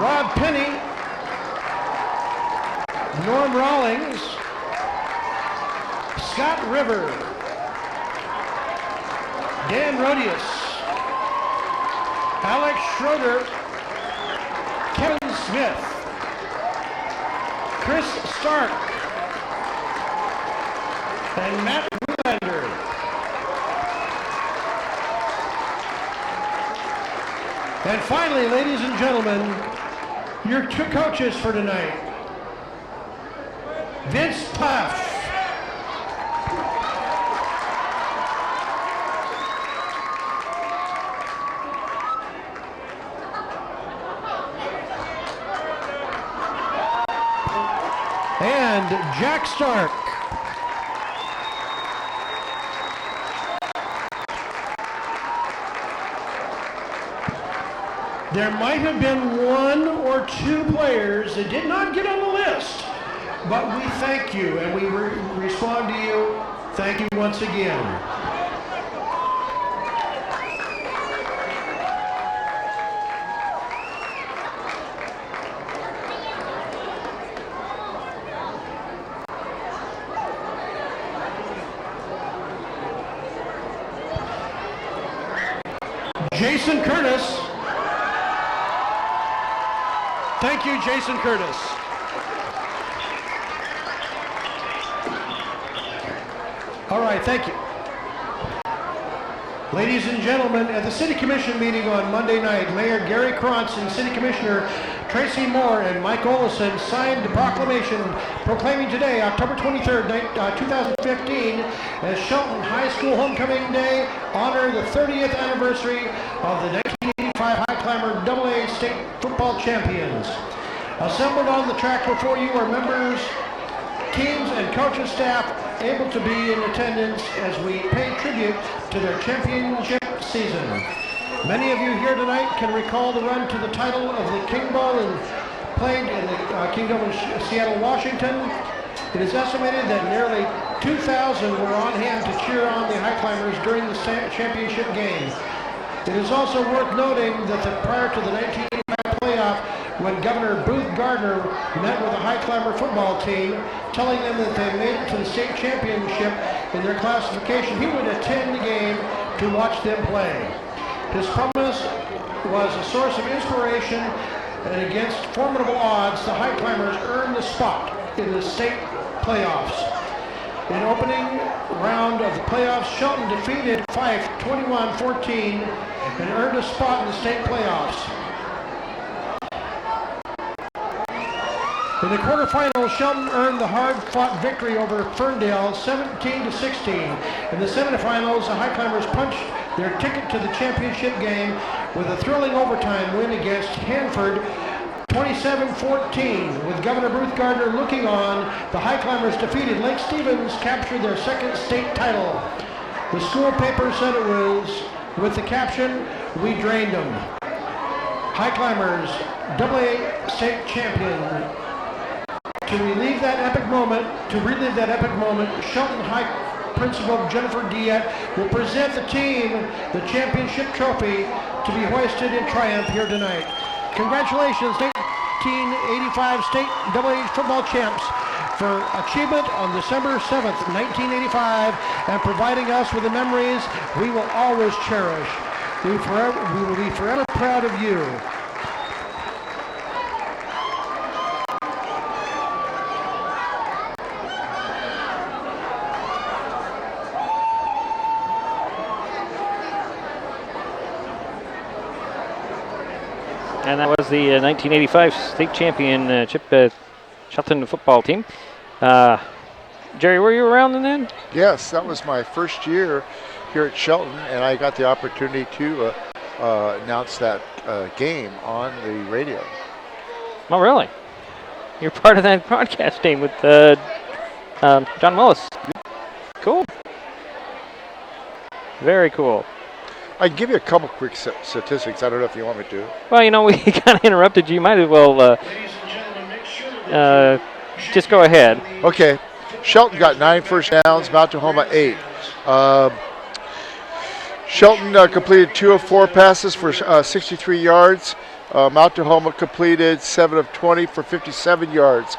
Rob Penny. Norm Rawlings. Scott River. Dan Rodius. Alex Schroeder. Kevin Smith. Chris Stark. And Matt Wielander. And finally, ladies and gentlemen, your two coaches for tonight. Vince Puff. And Jack Stark. There might have been one or two players that did not get on the list, but we thank you and we respond to you. Thank you once again. Jason Curtis. Thank you, Jason Curtis. All right, thank you. Ladies and gentlemen, at the City Commission meeting on Monday night, Mayor Gary Krantz and City Commissioner Tracy Moore and Mike Olison signed the proclamation proclaiming today, October 23rd, 2015, as Shelton High School Homecoming Day, honor the 30th anniversary of the 1985 High Climber AA State Football Champions. Assembled on the track before you are members, teams, and coaching staff able to be in attendance as we pay tribute to their championship season. Many of you here tonight can recall the run to the title of the King Bowl and played in the Kingdom in Seattle, Washington. It is estimated that nearly 2,000 were on hand to cheer on the High Climbers during the championship game. It is also worth noting that prior to the 1985 playoff, when Governor Booth Gardner met with the High Climber football team, telling them that they made it to the state championship in their classification, he would attend the game to watch them play. His promise was a source of inspiration, and against formidable odds, the High Climbers earned the spot in the state playoffs. In opening round of the playoffs, Shelton defeated Fife 21-14 and earned a spot in the state playoffs. In the quarterfinals, Shelton earned the hard-fought victory over Ferndale 17-16. In the semifinals, the High Climbers punched their ticket to the championship game with a thrilling overtime win against Hanford 27-14. With Governor Booth Gardner looking on, the High Climbers defeated Lake Stevens, captured their second state title. The school paper said it was with the caption, "We drained them." High Climbers, AA state champion. To relive that epic moment, Shelton High Principal Jennifer Diet will present the team the championship trophy to be hoisted in triumph here tonight. Congratulations, 1985 state AA football champs, for achievement on December 7th, 1985, and providing us with the memories we will always cherish. We will be forever proud of you. And that was the 1985 state championship Shelton football team. Jerry, were you around then? Yes, that was my first year here at Shelton, and I got the opportunity to announce that game on the radio. Oh, really? You're part of that broadcast team with John Willis. Cool. Very cool. I can give you a couple quick statistics. I don't know if you want me to. Well, you know, we kind of interrupted you. You might as well just go ahead. Okay. Shelton got 9 first downs, Mount Tahoma 8. Shelton completed 2 of 4 passes for 63 yards. Mount Tahoma completed 7 of 20 for 57 yards.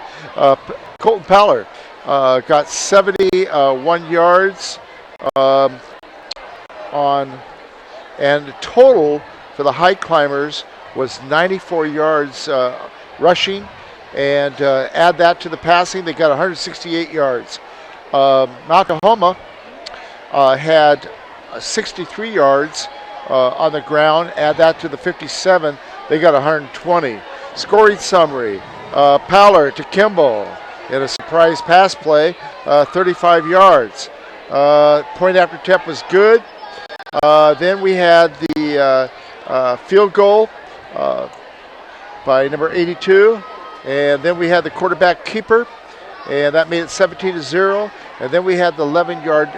Colton Paller got 71 yards and the total for the Highclimbers was 94 yards rushing, and add that to the passing, they got 168 yards. Mount Tahoma had 63 yards on the ground, add that to the 57, they got 120. Scoring summary, Paller to Kimball in a surprise pass play, 35 yards. Point after attempt was good. Then we had the field goal by number 82, and then we had the quarterback keeper, and that made it 17-0. And then we had the 11-yard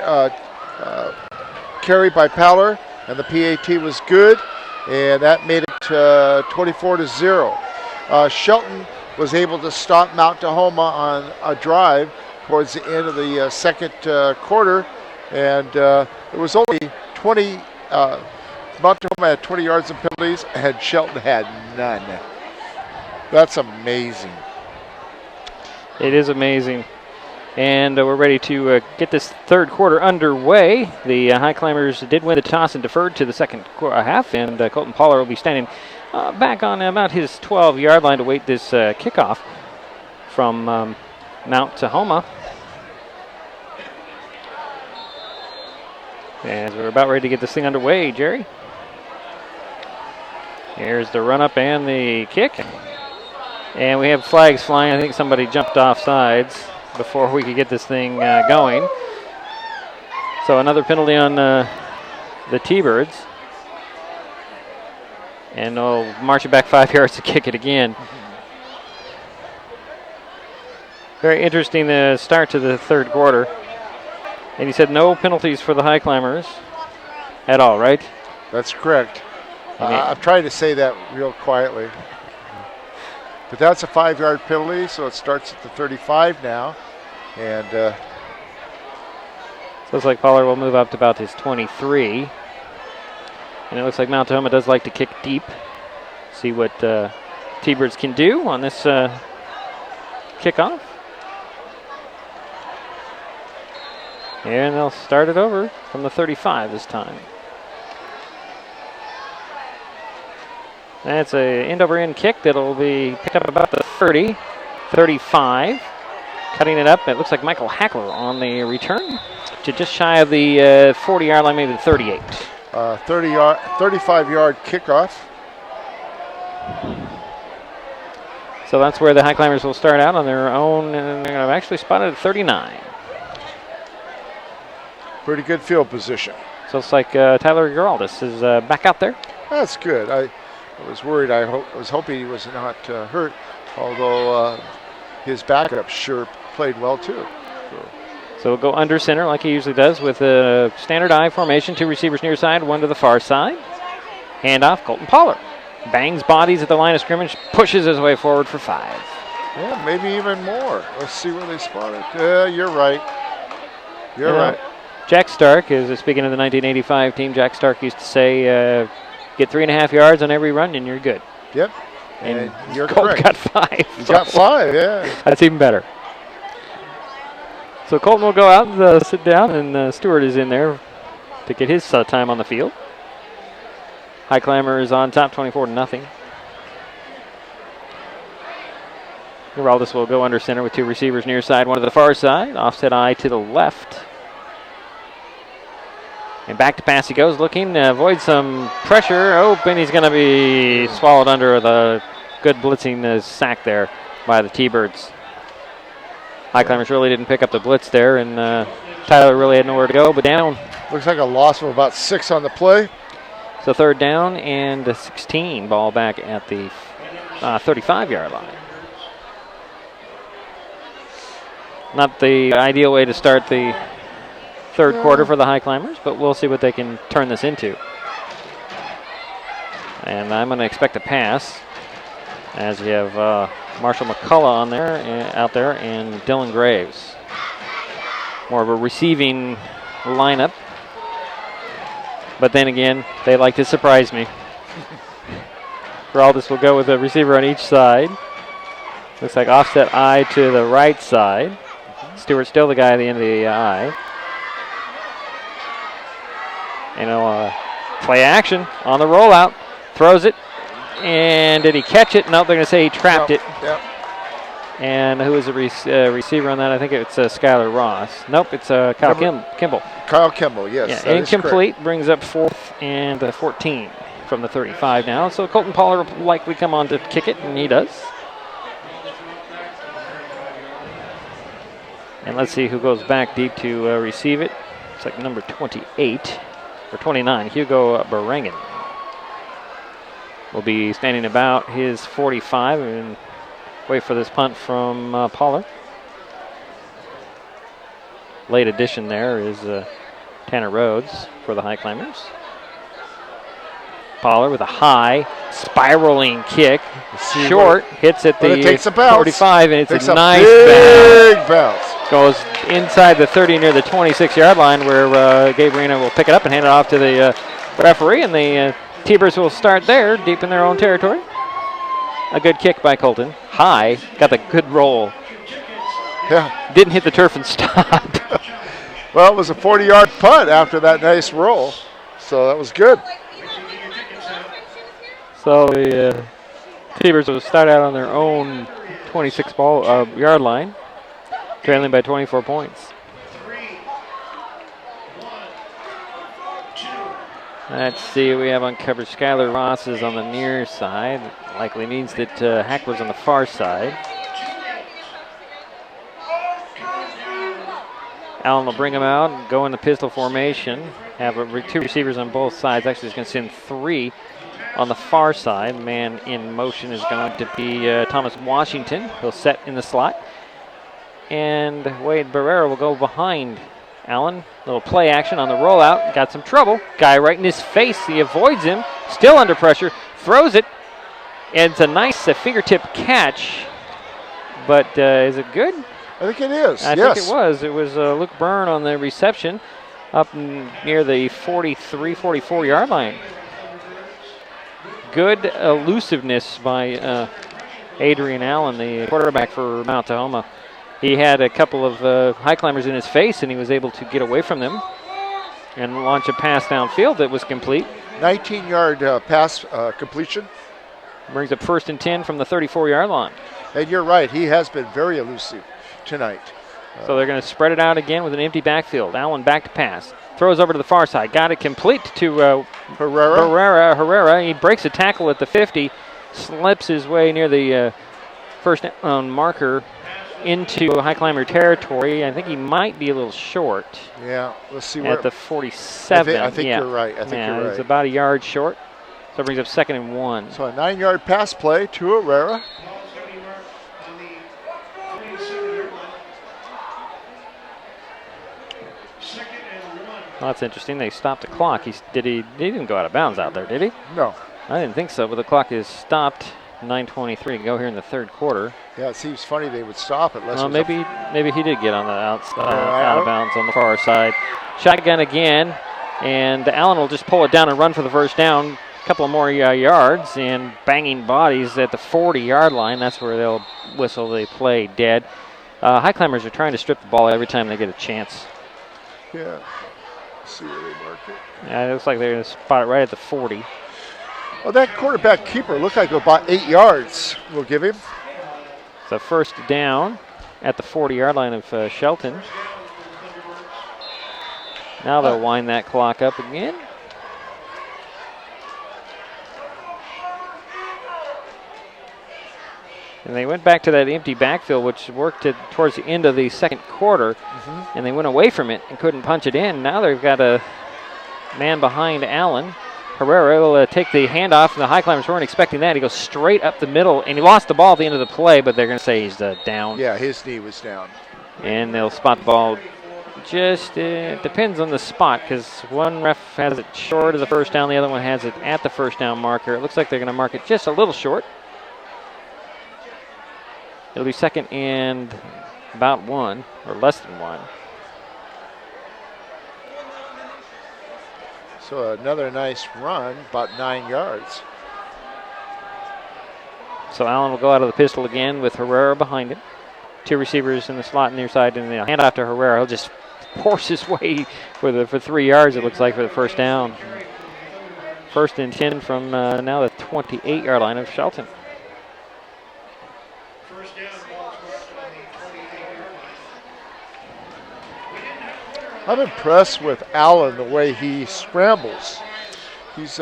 carry by Paller, and the PAT was good, and that made it 24-0. Shelton was able to stop Mount Tahoma on a drive towards the end of the second quarter, and it was only 20. Mount Tahoma had 20 yards in penalties, and Shelton had none. That's amazing. It is amazing. And we're ready to get this third quarter underway. The Highclimbers did win the toss and deferred to the second half, and Colton Paller will be standing back on about his 12-yard line to wait this kickoff from Mount Tahoma. As we're about ready to get this thing underway, Jerry. Here's the run-up and the kick. And we have flags flying. I think somebody jumped off sides before we could get this thing going. So another penalty on the T-Birds. And they'll march it back 5 yards to kick it again. Very interesting start to the third quarter. And he said no penalties for the Highclimbers at all, right? That's correct. I'm trying to say that real quietly. But that's a 5-yard penalty, so it starts at the 35 now. And so it looks like Paller will move up to about his 23. And it looks like Mount Tahoma does like to kick deep. See what T-Birds can do on this kickoff. And they'll start it over from the 35 this time. That's a end-over-end kick that'll be picked up about the 30, 35. Cutting it up, it looks like Michael Hackler on the return to just shy of the 40-yard line, maybe the 38. 35-yard kickoff. So that's where the Highclimbers will start out on their own, and they're actually spotted at 39. Pretty good field position. So it's like Tyler Geraldus is back out there. That's good. I was worried. I was hoping he was not hurt, although his backup sure played well too. So we'll go under center like he usually does with a standard I formation. 2 receivers near side, 1 to the far side. Handoff, Colton Paller. Bangs bodies at the line of scrimmage, pushes his way forward for 5. Yeah, maybe even more. Let's see where they spot it. You're right. You're right. Jack Stark is, speaking of the 1985 team, Jack Stark used to say, get 3.5 yards on every run and you're good. Yep. And you're Colt correct. got 5. You got 5, yeah. That's even better. So Colton will go out and sit down, and Stewart is in there to get his time on the field. Highclimber is on top, 24-0. Geraldus will go under center with 2 receivers near side, one to the far side. Offset eye to the left. And back to pass he goes, looking, avoids some pressure. And he's going to be swallowed under the good blitzing sack there by the T-Birds. Highclimbers really didn't pick up the blitz there, and Tyler really had nowhere to go but down. Looks like a loss of about 6 on the play. So 3rd down and 16. Ball back at the 35-yard line. Not the ideal way to start the 3rd quarter for the Highclimbers, but we'll see what they can turn this into. And I'm going to expect a pass, as you have Marshall McCullough out there, and Dylan Graves. More of a receiving lineup. But then again, they like to surprise me. Geraldus will go with a receiver on each side. Looks like offset eye to the right side. Stewart's still the guy at the end of the eye. And play action on the rollout. Throws it. And did he catch it? No, they're going to say he trapped it. Yep. And who is the receiver on that? I think it's Skylar Ross. Nope, it's Kyle Kimball. Kyle Kimball, yes. Yeah, incomplete, brings up 4th and 14 from the 35 now. So Colton Pollard will likely come on to kick it, and he does. And let's see who goes back deep to receive it. It's like number 28, or 29, Hugo Berengen. Will be standing about his 45 and wait for this punt from Pollard. Late addition there is Tanner Rhodes for the Highclimbers. Pollard with a high spiraling kick. Short, hits at the 45, and it's a nice big bounce. Goes inside the 30 near the 26-yard line, where Gabe Arena will pick it up and hand it off to the referee, and the T-Birds will start there, deep in their own territory. A good kick by Colton. High, got the good roll. Yeah. Didn't hit the turf and stop. Well, it was a 40-yard punt after that nice roll, so that was good. So the T-Birds will start out on their own 26-yard line, trailing by 24 points. Let's see, we have uncovered Skylar Ross is on the near side. Likely means that Hackler's on the far side. Allen will bring him out and go in the pistol formation. Have 2 receivers on both sides. Actually, he's going to send 3 on the far side. Man in motion is going to be Thomas Washington. He'll set in the slot. And Wade Barrera will go behind Allen. Little play action on the rollout. Got some trouble. Guy right in his face. He avoids him. Still under pressure. Throws it. And it's a nice fingertip catch. But is it good? I think it is. I think it was. It was Luke Byrne on the reception up near the 43, 44-yard line. Good elusiveness by Adrian Allen, the quarterback for Mount Tahoma. He had a couple of Highclimbers in his face, and he was able to get away from them and launch a pass downfield that was complete. 19-yard pass completion. Brings up 1st and 10 from the 34-yard line. And you're right, he has been very elusive tonight. So they're going to spread it out again with an empty backfield. Allen back to pass. Throws over to the far side. Got it complete to Herrera. He breaks a tackle at the 50. Slips his way near the first down marker into Highclimber territory. I think he might be a little short. Yeah, let's see at the 47. I think you're right. I think you're right. It's about a yard short. So it brings up 2nd and 1. So a 9-yard pass play to Herrera. Well, that's interesting. They stopped the clock. He didn't go out of bounds out there, did he? No. I didn't think so, but the clock is stopped 9:23 to go here in the third quarter. Yeah, it seems funny they would stop it. Well, maybe he did get on the out of bounds on the far side. Shotgun again, and Allen will just pull it down and run for the first down. A couple of more yards and banging bodies at the 40-yard line. That's where they'll whistle the play dead. Highclimbers are trying to strip the ball every time they get a chance. Yeah. Let's see where they mark it. Yeah, it looks like they're going to spot it right at the 40. Well, that quarterback keeper looked like about 8 yards. We'll give him. It's a first down at the 40-yard line of Shelton. Now they'll wind that clock up again. And they went back to that empty backfield, which worked towards the end of the second quarter, and they went away from it and couldn't punch it in. Now they've got a man behind Allen. Herrera will take the handoff, and the Highclimbers weren't expecting that. He goes straight up the middle, and he lost the ball at the end of the play, but they're going to say he's down. Yeah, his knee was down. And they'll spot the ball. Just depends on the spot, because one ref has it short of the first down, the other one has it at the first down marker. It looks like they're going to mark it just a little short. It'll be second and about 1, or less than 1. So another nice run, about 9 yards. So Allen will go out of the pistol again with Herrera behind him. 2 receivers in the slot near side, and the handoff to Herrera. He'll just force his way for 3 yards, it looks like, for the first down. First and 10 from now the 28-yard line of Shelton. I'm impressed with Allen, the way he scrambles. He's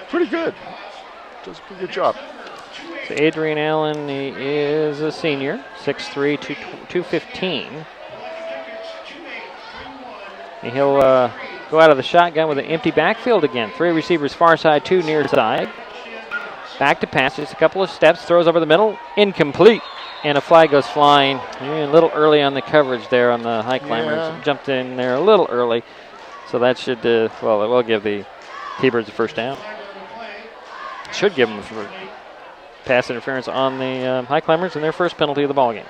pretty good. Does a pretty good job. So Adrian Allen, he is a senior, 6'3", 215. And he'll go out of the shotgun with an empty backfield again. 3 receivers far side, 2 near side. Back to pass, just a couple of steps, throws over the middle, incomplete. And a flag goes flying. A little early on the coverage there on the Highclimbers. Yeah. Jumped in there a little early. So that should, well, it will give the T-Birds a first down. Should give them pass interference on the Highclimbers and their first penalty of the ball game.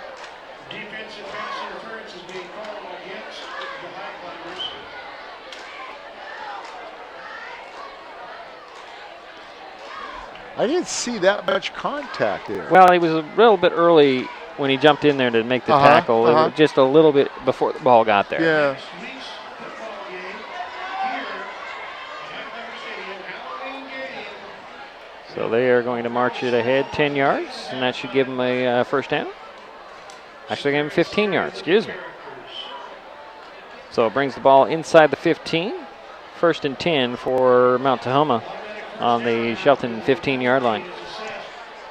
Defensive pass interference is being called against the Highclimbers. I didn't see that much contact there. Well, he was a little bit early when he jumped in there to make the tackle. It was just a little bit before the ball got there. Yeah. So they are going to march it ahead 10 yards, and that should give them a first down. Actually, give them 15 yards, excuse me. So it brings the ball inside the 15. First and 10 for Mount Tahoma on the Shelton 15-yard line.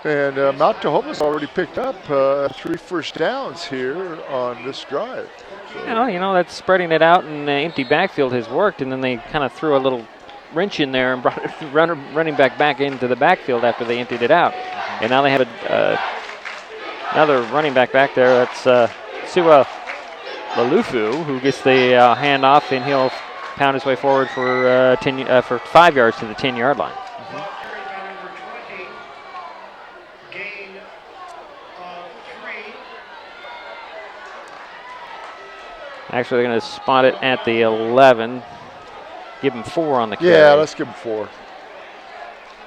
And Mount Tahoma's already picked up 3 first downs here on this drive. So. You know, that's spreading it out, and the empty backfield has worked, and then they kind of threw a little wrench in there and brought it running back into the backfield after they emptied it out. And now they have another running back there. That's Sua Lalufu, who gets the handoff, and he'll pound his way forward for 5 yards to the 10-yard line. Actually, they're going to spot it at the 11. Give him 4 on the carry. Yeah, let's give him 4.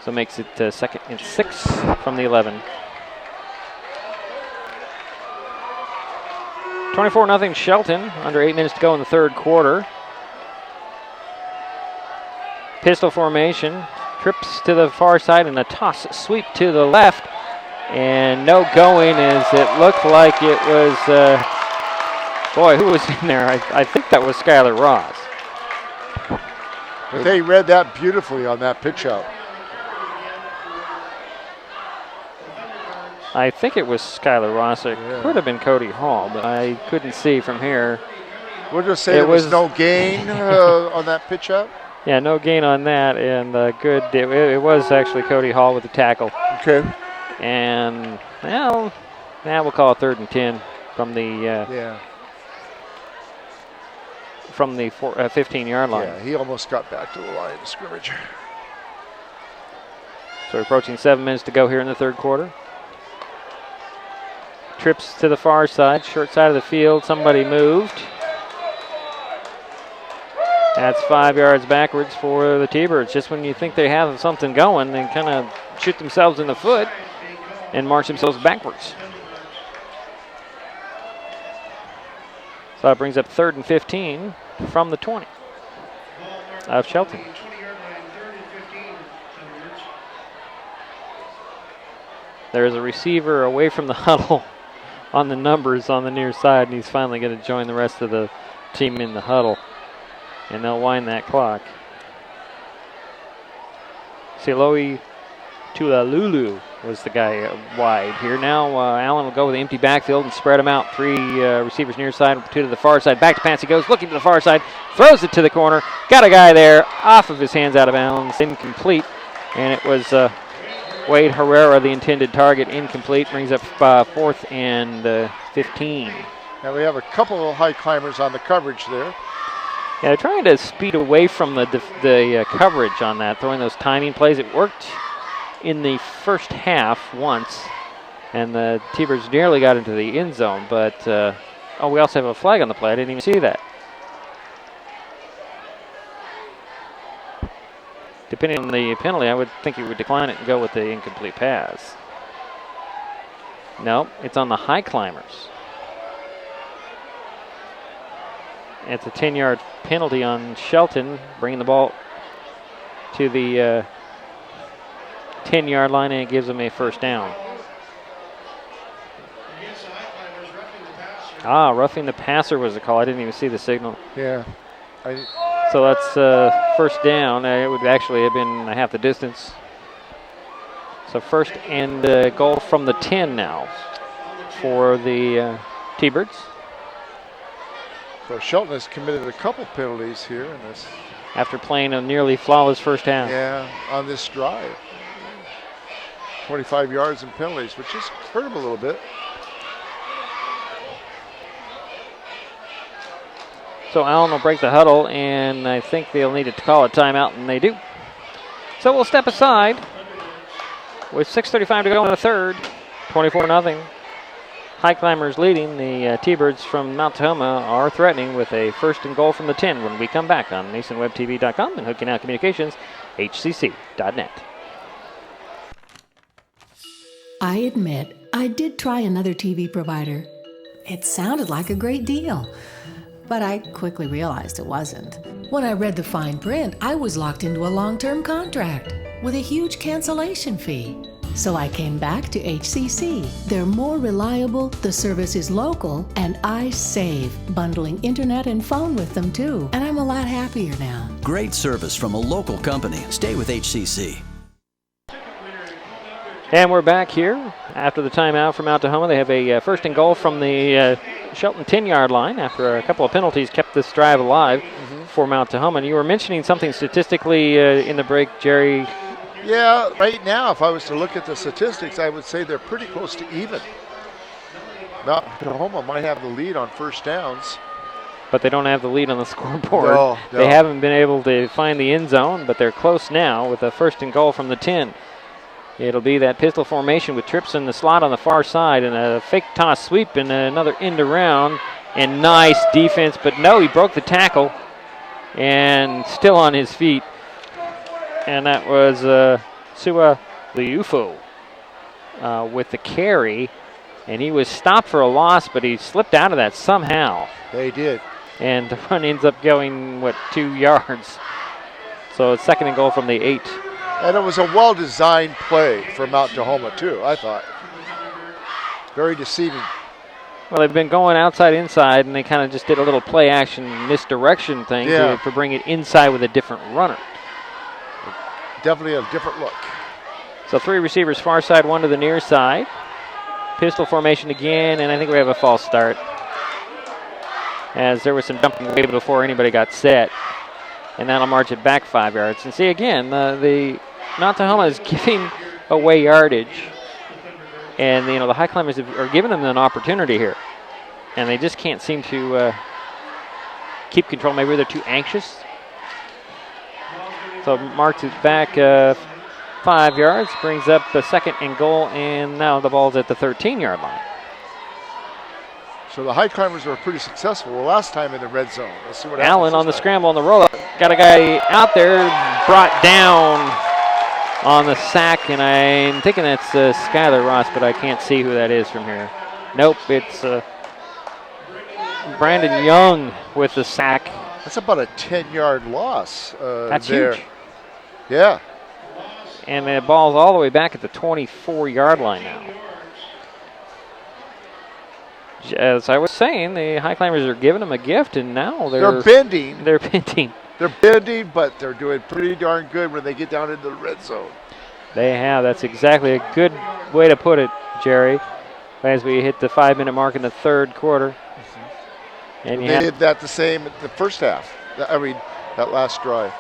So it makes it second and 6 from the 11. 24-0 Shelton. Under 8 minutes to go in the third quarter. Pistol formation. Trips to the far side and a toss sweep to the left. And no going as it looked like it was, boy, who was in there? I think that was Skylar Ross. But they read that beautifully on that pitch out. I think it was Skylar Ross. It could have been Cody Hall, but I couldn't see from here. We'll just say there was no gain on that pitch out. Yeah, no gain on that, and good. It was actually Cody Hall with the tackle. Okay. And now we'll call it 3rd and 10 from the from the 15-yard line. Yeah, he almost got back to the line of scrimmage. So we're approaching 7 minutes to go here in the third quarter. Trips to the far side, short side of the field. Somebody moved. That's 5 yards backwards for the T-Birds. Just when you think they have something going, they kind of shoot themselves in the foot and march themselves backwards. So that brings up 3rd and 15 from the 20 of Shelton. There's a receiver away from the huddle on the numbers on the near side, and he's finally going to join the rest of the team in the huddle. And they'll wind that clock. Siloe Tulalulu was the guy wide here. Now Allen will go with the empty backfield and spread them out. 3 receivers near side, 2 to the far side. Back to pass he goes, looking to the far side, throws it to the corner. Got a guy there, off of his hands, out of bounds, incomplete. And it was Wade Herrera, the intended target, incomplete. Brings up 4th and 15. Now we have a couple of high climbers on the coverage there. Yeah, they're trying to speed away from the coverage on that, throwing those timing plays. It worked in the first half once, and the T-Birds nearly got into the end zone, but, we also have a flag on the play. I didn't even see that. Depending on the penalty, I would think he would decline it and go with the incomplete pass. No, it's on the high climbers. It's a 10-yard penalty on Shelton, bringing the ball to the 10-yard line, and it gives them a first down. Roughing the passer was the call. I didn't even see the signal. Yeah. So that's first down. It would actually have been half the distance. So first and goal from the 10 now for the T-Birds. So Shelton has committed a couple penalties here in this. After playing a nearly flawless first half. Yeah, on this drive. 25 yards in penalties, which has hurt him a little bit. So Allen will break the huddle, and I think they'll need to call a timeout, and they do. So we'll step aside with 6:35 to go in the third. 24-0. High climbers leading. The T-Birds from Mount Tahoma are threatening with a first and goal from the 10 when we come back on NasonWebTV.com and Hood Canal Communications, HCC.net. I admit, I did try another TV provider. It sounded like a great deal, but I quickly realized it wasn't. When I read the fine print, I was locked into a long-term contract with a huge cancellation fee. So I came back to HCC. They're more reliable, the service is local, and I save, bundling internet and phone with them too. And I'm a lot happier now. Great service from a local company. Stay with HCC. And we're back here after the timeout from Mount Tahoma. They have a first and goal from the Shelton 10-yard line after a couple of penalties kept this drive alive for Mount Tahoma. And you were mentioning something statistically in the break, Jerry. Yeah, right now, if I was to look at the statistics, I would say they're pretty close to even. Mount Tahoma might have the lead on first downs. But they don't have the lead on the scoreboard. No. They haven't been able to find the end zone, but they're close now with a first and goal from the 10. It'll be that pistol formation with trips in the slot on the far side and a fake toss sweep and another end around. And nice defense, but no, he broke the tackle and still on his feet. And that was Sua Liufo with the carry. And he was stopped for a loss, but he slipped out of that somehow. They did. And the run ends up going, 2 yards. So it's second and goal from the 8. And it was a well-designed play for Mount Tahoma, too, I thought. Very deceiving. Well, they've been going outside, inside, and they kind of just did a little play-action misdirection thing to bring it inside with a different runner. Definitely a different look. So 3 receivers far side, 1 to the near side. Pistol formation again, and I think we have a false start, as there was some jumping way before anybody got set. And that'll march it back 5 yards. And see, again, the Mount Tahoma is giving away yardage. And, the high climbers are giving them an opportunity here. And they just can't seem to keep control. Maybe they're too anxious. So marks it back 5 yards, brings up the 2nd and goal, and now the ball's at the 13-yard line. So the Highclimbers were pretty successful last time in the red zone. Let's see what happens. Allen on the scramble on the roll-up. Got a guy out there, brought down on the sack, and I'm thinking that's Skylar Ross, but I can't see who that is from here. Nope, it's Brandon Young with the sack. That's about a 10-yard loss. That's there. huge. Yeah. And the ball's all the way back at the 24-yard line now. As I was saying, the Highclimbers are giving them a gift, and now they're bending. They're bending. They're bending, but they're doing pretty darn good when they get down into the red zone. They have. That's exactly a good way to put it, Jerry, as we hit the 5-minute mark in the third quarter. Mm-hmm. And they did that the same in the first half. That last drive.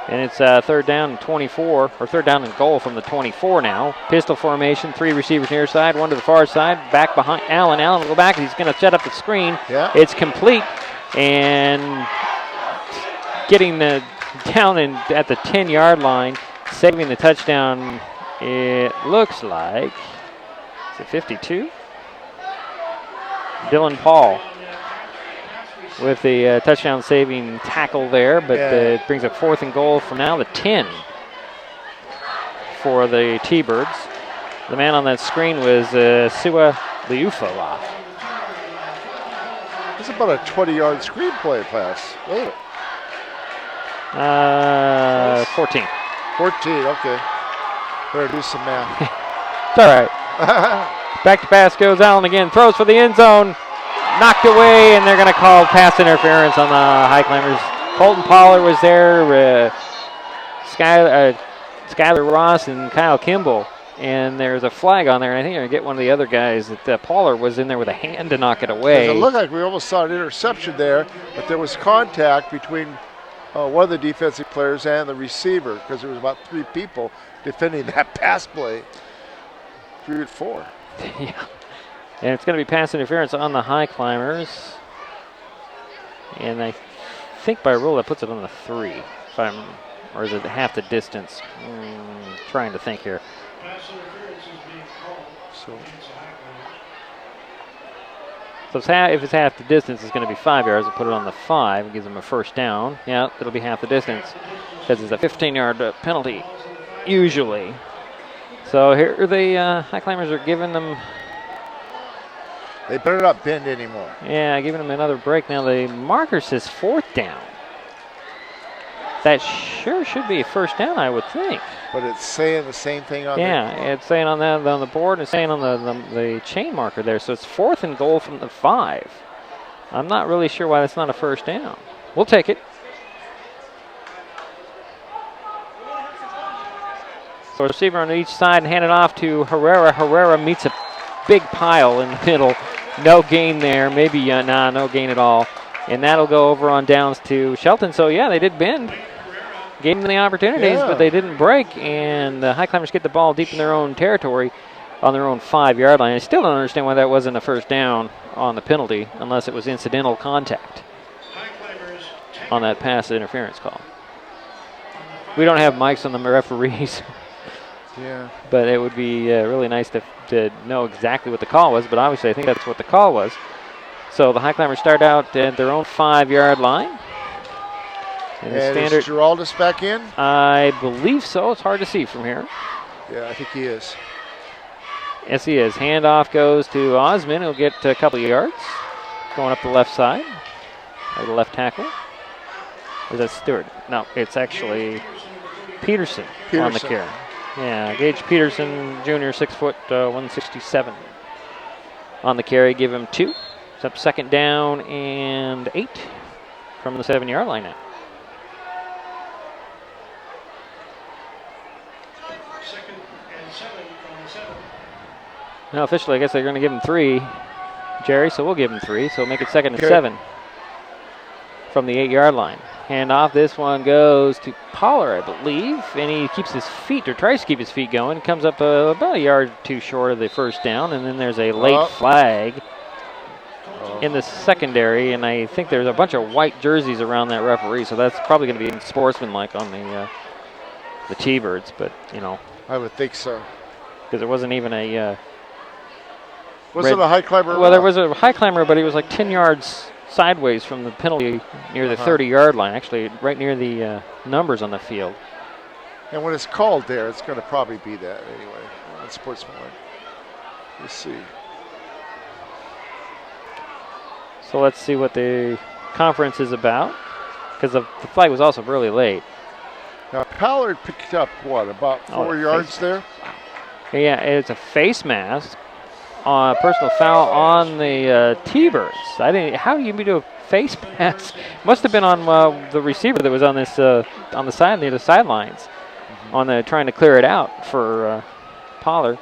And it's third down and 24, or third down and goal from the 24 now. Pistol formation, 3 receivers near side, 1 to the far side, back behind Allen. Allen will go back, he's going to set up the screen. Yeah. It's complete, and getting down at the 10-yard line, saving the touchdown, it looks like, is it 52? Dylan Paul with the touchdown-saving tackle there, but it brings up 4th and goal from now the 10 for the T-Birds. The man on that screen was Siwa Liufala. It's about a 20-yard screenplay pass. Oh. 14. 14, okay. Better do some math. It's all right. Back to pass goes Allen again, throws for the end zone. Knocked away, and they're going to call pass interference on the Highclimbers. Colton Pollard was there, Skylar Ross and Kyle Kimball, and there's a flag on there, and I think they're going to get one of the other guys. That Pollard was in there with a hand to knock it away. It looked like we almost saw an interception there, but there was contact between one of the defensive players and the receiver, because there was about 3 people defending that pass play. 3 or 4. Yeah. And it's going to be pass interference on the Highclimbers. And I think by rule that puts it on the 3. Or is it half the distance? Trying to think here. So if it's half the distance, it's going to be 5 yards. I'll put it on the 5. It gives them a first down. Yeah, it'll be half the distance because it's a 15-yard penalty, usually. So here the Highclimbers are giving them... They better not bend anymore. Yeah, giving them another break. Now the marker says 4th down. That sure should be a first down, I would think. But it's saying the same thing on it's saying on the board, and it's saying on the chain marker there. So it's 4th and goal from the 5. I'm not really sure why that's not a first down. We'll take it. So receiver on each side and hand it off to Herrera. Herrera meets a big pile in the middle. No gain there. Maybe, no gain at all. And that'll go over on downs to Shelton. So, yeah, they did bend. Gave them the opportunities, but they didn't break. And the Highclimbers get the ball deep in their own territory on their own 5-yard line. I still don't understand why that wasn't a first down on the penalty, unless it was incidental contact on that pass interference call. We don't have mics on the referees. Yeah. But it would be really nice to know exactly what the call was, but obviously I think that's what the call was. So the Highclimbers start out at their own 5-yard line. And is Geraldus back in? I believe so. It's hard to see from here. Yeah, I think he is. Yes, he is. Handoff goes to Osman. He'll get a couple of yards going up the left side, or the left tackle. Or is that Stewart? No, it's actually Peterson. On the carry. Yeah, Gage Peterson, Jr., 6 foot, 167. On the carry, give him 2. It's up 2nd down and 8 from the 7-yard line now. Now officially, I guess they're going to give him 3, Jerry, so we'll give him 3. So make it 2nd and 7 from the 8-yard line. Hand off. This one goes to Pollard, I believe, and he keeps his feet, or tries to keep his feet going. Comes up about a yard too short of the first down, and then there's a late flag in the secondary, and I think there's a bunch of white jerseys around that referee, so that's probably going to be sportsmanlike on the the T-Birds, but, you know. I would think so. Because there wasn't even a... was it a high climber? Well, there was a high climber, but he was like 10 yards sideways from the penalty near the 30-yard line, actually right near the numbers on the field. And when it's called there, it's going to probably be that anyway. On sportsmanlike. We'll see. So let's see what the conference is about, because the flag was also really late. Now Pollard picked up what, about 4 yards there? Yeah, it's a face mask. Personal foul on the T-Birds. How do you do a face mask? Must have been on the receiver that was on this on the side near the sidelines, on the trying to clear it out for Pollard,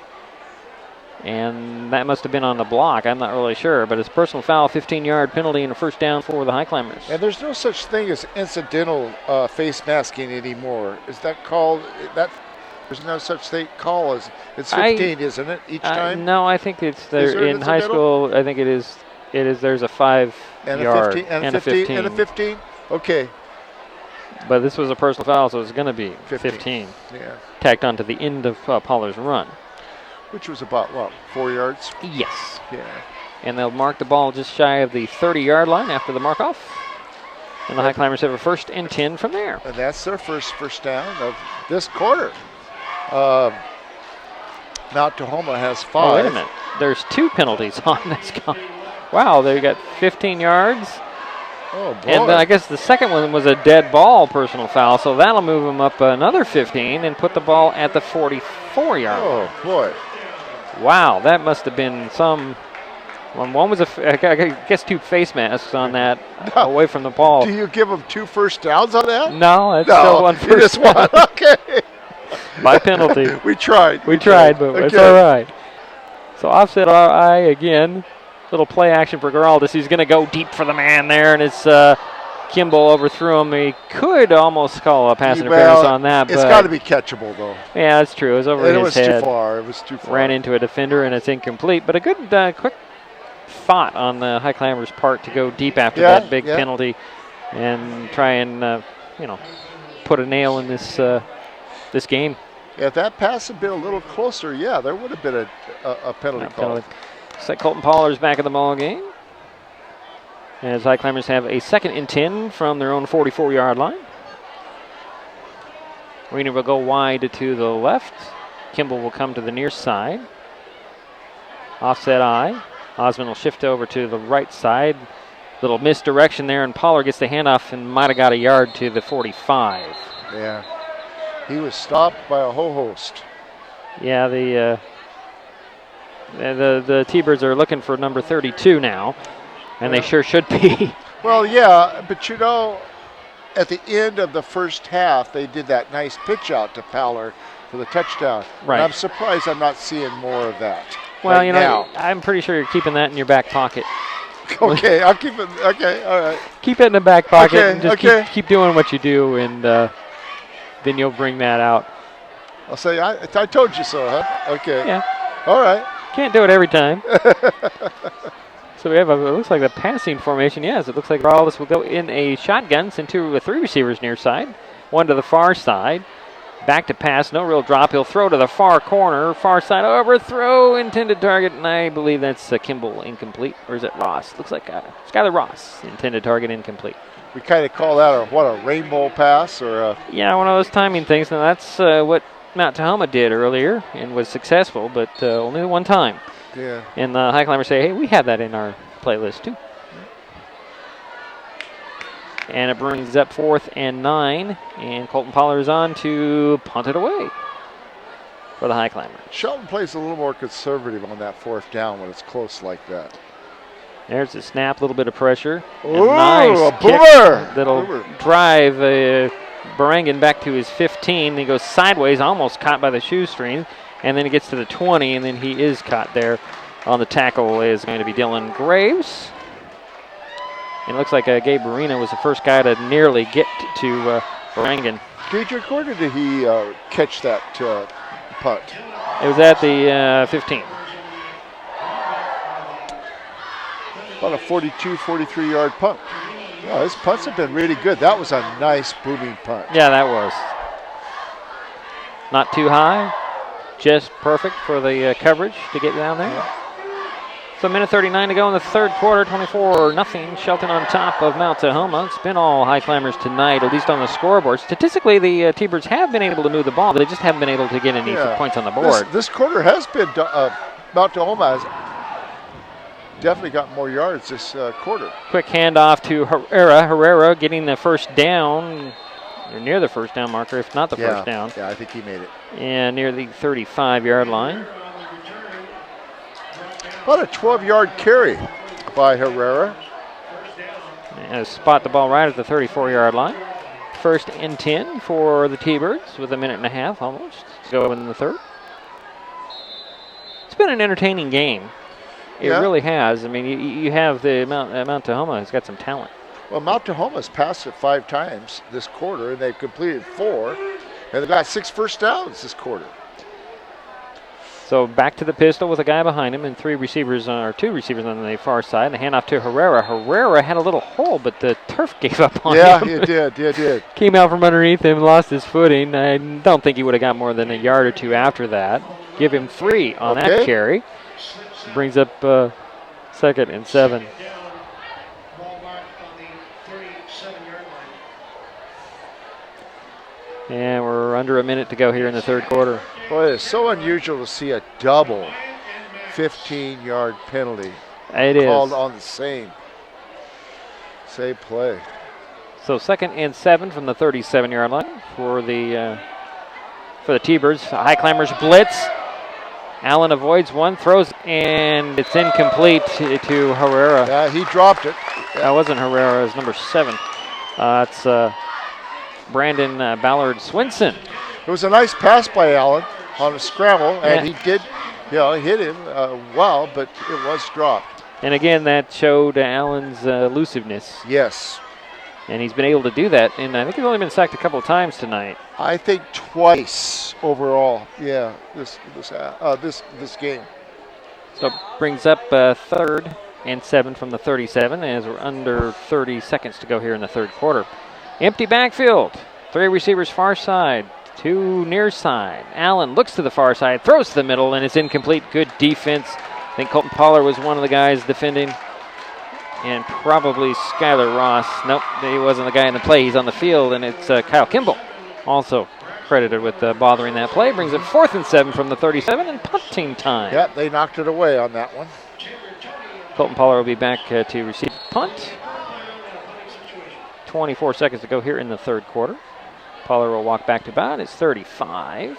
and that must have been on the block. I'm not really sure, but it's personal foul, 15-yard penalty, and a first down for the Highclimbers. And there's no such thing as incidental face masking anymore. Is that called that? There's no such thing call as it's 15, isn't it? Each time? No, I think it's there in high school. I think it is. There's a 5-yard and a 15 and a 15. Okay. But this was a personal foul, so it's going to be 15. Yeah. Tacked onto the end of Pollard's run. Which was about what, 4 yards? Yes. Yeah. And they'll mark the ball just shy of the 30-yard line after the mark off. And the Highclimbers have a 1st and 10 from there. And that's their first down of this quarter. Mount Tahoma has 5. Oh, wait a minute. There's 2 penalties on this. Wow, they got 15 yards. Oh, boy. And then I guess the second one was a dead ball personal foul, so that'll move them up another 15 and put the ball at the 44-yard line. Oh, boy. Wow, that must have been some... One was I guess 2 face masks on that away from the ball. Do you give them 2 first downs on that? No, that's still one first down. Okay. By penalty. We tried. We tried, but it's all right. So offset RI again. Little play action for Geraldus. He's going to go deep for the man there, and it's Kimball overthrew him. He could almost call a pass interference on that. It's got to be catchable, though. Yeah, that's true. It was over his head. It was too far. Ran into a defender, and it's incomplete. But a good quick thought on the Highclimbers' part to go deep after that big penalty and try and, put a nail in this game. Yeah, if that pass had been a little closer, there would have been a penalty call. So Colton Pollard's back in the ball game. As Highclimbers have a 2nd and 10 from their own 44-yard line. Arena will go wide to the left. Kimball will come to the near side. Offset I. Osmond will shift over to the right side. Little misdirection there, and Pollard gets the handoff and might have got a yard to the 45. Yeah. He was stopped by a whole host. Yeah, the T-Birds are looking for number 32 now, and they sure should be. Well, yeah, but at the end of the first half, they did that nice pitch out to Pollard for the touchdown. Right. And I'm surprised I'm not seeing more of that. Well, now. I'm pretty sure you're keeping that in your back pocket. Okay, I'll keep it. Okay, all right. Keep it in the back pocket and just keep doing what you do, and then you'll bring that out. I'll say, I told you so, huh? Okay. Yeah. All right. Can't do it every time. So we have it looks like the passing formation. Yes, it looks like Geraldus will go in a shotgun, send 3 receivers near side, 1 to the far side. Back to pass, no real drop. He'll throw to the far corner, far side overthrow, intended target, and I believe that's Kimball, incomplete. Or is it Ross? Looks like Skylar Ross, intended target, incomplete. We kind of call that a rainbow pass or a... Yeah, one of those timing things. Now that's what Mount Tahoma did earlier and was successful, but only one time. Yeah. And the Highclimbers say, hey, we have that in our playlist too. And it brings up 4th and 9, and Colton Pollard is on to punt it away for the Highclimbers. Shelton plays a little more conservative on that 4th down when it's close like that. There's the snap, a little bit of pressure. Ooh, nice a kick boomer! That'll drive Barangan back to his 15. He goes sideways, almost caught by the shoestring, and then he gets to the 20, and then he is caught there. On the tackle is going to be Dylan Graves. And it looks like Gabe Marina was the first guy to nearly get to Barangan. Diedrich, where did he catch that punt? It was at the 15. About a 42, 43-yard punt. Yeah, his punts have been really good. That was a nice booming punt. Yeah, that was. Not too high, just perfect for the coverage to get down there. Yeah. So 1:39 to go in the third quarter, 24-0. Shelton on top of Mount Tahoma. It's been all high climbers tonight, at least on the scoreboard. Statistically, the T-Birds have been able to move the ball, but they just haven't been able to get any points on the board. This quarter has been, Mount Tahoma has definitely got more yards this quarter. Quick handoff to Herrera. Herrera getting the first down, or near the first down marker, if not the first down. Yeah, I think he made it. And near the 35-yard line. About a 12-yard carry by Herrera. And spot the ball right at the 34-yard line. First and 10 for the T-Birds with a minute and a half almost to go in the third. It's been an entertaining game. It really has. I mean, you have the Mount Tahoma has got some talent. Well, Mount Tahoma's passed it 5 times this quarter, and they've completed 4, and they've got 6 first downs this quarter. So back to the pistol with a guy behind him and 2 receivers on the far side. And the handoff to Herrera. Herrera had a little hole, but the turf gave up on him. Yeah, it did. Came out from underneath him, lost his footing. I don't think he would have got more than a yard or 2 after that. Give him 3 on that carry. Brings up 2nd and 7. And we're under a minute to go here in the third quarter. Boy, it's so unusual to see a double 15-yard penalty called on the same play. So 2nd and 7 from the 37-yard line for the T-Birds. High climbers blitz. Allen avoids one, throws, and it's incomplete to Herrera. Yeah, he dropped it. That wasn't Herrera, it was number 7. It's Brandon Ballard Swinson. It was a nice pass by Allen on a scramble, and he did, hit him well, but it was dropped. And again, that showed Allen's elusiveness. Yes. And he's been able to do that, and I think he's only been sacked a couple of times tonight. I think twice overall. Yeah, this game. So it brings up 3rd and 7 from the 37 as we're under 30 seconds to go here in the third quarter. Empty backfield. 3 receivers far side, 2 near side. Allen looks to the far side, throws to the middle, and it's incomplete. Good defense. I think Colton Pollard was one of the guys defending. And probably Skylar Ross. Nope, he wasn't the guy in the play. He's on the field, and it's Kyle Kimball also credited with bothering that play. Brings it 4th and 7 from the 37 and punting time. Yep, they knocked it away on that one. Colton Pollard will be back to receive punt. 24 seconds to go here in the third quarter. Pollard will walk back to about his 35.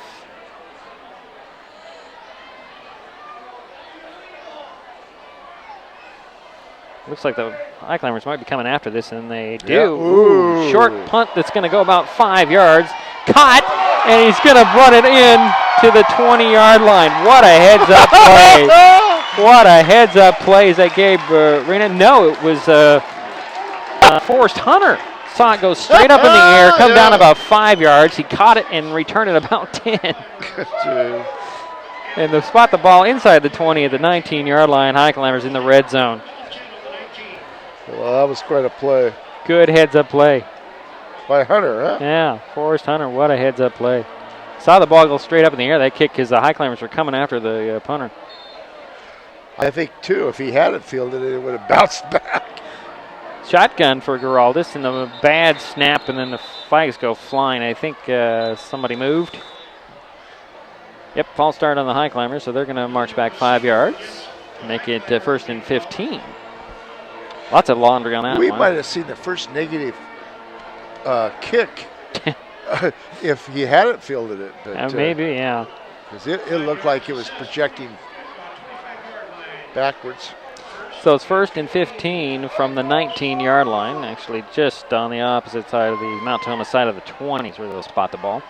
Looks like the High Climbers might be coming after this, and they do. Yeah. Ooh. Short punt that's going to go about 5 yards. Caught, and he's going to run it in to the 20-yard line. What a heads-up play. What a heads-up play as that gave Rena. No, it was Forrest Hunter. Saw it go straight up in the air, come down about 5 yards. He caught it and returned it about 10. And they spot the ball inside the 20 at the 19-yard line. High Climbers in the red zone. Well, that was quite a play. Good heads-up play. By Hunter, huh? Yeah, Forrest Hunter, what a heads-up play. Saw the ball go straight up in the air, that kick, because the High Climbers were coming after the punter. I think, too, if he hadn't fielded it, it would have bounced back. Shotgun for Giraldus, and a bad snap, and then the flags go flying. I think somebody moved. Yep, false start on the High Climbers, so they're going to march back 5 yards. Make it 1st and 15. Lots of laundry on that We one. might have seen the first negative kick if he hadn't fielded it. But, maybe, yeah. Because it looked like it was projecting backwards. So it's 1st and 15 from the 19-yard line, actually just on the opposite side of the Mount Tahoma side of the 20s where they'll spot the ball.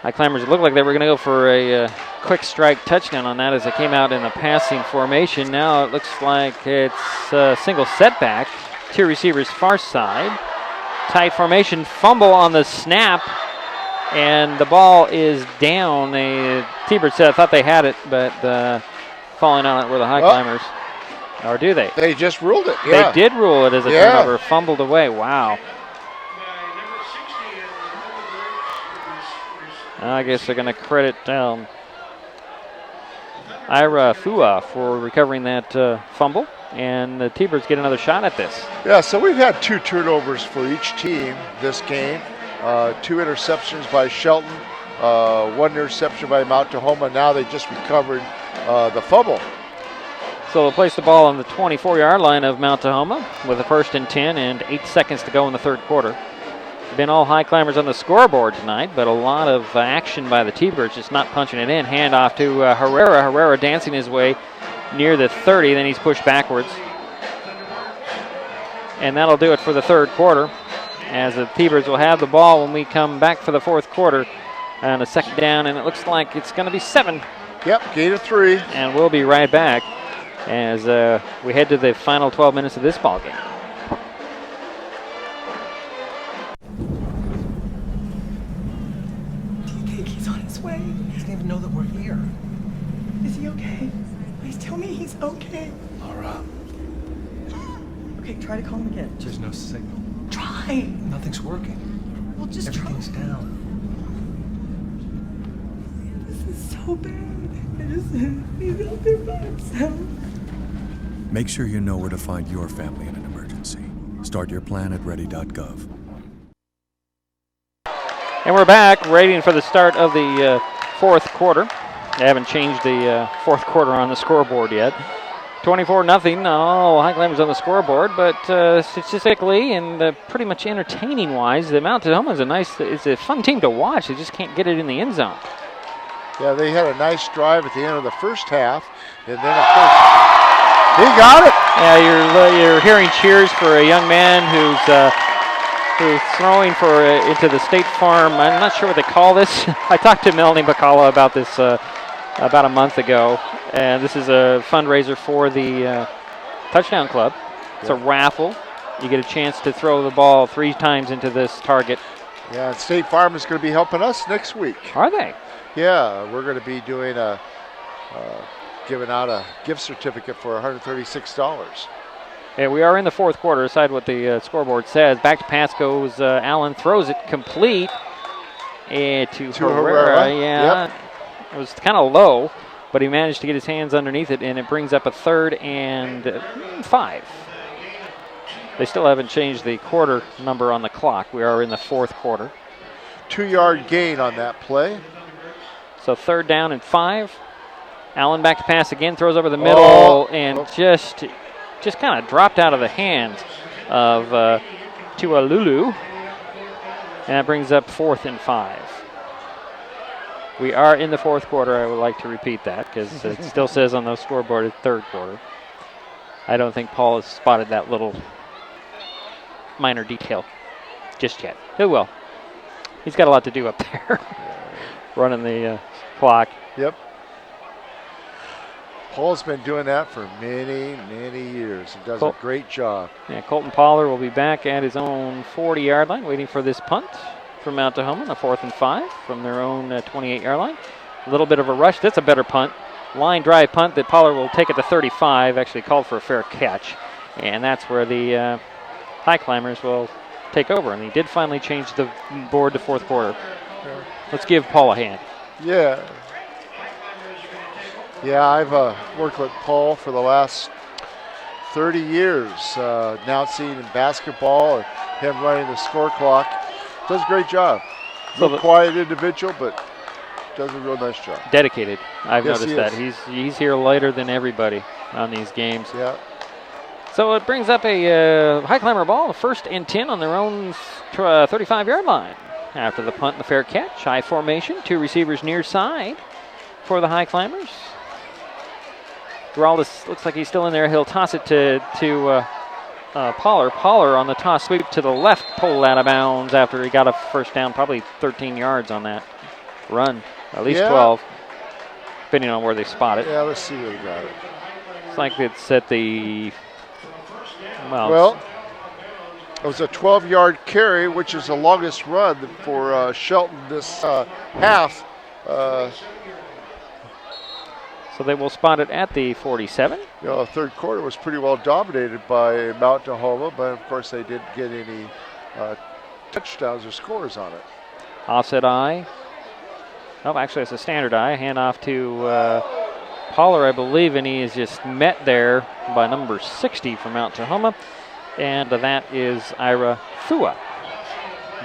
High Climbers, it looked like they were going to go for a quick strike touchdown on that as they came out in the passing formation. Now it looks like it's a single setback. 2 receivers far side. Tight formation, fumble on the snap, and the ball is down. The T-Birds said I thought they had it, but falling on it were the High Climbers. Or do they? They just ruled it, yeah. They did rule it as a turnover, fumbled away. Wow. I guess they're going to credit Ira Fua for recovering that fumble, and the T-Birds get another shot at this. Yeah, so we've had 2 turnovers for each team this game. 2 interceptions by Shelton, 1 interception by Mount Tahoma. Now they just recovered the fumble. So they'll place the ball on the 24-yard line of Mount Tahoma with a 1st and 10 and 8 seconds to go in the 3rd quarter. Been all high climbers on the scoreboard tonight, but a lot of action by the T-Birds, just not punching it in. Hand off to Herrera. Herrera dancing his way near the 30, then he's pushed backwards. And that'll do it for the 3rd quarter, as the T-Birds will have the ball when we come back for the 4th quarter on a 2nd down, and it looks like it's going to be 7. Yep, gain of 3. And we'll be right back as we head to the final 12 minutes of this ball game. He's on his way. He doesn't even know that we're here. Is he okay? Please tell me he's okay. Laura. Okay, try to call him again. There's no signal. Try. Nothing's working. Well, just Everything's try. down. This is so bad. He's out there by himself. Make sure you know where to find your family in an emergency. Start your plan at ready.gov. And we're back, waiting for the start of the 4th quarter. They haven't changed the 4th quarter on the scoreboard yet. 24-0, all high climbers on the scoreboard, but statistically and pretty much entertaining-wise, the Mount Tahoma is it's a fun team to watch. They just can't get it in the end zone. Yeah, they had a nice drive at the end of the 1st half, and then of course he got it. Yeah, you're hearing cheers for a young man who's throwing into the State Farm. I'm not sure what they call this. I talked to Melanie Bacala about this about a month ago, and this is a fundraiser for the Touchdown Club. It's a raffle. You get a chance to throw the ball 3 times into this target. Yeah, and State Farm is going to be helping us next week. Are they? Yeah, we're going to be doing giving out a gift certificate for $136. Yeah, we are in the 4th quarter, aside what the scoreboard says. Back to pass goes Allen, throws it complete to Herrera. Yeah, Yep. It was kind of low, but he managed to get his hands underneath it, and it brings up a 3rd and 5. They still haven't changed the quarter number on the clock. We are in the 4th quarter. 2-yard gain on that play. So 3rd down and 5. Allen back to pass again, throws over the middle, and just kind of dropped out of the hands of Tualulu. And that brings up 4th and 5. We are in the 4th quarter. I would like to repeat that because it still says on the scoreboard it's 3rd quarter. I don't think Paul has spotted that little minor detail just yet. He will. He's got a lot to do up there, running the clock. Yep. Paul's been doing that for many, many years. He does a great job. Yeah, Colton Pollard will be back at his own 40-yard line, waiting for this punt from Mount Tahoma, a 4th and 5 from their own 28-yard line. A little bit of a rush. That's a better punt. Line drive punt that Pollard will take at the 35, actually called for a fair catch. And that's where the high climbers will take over. And he did finally change the board to 4th quarter. Let's give Paul a hand. Yeah. Yeah, I've worked with Paul for the last 30 years, announcing in basketball, and him running the score clock. Does a great job. Real quiet individual, but does a real nice job. Dedicated. I've Yes, noticed he that. is. He's here later than everybody on these games. Yeah. So it brings up a high climber ball, 1st and 10 on their own 35-yard line. After the punt and the fair catch, high formation, 2 receivers near side for the high climbers. Geraldus looks like he's still in there. He'll toss it to Pollard. Pollard on the toss sweep to the left, pulled out of bounds after he got a 1st down, probably 13 yards on that run, at least 12, depending on where they spot it. Yeah, let's see where they got it. It's like it's at the, well, it was a 12-yard carry, which is the longest run for Shelton this half. So they will spot it at the 47. You know, the 3rd quarter was pretty well dominated by Mount Tahoma, but of course they didn't get any touchdowns or scores on it. Offset I. Oh, actually, it's a standard eye. Hand off to Poller, I believe, and he is just met there by number 60 from Mount Tahoma. And that is Ira Fua.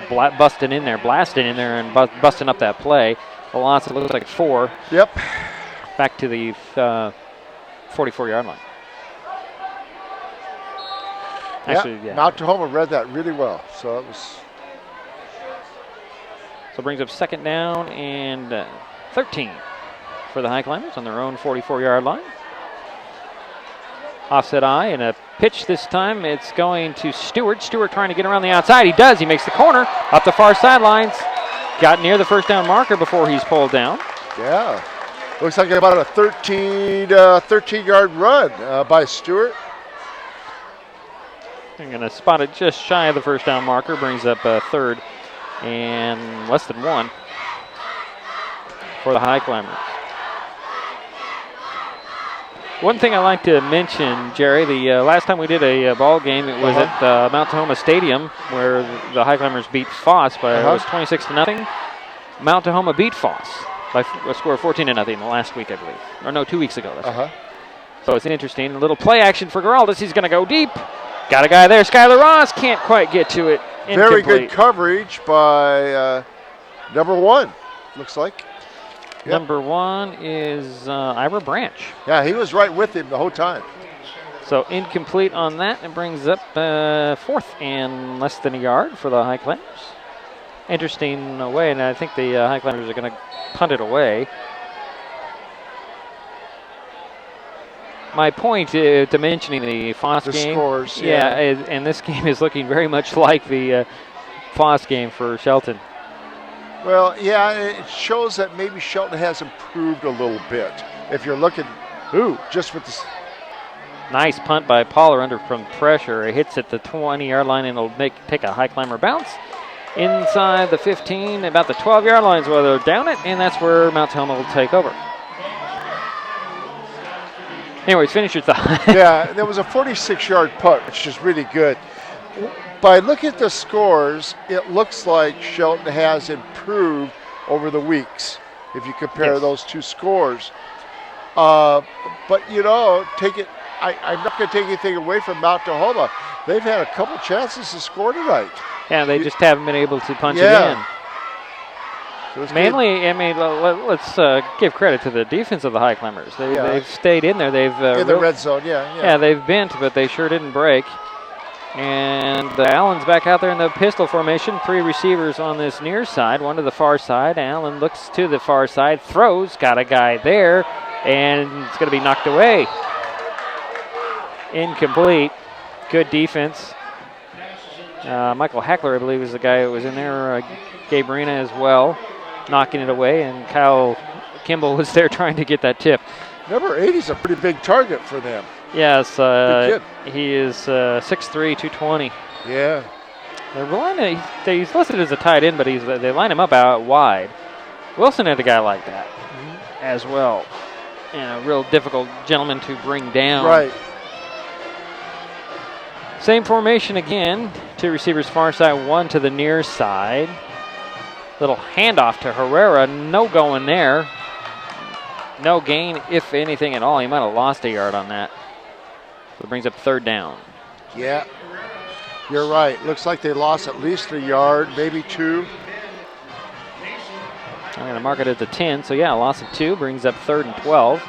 Blasting in there, and busting up that play. A loss, it looks like 4. Yep. Back to the 44-yard line. Actually, yeah. Mount Tahoma read that really well, so it was. So it brings up second down and 13 for the Highclimbers on their own 44-yard line. Offset eye and a pitch this time. It's going to Stewart. Stewart trying to get around the outside. He does. He makes the corner up the far sidelines. Got near the first down marker before he's pulled down. Yeah. Looks like about a 13-yard run by Stewart. I'm going to spot it just shy of the first down marker. Brings up third and less than 1 for the Highclimbers. One thing I like to mention, Jerry, the last time we did a ball game, it was at Mount Tahoma Stadium where the Highclimbers beat Foss by it was 26-0. Mount Tahoma beat Foss by a score of 14-0 last week, I believe. Or no, 2 weeks ago. That's So it's an interesting little play action for Geraldus. He's going to go deep. Got a guy there. Skylar Ross can't quite get to it. Very good coverage by number 1, looks like. Yep. Number 1 is Ira Branch. Yeah, he was right with him the whole time. So incomplete on that. It brings up 4th and less than a yard for the Highclimbers. Interesting way, and I think the Highclimbers are going to punt it away. My point to mentioning the Foss game. Scores, and this game is looking very much like the Foss game for Shelton. Well, yeah, it shows that maybe Shelton has improved a little bit. If you're looking, just with this. Nice punt by Poller under from pressure. It hits at the 20-yard line and it'll take a Highclimber bounce. Inside the 15, about the 12-yard line is where they're down it, and that's where Mount Tahoma will take over. Anyways, finish your thought. Yeah, there was a 46-yard punt, which is really good. By looking at the scores, it looks like Shelton has improved over the weeks if you compare those two scores. But, you know, I'm not going to take anything away from Mount Tahoma. They've had a couple chances to score tonight. Yeah, they just haven't been able to punch it in. So mainly, I mean, let's give credit to the defense of the Highclimbers. They've stayed in there. They've in the red zone, Yeah, they've bent, but they sure didn't break. And Allen's back out there in the pistol formation. 3 receivers on this near side, 1 to the far side. Allen looks to the far side, throws, got a guy there, and it's going to be knocked away. Incomplete. Good defense. Michael Hackler, I believe, is the guy who was in there. Gabe Arena as well, knocking it away, and Kyle Kimball was there trying to get that tip. Number 80 is a pretty big target for them. Yes, he is 6'3", 220. Yeah. He's listed as a tight end, but they line him up out wide. Wilson had a guy like that as well, and a real difficult gentleman to bring down. Right. Same formation again. 2 receivers far side, 1 to the near side. Little handoff to Herrera. No going there. No gain, if anything at all. He might have lost a yard on that. So it brings up 3rd down. Yeah, you're right. Looks like they lost at least a yard, maybe 2. I'm going to mark it at the 10. So, yeah, a loss of 2 brings up 3rd and 12.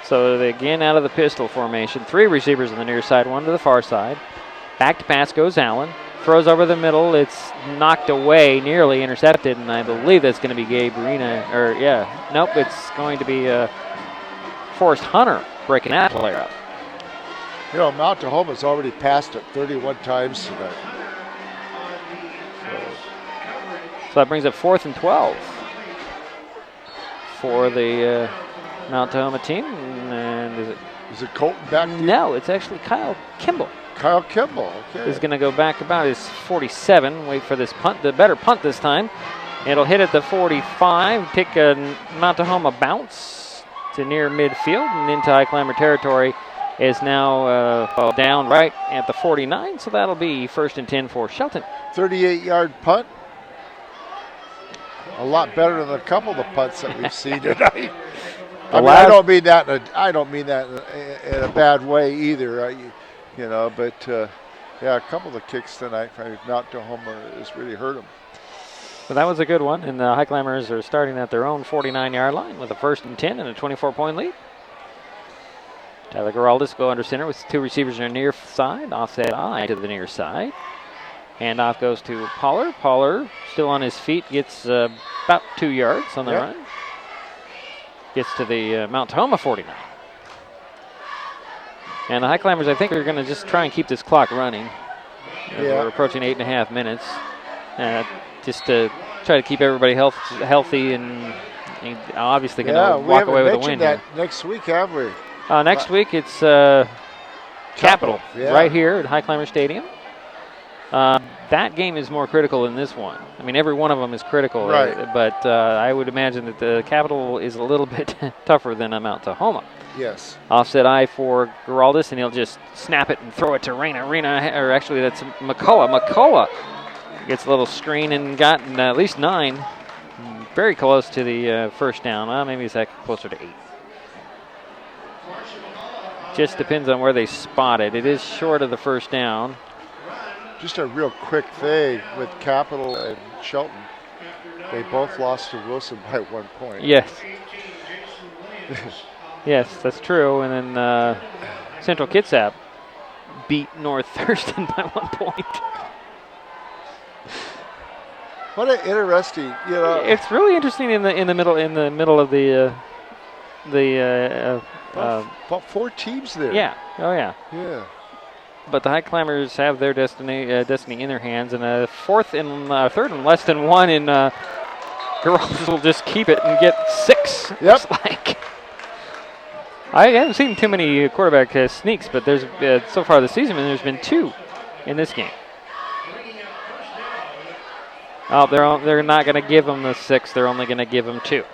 So they again out of the pistol formation. 3 receivers on the near side, 1 to the far side. Back to pass goes Allen. Throws over the middle. It's knocked away, nearly intercepted, and I believe that's going to be Gabe Arena. Nope, it's going to be Forrest Hunter breaking that player up. You know, Mount Tahoma's already passed it 31 times tonight. So that brings up 4th and 12 for the Mount Tahoma team. And is it Colton back? No, it's actually Kyle Kimball. Kyle Kimball, okay. Is going to go back about his 47. Wait for this punt, the better punt this time. It'll hit at the 45, take a Mount Tahoma bounce to near midfield and into Highclimber territory. is now down right at the 49, so that'll be 1st and 10 for Shelton. 38-yard punt. A lot better than a couple of the punts that we've seen tonight. I don't mean that in a bad way either. But a couple of the kicks tonight from Mount Tahoma has really hurt them. So that was a good one, and the Highclimbers are starting at their own 49-yard line with a 1st and 10 and a 24-point lead. Tyler Geraldis go under center with 2 receivers on the near side, offset I to the near side. Handoff goes to Pollard. Pollard still on his feet, gets about 2 yards on the run. Gets to the Mount Tahoma 49. And the Highclimbers, I think, are going to just try and keep this clock running. We're approaching 8.5 minutes. Just to try to keep everybody healthy and obviously going to walk away with a win. That next week, have we? Next week, it's Capital right here at Highclimber Stadium. That game is more critical than this one. I mean, every one of them is critical, but I would imagine that the Capital is a little bit tougher than Mount Tahoma. Yes. Offset I for Geraldis, and he'll just snap it and throw it to Rena. Or actually, that's McCullough. McCullough gets a little screen and got at least 9. Very close to the first down. Maybe it's closer to 8. Just depends on where they spot it. It is short of the first down. Just a real quick thing with Capital and Shelton. They both lost to Wilson by 1 point. Yes. Yes, that's true. And then Central Kitsap beat North Thurston by 1 point. What an interesting, It's really interesting in the middle of the about 4 teams there. Yeah. Oh yeah. Yeah. But the Highclimbers have their destiny in their hands, and third and less than 1, and Girls will just keep it and get 6. Yep. Looks like. I haven't seen too many quarterback sneaks, but there's so far this season, there's been 2 in this game. Oh, they're not going to give them the 6. They're only going to give them 2.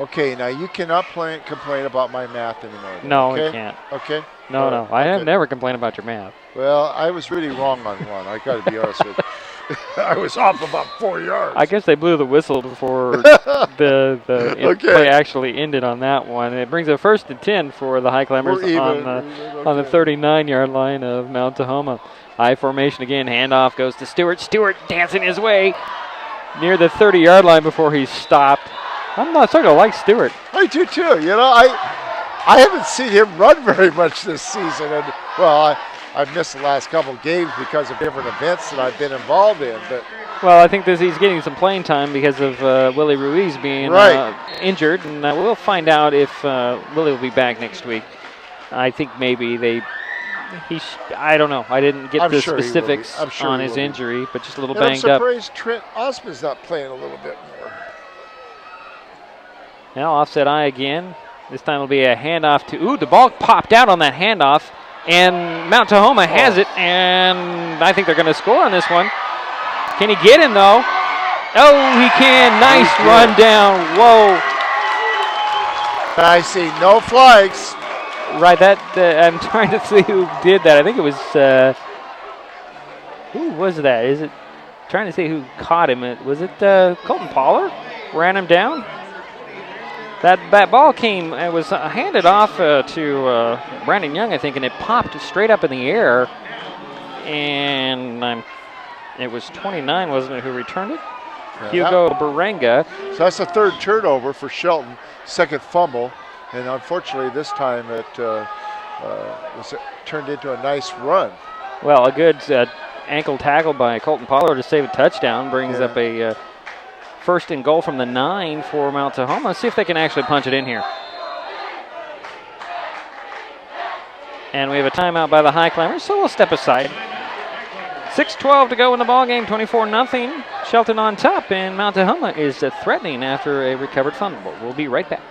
Okay, now you cannot complain about my math anymore. No, okay? you can't. Okay? No. I have never complained about your math. Well, I was really wrong on one. I got to be honest with you. I was off about 4 yards. I guess they blew the whistle before the play actually ended on that one. It brings a 1st and 10 for the Highclimbers on the 39-yard line of Mount Tahoma. I formation again. Handoff goes to Stewart. Stewart dancing his way near the 30-yard line before he's stopped. I'm not starting to like Stewart. I do too. I haven't seen him run very much this season, and I've missed the last couple games because of different events that I've been involved in. But I think that he's getting some playing time because of Willie Ruiz being injured, and we'll find out if Willie will be back next week. I think maybe I don't know. I didn't get the specifics on his injury, but just a little banged up. I'm surprised Trent Osmond's not playing a little bit more. Now offset I again. This time it'll be a handoff to, the ball popped out on that handoff, and Mount Tahoma has it, and I think they're going to score on this one. Can he get him, though? Oh, he can. Nice run down. Whoa. I see no flags. Right, I'm trying to see who did that. I think it was, who was that? Is it, trying to see who caught him. Was it Colton Pollard? Ran him down? That ball came, it was handed off to Brandon Young, I think, and it popped straight up in the air. And it was 29, wasn't it, who returned it? Hugo Berenga. So that's the 3rd turnover for Shelton, 2nd fumble. And unfortunately, this time it was turned into a nice run. Well, a good ankle tackle by Colton Pollard to save a touchdown brings up a 1st and goal from the 9 for Mount Tahoma. Let's see if they can actually punch it in here. And we have a timeout by the Highclimbers, so we'll step aside. 6:12 to go in the ballgame, 24-0. Shelton on top, and Mount Tahoma is threatening after a recovered fumble. We'll be right back.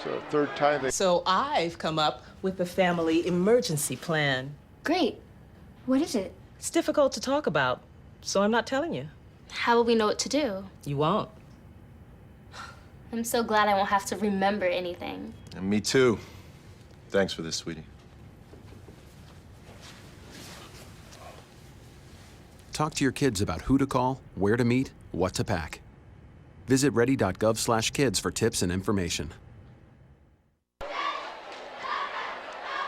So 3rd time So I've come up with the family emergency plan. Great. What is it? It's difficult to talk about, so I'm not telling you. How will we know what to do? You won't. I'm so glad I won't have to remember anything. And me too. Thanks for this, sweetie. Talk to your kids about who to call, where to meet, what to pack. Visit ready.gov/kids for tips and information.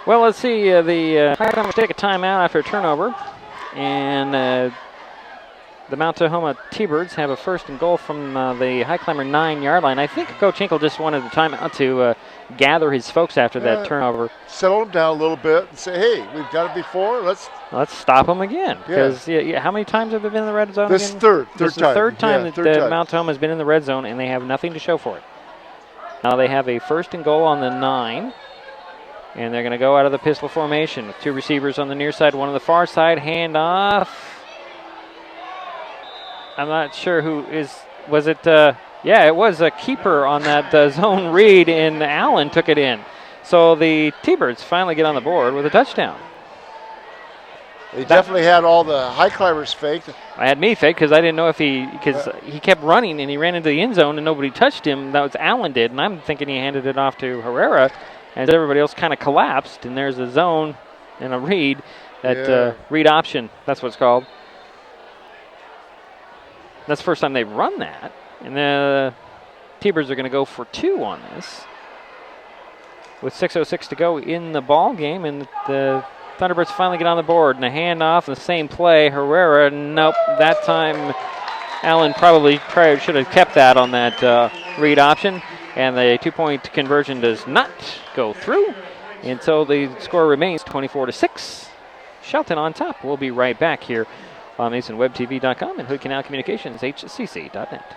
Well, let's see. The Highclimbers take a timeout after a turnover, and the Mount Tahoma T-Birds have a first and goal from the Highclimber 9-yard line. I think Coach Hinkle just wanted the timeout to gather his folks after that turnover. Settle them down a little bit and say, hey, we've done it before. Let's stop them again. Because how many times have they been in the red zone this again? Third this is time. the third time that third time. Mount Tahoma has been in the red zone, and they have nothing to show for it. Now they have a first and goal on the 9. And they're going to go out of the pistol formation with 2 receivers on the near side, 1 on the far side. Handoff. I'm not sure who is. Was it? Yeah, it was a keeper on that zone read, and Allen took it in. So the T-Birds finally get on the board with a touchdown. They definitely had all the Highclimbers faked. I had me faked because I didn't know if because he kept running and he ran into the end zone and nobody touched him. That was Allen did, and I'm thinking he handed it off to Herrera. As everybody else kind of collapsed, and there's a zone and a read, read option, that's what it's called. That's the first time they've run that. And the T-Birds are going to go for 2 on this. With 6:06 to go in the ball game, and the Thunderbirds finally get on the board. And a handoff in the same play. Herrera, nope, that time Allen probably should have kept that on that read option. And the 2-point conversion does not go through. And so the score remains 24-6. Shelton on top. We'll be right back here on MasonWebTV.com and Hood Canal Communications, HCC.net.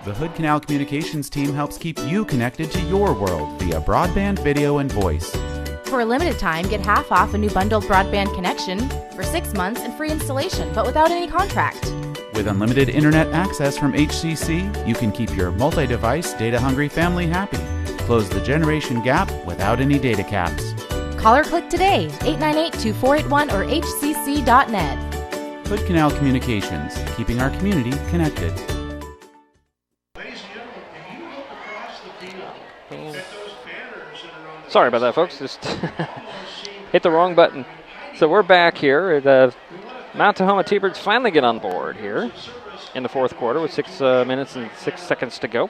The Hood Canal Communications team helps keep you connected to your world via broadband, video, and voice. For a limited time, get half off a new bundled broadband connection for 6 months and free installation, but without any contract. With unlimited internet access from HCC, you can keep your multi-device, data-hungry family happy. Close the generation gap without any data caps. Call or click today, 898-2481 or hcc.net. Hood Canal Communications, keeping our community connected. Sorry about that, folks. Just hit the wrong button. So we're back here. The Mount Tahoma T-Birds finally get on board here in the fourth quarter with 6 minutes and 6 seconds to go.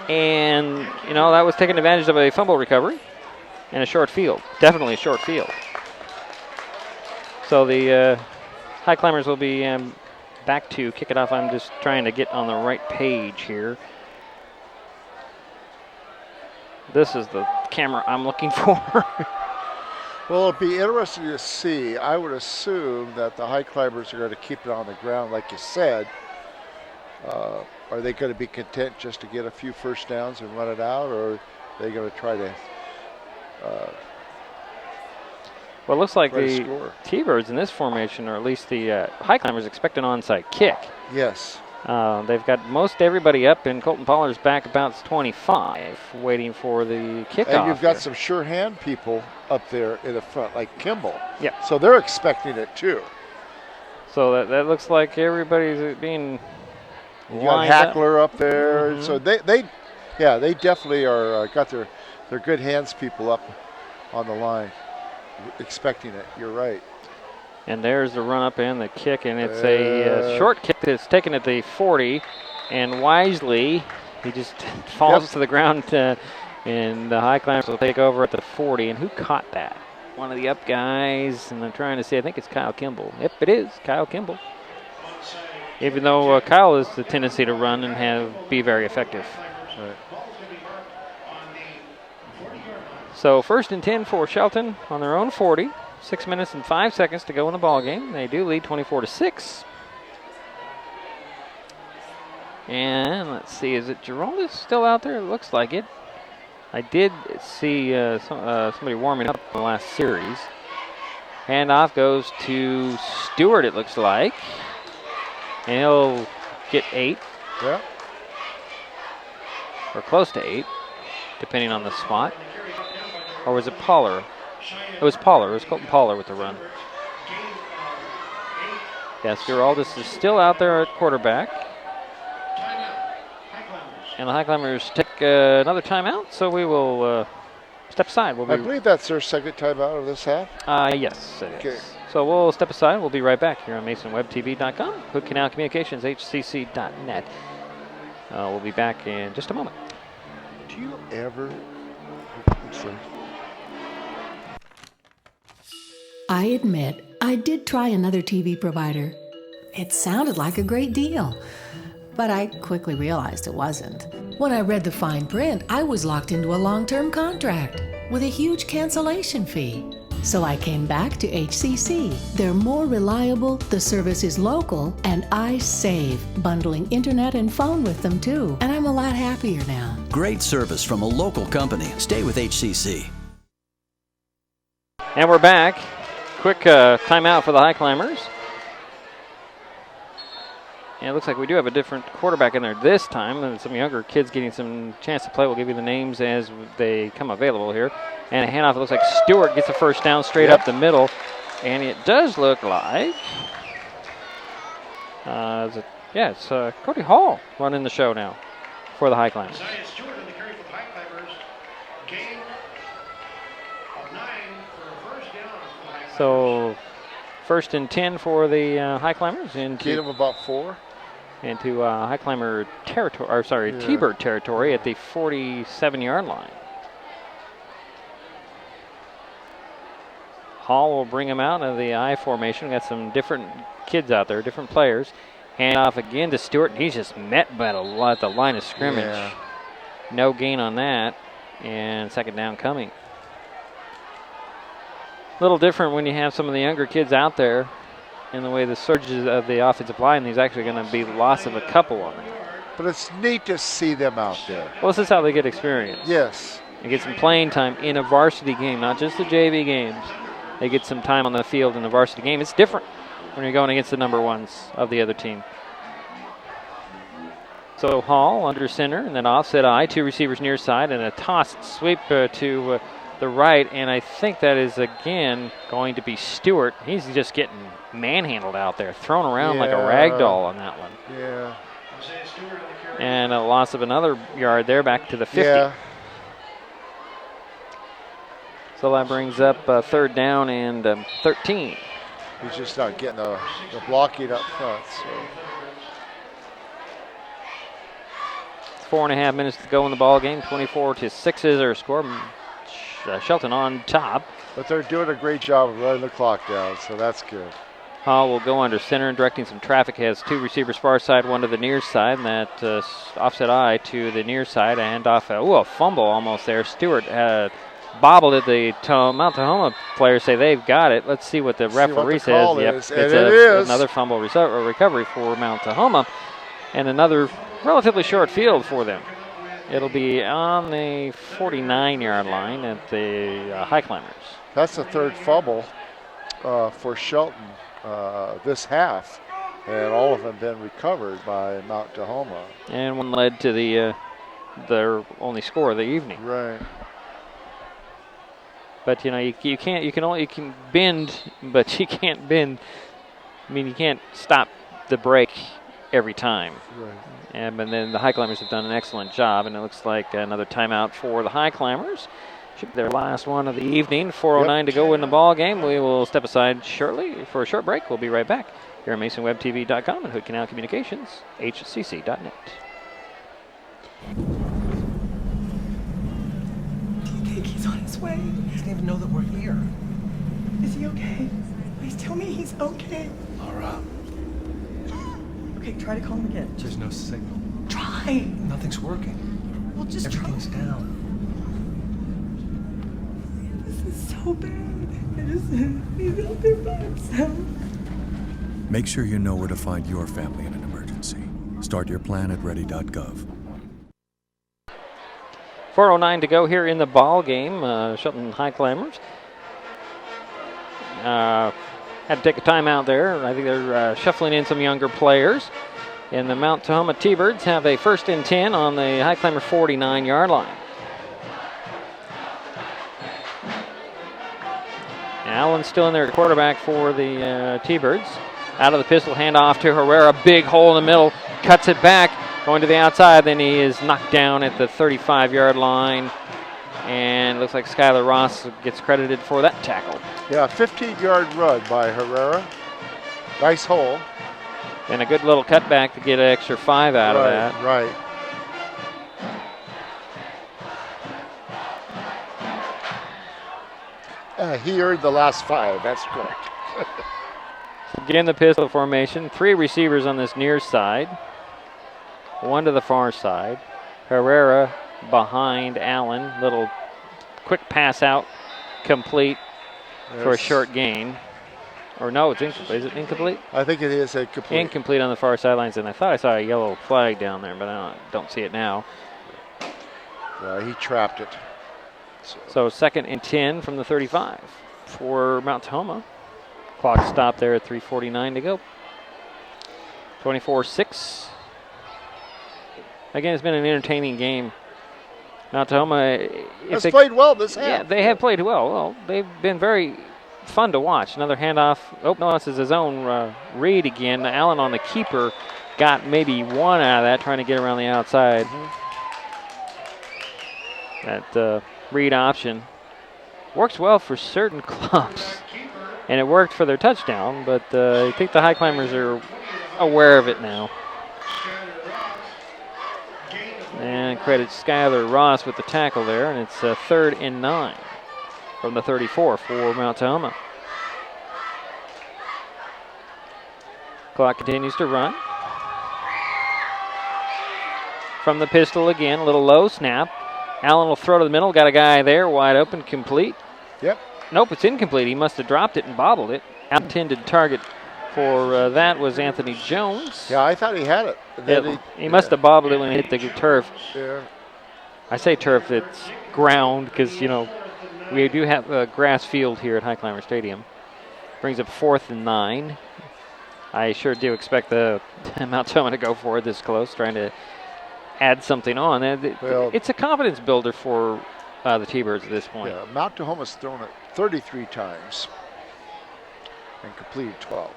And, that was taking advantage of a fumble recovery and a short field. Definitely a short field. So the Highclimbers will be back to kick it off. I'm just trying to get on the right page here. This is the camera I'm looking for. Well, it'll be interesting to see. I would assume that the Highclimbers are going to keep it on the ground, like you said. Are they going to be content just to get a few first downs and run it out, or are they going to try to well, it looks like the T-Birds in this formation, or at least the Highclimbers, expect an onside kick. Yes. They've got most everybody up, and Colton Pollard's back about 25, waiting for the kickoff. And you've got some sure hand people up there in the front, like Kimball. Yeah. So they're expecting it too. So that looks like everybody's being you got Hackler up there. Mm-hmm. So they definitely are got their good hands people up on the line, expecting it. You're right. And there's the run up and the kick, and it's a short kick that's taken at the 40, and wisely he just falls to the ground, and the Highclimbers will take over at the 40. And who caught that? One of the up guys, and I'm trying to see, I think it's Kyle Kimball. Yep, it is Kyle Kimball. Even though Kyle has the tendency to run and be very effective. Right. So 1st and 10 for Shelton on their own 40. 6 minutes and 5 seconds to go in the ball game. They do lead 24-6. And let's see, is it Geraldus still out there? It looks like it. I did see somebody warming up in the last series. Handoff goes to Stewart, it looks like. And he'll get 8. Yeah. Or close to 8, depending on the spot. Or was it Pollard? It was Pollard. It was Colton Pollard with the run. Yes, Geraldus is still out there at quarterback. And the Highclimbers take another timeout, so we will step aside. I believe that's their second time out of this half. Yes, it is. So we'll step aside. We'll be right back here on MasonWebTV.com, Hood Canal Communications, HCC.net. We'll be back in just a moment. Do you ever... I admit, I did try another TV provider. It sounded like a great deal, but I quickly realized it wasn't. When I read the fine print, I was locked into a long-term contract with a huge cancellation fee. So I came back to HCC. They're more reliable, the service is local, and I save, bundling internet and phone with them too. And I'm a lot happier now. Great service from a local company. Stay with HCC. And we're back. Quick timeout for the Highclimbers. And it looks like we do have a different quarterback in there this time. And some younger kids getting some chance to play. We'll give you the names as they come available here. And a handoff, it looks like Stewart gets the first down straight up the middle. And it does look like, it's Cody Hall running the show now for the Highclimbers. Stewart in the carry for the Highclimbers. Gain of 9 for a first down for the Highclimbers. So 1st and 10 for the Highclimbers. Gain of about 4. Into Highclimber territory, or sorry, T-Bird territory at the 47-yard line. Hall will bring him out of the I formation. Got some different kids out there, different players. Hand off again to Stewart. He's just met by the line of scrimmage. Yeah. No gain on that, and second down coming. A little different when you have some of the younger kids out there in the way the surges of the offensive line. He's actually going to be the loss of a couple on it. But it's neat to see them out there. Well, this is how they get experience. Yes. They get some playing time in a varsity game, not just the JV games. They get some time on the field in a varsity game. It's different when you're going against the number ones of the other team. So Hall under center and then offset I, 2 receivers near side, and a toss sweep to the right, and I think that is again going to be Stewart. He's just getting manhandled out there, thrown around like a rag doll on that one. Yeah. And a loss of another yard there, back to the 50. Yeah. So that brings up 3rd down and 13. He's just not getting the blocking up front. So. 4.5 minutes to go in the ball game. 24-6 is our score. Shelton on top. But they're doing a great job of running the clock down, so that's good. Hall will go under center and directing some traffic. Has 2 receivers far side, 1 to the near side, and that offset I to the near side. And off a fumble almost there. Stewart bobbled it. The Mount Tahoma players say they've got it. Let's see what the referee says. Yep, it's another fumble recovery for Mount Tahoma, and another relatively short field for them. It'll be on the 49-yard line at the Highclimbers. That's the 3rd fumble for Shelton this half, and all of them been recovered by Mount Tahoma. And one led to their only score of the evening. Right. But you can bend, but you can't bend. I mean, you can't stop the break every time. Right. And then the Highclimbers have done an excellent job, and it looks like another timeout for the Highclimbers. Should be their last one of the evening. 4:09 to go in the ball game. We will step aside shortly for a short break. We'll be right back here on MasonWebTV.com and Hood Canal Communications, HCC.net. Do you think he's on his way? He doesn't even know that we're here. Is he okay? Please tell me he's okay. Laura. Okay, try to call him again. There's no signal. Try. Nothing's working. Well, just Everything's try. down. This is so bad. He's out there by himself. Make sure you know where to find your family in an emergency. Start your plan at ready.gov. 4:09 to go here in the ball game. Shelton Highclimbers had to take a timeout there. I think they're shuffling in some younger players. And the Mount Tahoma T-Birds have a 1st and 10 on the Highclimber 49-yard line. Allen's still in there at quarterback for the T-Birds. Out of the pistol, handoff to Herrera. Big hole in the middle. Cuts it back. Going to the outside. Then he is knocked down at the 35-yard line. And it looks like Skylar Ross gets credited for that tackle. Yeah, 15-yard run by Herrera. Nice hole. And a good little cutback to get an extra 5 out of that. Right. He earned the last 5. That's correct. Again, the pistol formation. 3 receivers on this near side. 1 to the far side. Herrera behind Allen. Little quick pass out. Complete for a short gain. Or no, it's incomplete. Is it incomplete? I think it is incomplete. Incomplete on the far sidelines, and I thought I saw a yellow flag down there, but I don't see it now. Yeah, he trapped it. So 2nd and 10 from the 35 for Mount Tahoma. Clock stopped there at 3:49 to go. 24-6. Again, it's been an entertaining game. Mount Tahoma has played well this half. Yeah, they have played well. Well, they've been very fun to watch. Another handoff. Oh, no, this is his own read again. Allen on the keeper got maybe 1 out of that, trying to get around the outside. That read option works well for certain clubs, and it worked for their touchdown, but I think the Highclimbers are aware of it now. And credit Skylar Ross with the tackle there, and it's 3rd and 9 from the 34 for Mount Tahoma. Clock continues to run. From the pistol again, a little low snap. Allen will throw to the middle, got a guy there, wide open, complete. Yep. Nope, it's incomplete. He must have dropped it and bobbled it. Intended target for that was Anthony Jones. Yeah, I thought he had it. He must have bobbled it when he hit the turf. Yeah. I say turf, it's ground because, you know, we do have a grass field here at Highclimber Stadium. Brings up 4th and 9. I sure do expect the Mount Tahoma to go for it this close, trying to add something on. It's a confidence builder for the T-Birds at this point. Yeah, Mount Tahoma's thrown it 33 times and completed 12.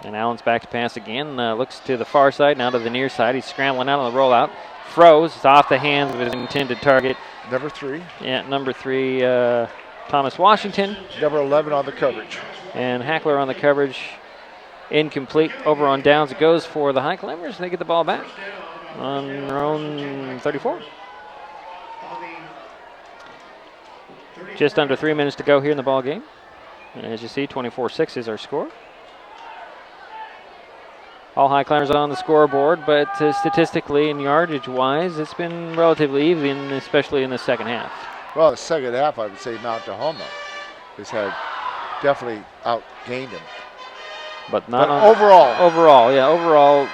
And Allen's back to pass again. Looks to the far side, now to the near side. He's scrambling out on the rollout. Throws. It's off the hands of his intended target. Number 3. Yeah, number 3, Thomas Washington. Number 11 on the coverage. And Hackler on the coverage. Incomplete. Over on downs it goes for the Highclimbers. They get the ball back on their own 34. Just under 3 minutes to go here in the ball game. And as you see, 24-6 is our score. All Highclimbers on the scoreboard, but statistically and yardage-wise, it's been relatively even, especially in the second half. Well, the second half, I would say Mount Tahoma has had definitely outgained him. But not overall. Overall,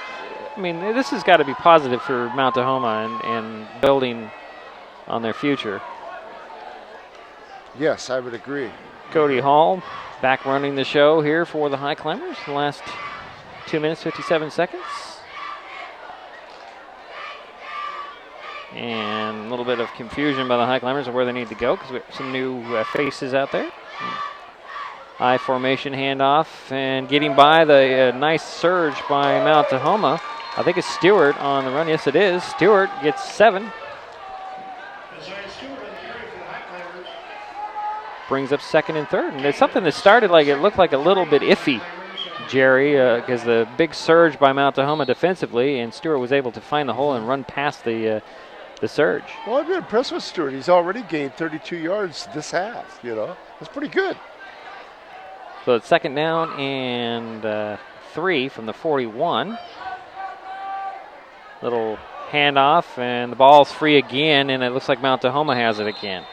I mean, this has got to be positive for Mount Tahoma and building on their future. Yes, I would agree. Cody Hall back running the show here for the Highclimbers. The last 2 minutes, 57 seconds. And a little bit of confusion by the Highclimbers of where they need to go because we have some new faces out there. I formation handoff and getting by the nice surge by Mount Tahoma. I think it's Stewart on the run. Yes, it is. Stewart gets 7. Brings up 2nd and 3rd. And it's something that started like it looked like a little bit iffy, Jerry, because the big surge by Mount Tahoma defensively, and Stewart was able to find the hole and run past the surge. Well, I've been impressed with Stewart. He's already gained 32 yards this half, you know. That's pretty good. So it's 2nd down and 3 from the 41. Little handoff, and the ball's free again, and it looks like Mount Tahoma has it again.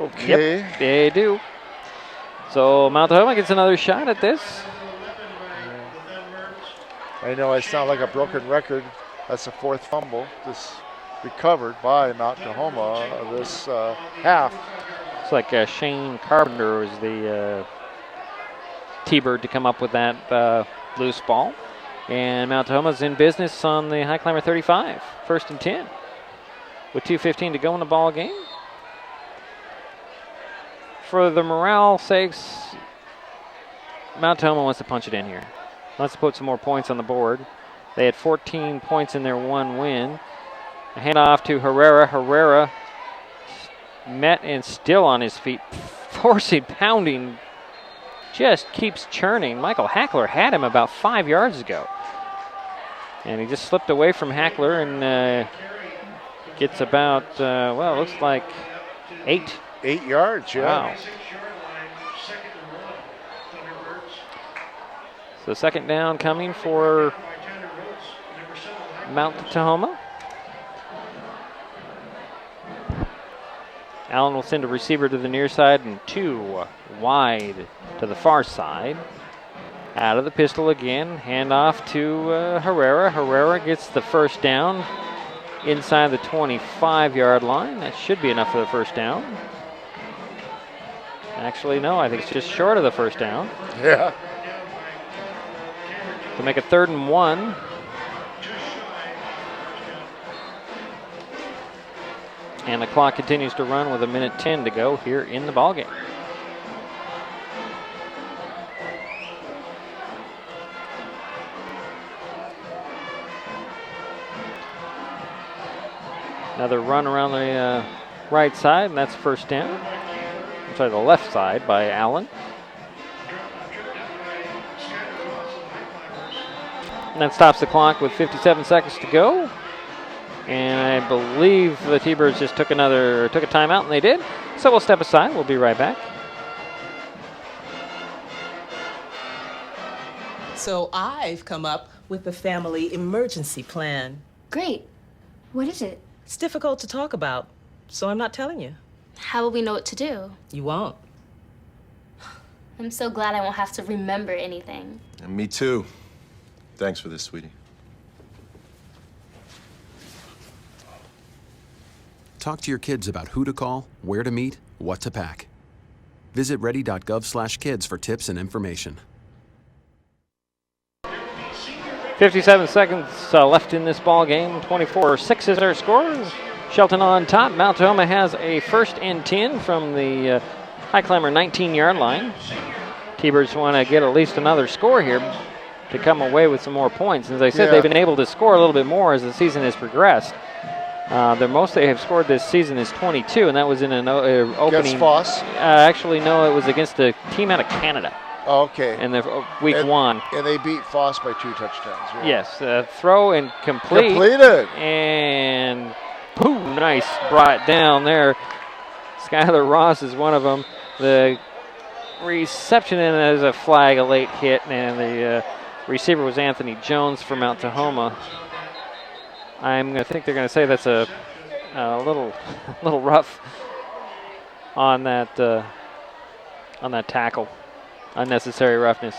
Okay. Yep, they do. So Mount Tahoma gets another shot at this. I know I sound like a broken record. That's the 4th fumble. This recovered by Mount Tahoma this half. It's like Shane Carpenter was the T-Bird to come up with that loose ball. And Mount Tahoma's in business on the Highclimber 35. 1st and 10. With 2:15 to go in the ball game. For the morale sakes, Mount Tahoma wants to punch it in here. Wants to put some more points on the board. They had 14 points in their one win. A handoff to Herrera. Herrera met and still on his feet, forcing, pounding, just keeps churning. Michael Hackler had him about 5 yards ago. And he just slipped away from Hackler and gets about, well, it looks like 8. 8 yards, yeah. Wow. So second down coming for Mount Tahoma. Allen will send a receiver to the near side and 2 wide to the far side. Out of the pistol again, handoff to Herrera. Herrera gets the first down inside the 25-yard line. That should be enough for the first down. Actually, no, I think it's just short of the first down. Yeah. To make a 3rd and 1. And the clock continues to run with 1:10 to go here in the ballgame. Another run around the right side, and that's first down. I'm sorry, the left side by Allen. And that stops the clock with 57 seconds to go. And I believe the T-Birds just took a timeout, and they did. So we'll step aside. We'll be right back. So I've come up with the family emergency plan. Great. What is it? It's difficult to talk about, so I'm not telling you. How will we know what to do? You won't. I'm so glad I won't have to remember anything. And me too. Thanks for this, sweetie. Talk to your kids about who to call, where to meet, what to pack. Visit ready.gov/kids for tips and information. 57 seconds left in this ball game. 24-6 is our score. Shelton on top. Mount Tahoma has a 1st and 10 from the Highclimber 19-yard line. T-Birds want to get at least another score here to come away with some more points. As I said, they've been able to score a little bit more as the season has progressed. The most they have scored this season is 22, and that was in an opening. Against Foss? Actually, no, it was against a team out of Canada. Okay. In the week 1. And they beat Foss by 2 touchdowns. Right? Yes, throw and complete. Completed. And boom, nice, brought down there. Skylar Ross is one of them. The reception in as a flag, a late hit, and the receiver was Anthony Jones for Mount Tahoma. I'm going to think they're going to say that's a little rough on that tackle. Unnecessary roughness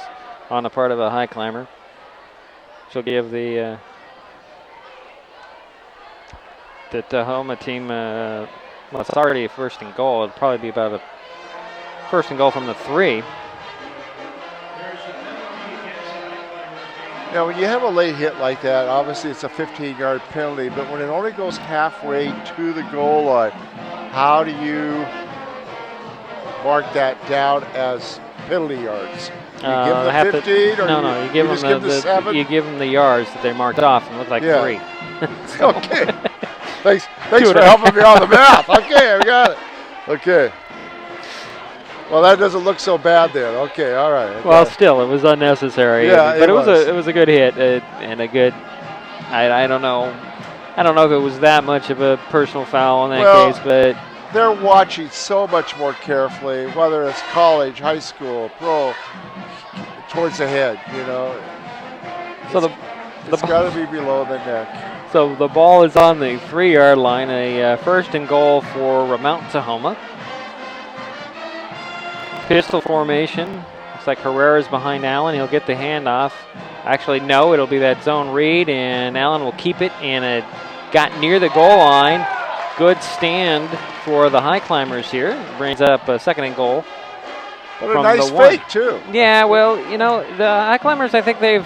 on the part of a high climber. She'll give the Tahoma team, well, it's already a 1st and goal. It'll probably be about a 1st and goal from the 3. Now, when you have a late hit like that, obviously it's a 15-yard penalty, but when it only goes halfway to the goal line, how do you mark that down as penalty yards? You give them the 15, or you give them the 7? You give them the yards that they marked off, and look like 3. So. Okay. Thanks for helping me on the math. Okay, I got it. Okay. Well, that doesn't look so bad then. Okay, all right. Okay. Well, still, it was unnecessary. Yeah, but it was a good hit and a good. I don't know. I don't know if it was that much of a personal foul in that case, but they're watching so much more carefully, whether it's college, high school, pro, towards the head. You know. So it's got to be below the neck. So the ball is on the 3-yard line. A 1st and goal for Mount Tahoma. Pistol formation. Looks like Herrera's behind Allen. He'll get the handoff. Actually, no, it'll be that zone read, and Allen will keep it, and it got near the goal line. Good stand for the high climbers here. Brings up a 2nd and goal. What a nice fake, too. Yeah, well, you know, the high climbers, I think they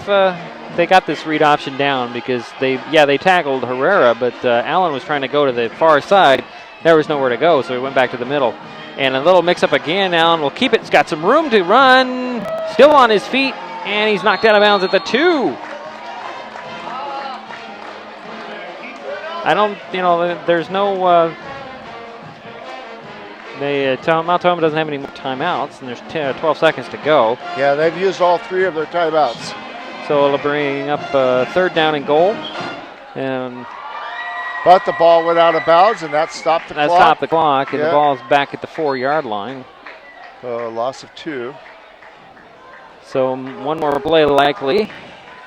got this read option down because they tackled Herrera, but Allen was trying to go to the far side. There was nowhere to go, so he went back to the middle. And a little mix-up again. Allen will keep it. He's got some room to run. Still on his feet, and he's knocked out of bounds at the 2. I don't, there's no, Mount Tahoma doesn't have any more timeouts, and there's 12 seconds to go. Yeah, they've used all 3 of their timeouts. So it'll bring up 3rd down and goal. But the ball went out of bounds, and that stopped the clock. That stopped the clock, and the ball's back at the 4-yard line. Loss of 2. So one more play likely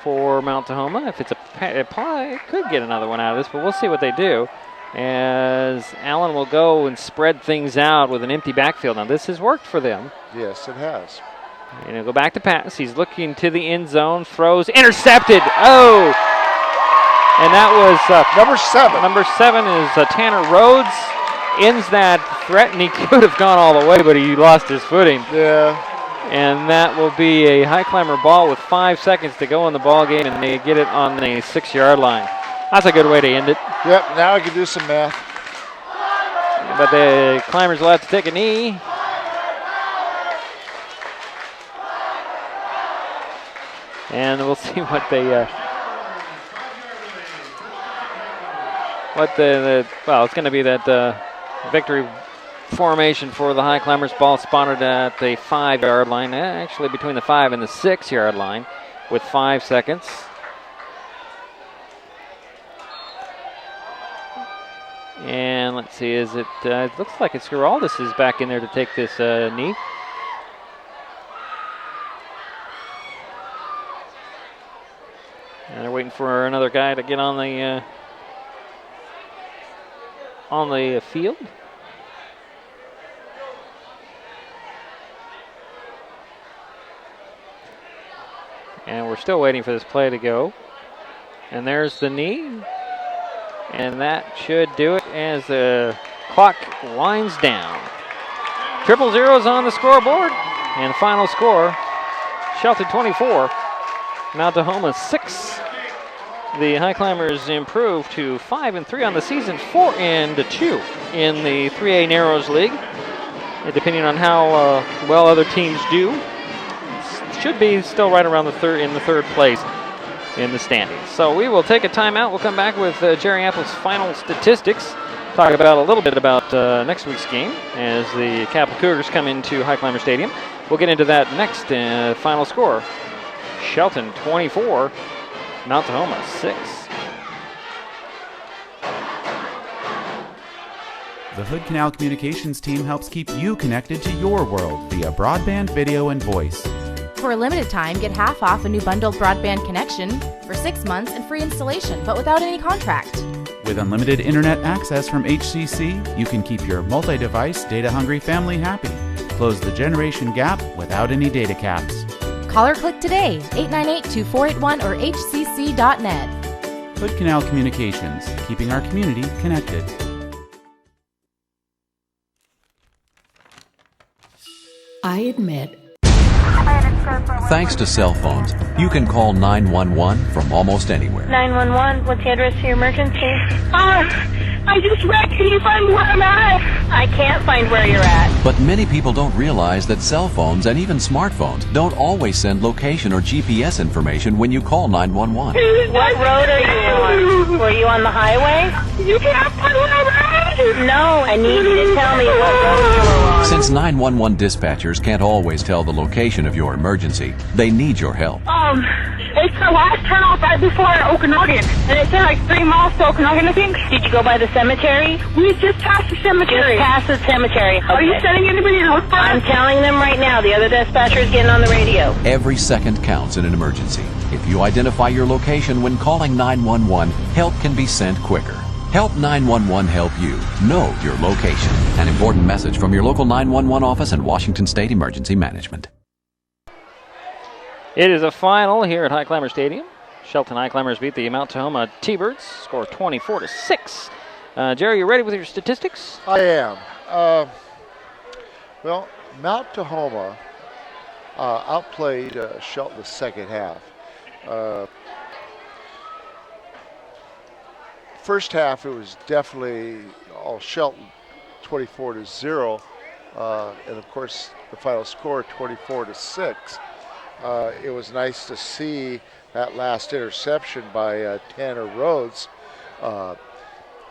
for Mount Tahoma. If it's a play, it could get another one out of this, but we'll see what they do. As Allen will go and spread things out with an empty backfield. Now this has worked for them. Yes, it has. And he'll go back to pass. He's looking to the end zone, throws, intercepted. Oh! And that was number 7. Number 7 is Tanner Rhodes. Ends that threat, and he could have gone all the way, but he lost his footing. Yeah. And that will be a high climber ball with 5 seconds to go in the ball game, and they get it on the 6-yard line. That's a good way to end it. Yep, now I can do some math. But the Climbers will have to take a knee. And we'll see what they, well, it's going to be that victory formation for the High Climbers. Ball spotted at the 5-yard line, actually between the 5 and the 6-yard line with 5 seconds. And let's see, it looks like it's Geraldus is back in there to take this knee. And they're waiting for another guy to get on the field. And we're still waiting for this play to go. And there's the knee. And that should do it as the clock winds down. 000 is on the scoreboard. And final score, Shelton 24, Mount Tahoma 6. The High Climbers improve to 5-3 on the season, 4-2 in the 3A Narrows League. And depending on how well other teams do, should be still right around the third place in the standings. So we will take a timeout. We'll come back with Jerry Apple's final statistics. Talk about a little bit about next week's game as the Capital Cougars come into High Climber Stadium. We'll get into that next. Final score, Shelton 24, Mount Tahoma 6. The Hood Canal Communications team helps keep you connected to your world via broadband, video, and voice. For a limited time, get half off a new bundled broadband connection for 6 months and free installation, but without any contract. With unlimited internet access from HCC, you can keep your multi-device, data-hungry family happy. Close the generation gap without any data caps. Call or click today, 898-2481 or hcc.net. Hood Canal Communications, keeping our community connected. I admit, Thanks to cell phones, you can call 911 from almost anywhere. 911, what's the address to your emergency? I just wrecked. Can you find where I'm at? I can't find where you're at. But many people don't realize that cell phones and even smartphones don't always send location or GPS information when you call 911. What road are you on? Were you on the highway? You can't find where I'm at. No, I need you to tell me what road you were on. Since 911 dispatchers can't always tell the location of your emergency, they need your help. It's the last turnoff right before Okanagan, and it said like 3 miles to Okanagan, I think. Did you go by the cemetery? We just passed the cemetery. Just past the cemetery. Okay. Are you sending anybody out for us? I'm telling them right now. The other dispatcher is getting on the radio. Every second counts in an emergency. If you identify your location when calling 911, help can be sent quicker. Help 911 help you know your location. An important message from your local 911 office and Washington State Emergency Management. It is a final here at High Climber Stadium. Shelton Highclimbers beat the Mount Tahoma T-Birds, score 24-6. Jerry, you ready with your statistics? I am. Well, Mount Tahoma outplayed Shelton the second half. First half, it was definitely all Shelton, 24-0, and of course the final score 24-6. It was nice to see that last interception by Tanner Rhodes.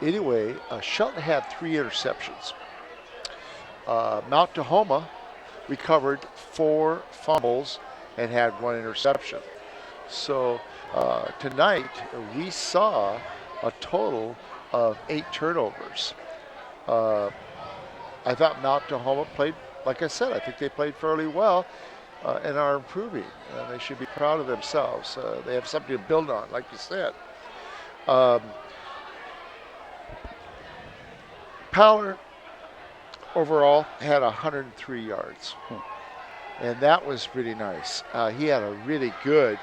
anyway, Shelton had 3 interceptions. Mount Tahoma recovered 4 fumbles and had 1 interception. So tonight we saw a total of 8 turnovers. I thought Mount Tahoma played, like I said, I think they played fairly well and are improving. They should be proud of themselves. They have something to build on, like you said. Powler overall had 103 yards. And that was really nice. He had a really good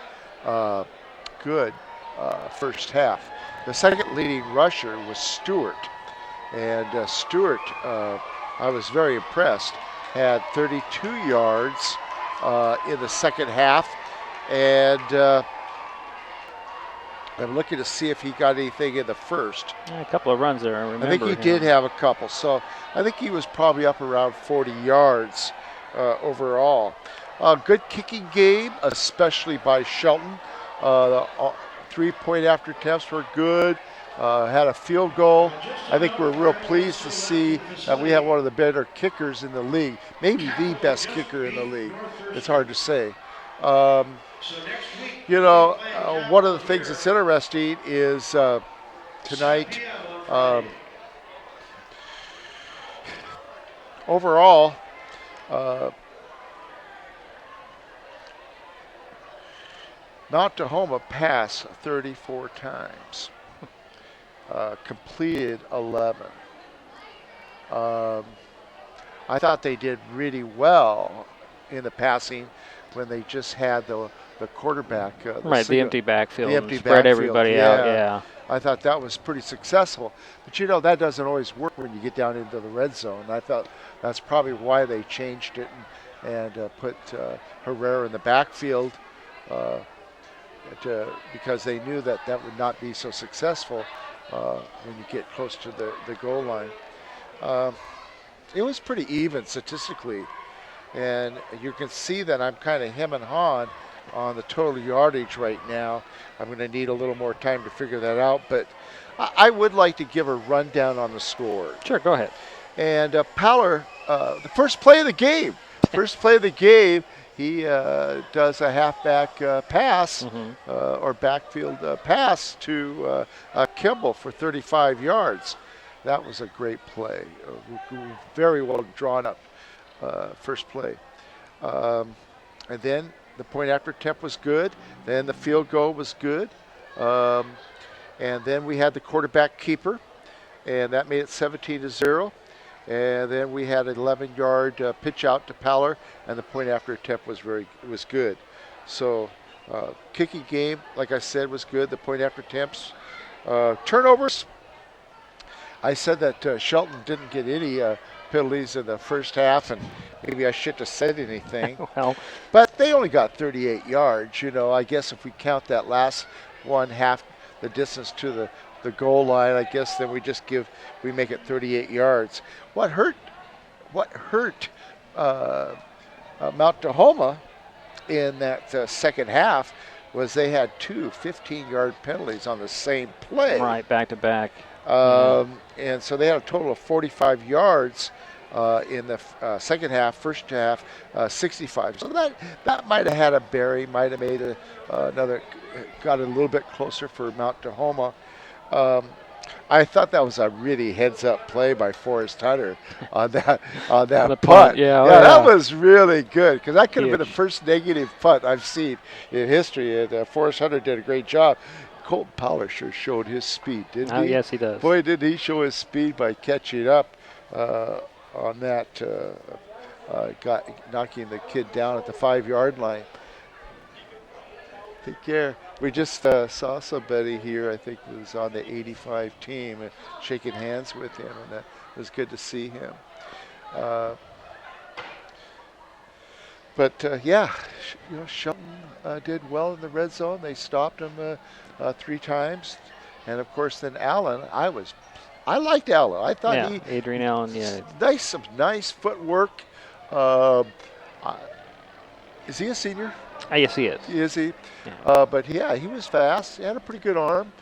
first half. The second leading rusher was Stewart. And Stewart, I was very impressed, had 32 yards in the second half. And I'm looking to see if he got anything in the first. Yeah, a couple of runs there, I remember. I think he did have a couple. So I think he was probably up around 40 yards overall. Good kicking game, especially by Shelton. The 3-point after attempts were good. Had a field goal. I think we're real pleased to see that we have one of the better kickers in the league. Maybe the best kicker in the league. It's hard to say. One of the things that's interesting is tonight, overall, Mount Tahoma passed 34 times, completed 11. I thought they did really well in the passing when they just had the quarterback. The empty backfield. The empty spread backfield, everybody out, yeah. I thought that was pretty successful. But, that doesn't always work when you get down into the red zone. I thought that's probably why they changed it and put Herrera in the backfield because they knew that would not be so successful when you get close to the goal line. It was pretty even statistically. And you can see that I'm kind of hem and hawing on the total yardage right now. I'm going to need a little more time to figure that out, but I would like to give a rundown on the score. Sure, go ahead. And Powler, the first play of the game, he does a halfback pass or backfield pass to Kimball for 35 yards. That was a great play, very well drawn up. First play. And then the point after attempt was good. Then the field goal was good. And then we had the quarterback keeper, and that made it 17-0. And then we had an 11-yard pitch out to Powler, and the point after attempt was good. So kicking game, like I said, was good. The point after attempts. Turnovers. I said that Shelton didn't get any penalties in the first half, and maybe I shouldn't have said anything. Well, but they only got 38 yards. I guess if we count that last one half, the distance to the goal line, I guess then we make it 38 yards. What hurt Mount Tahoma in that second half was they had 2 15-yard penalties on the same play. Right, back to back. And so they had a total of 45 yards in the second half. First half, 65. So that might have had a bearing, might have made got a little bit closer for Mount Tahoma. I thought that was a really heads-up play by Forrest Hunter on that punt. Yeah, that was really good because that could have been the first negative punt I've seen in history. And Forrest Hunter did a great job. Colton Powler sure showed his speed, didn't he? Oh, yes, he does. Boy, did he show his speed by catching up on that, knocking the kid down at the 5-yard line. Take care. We just saw somebody here, I think was on the 85 team, shaking hands with him, and it was good to see him. Shelton did well in the red zone. They stopped him 3 times, and of course then Allen. I liked Allen. I thought Adrian Allen, some nice footwork. Is he a senior? Yes, he is. Is he? Yeah. But he was fast. He had a pretty good arm,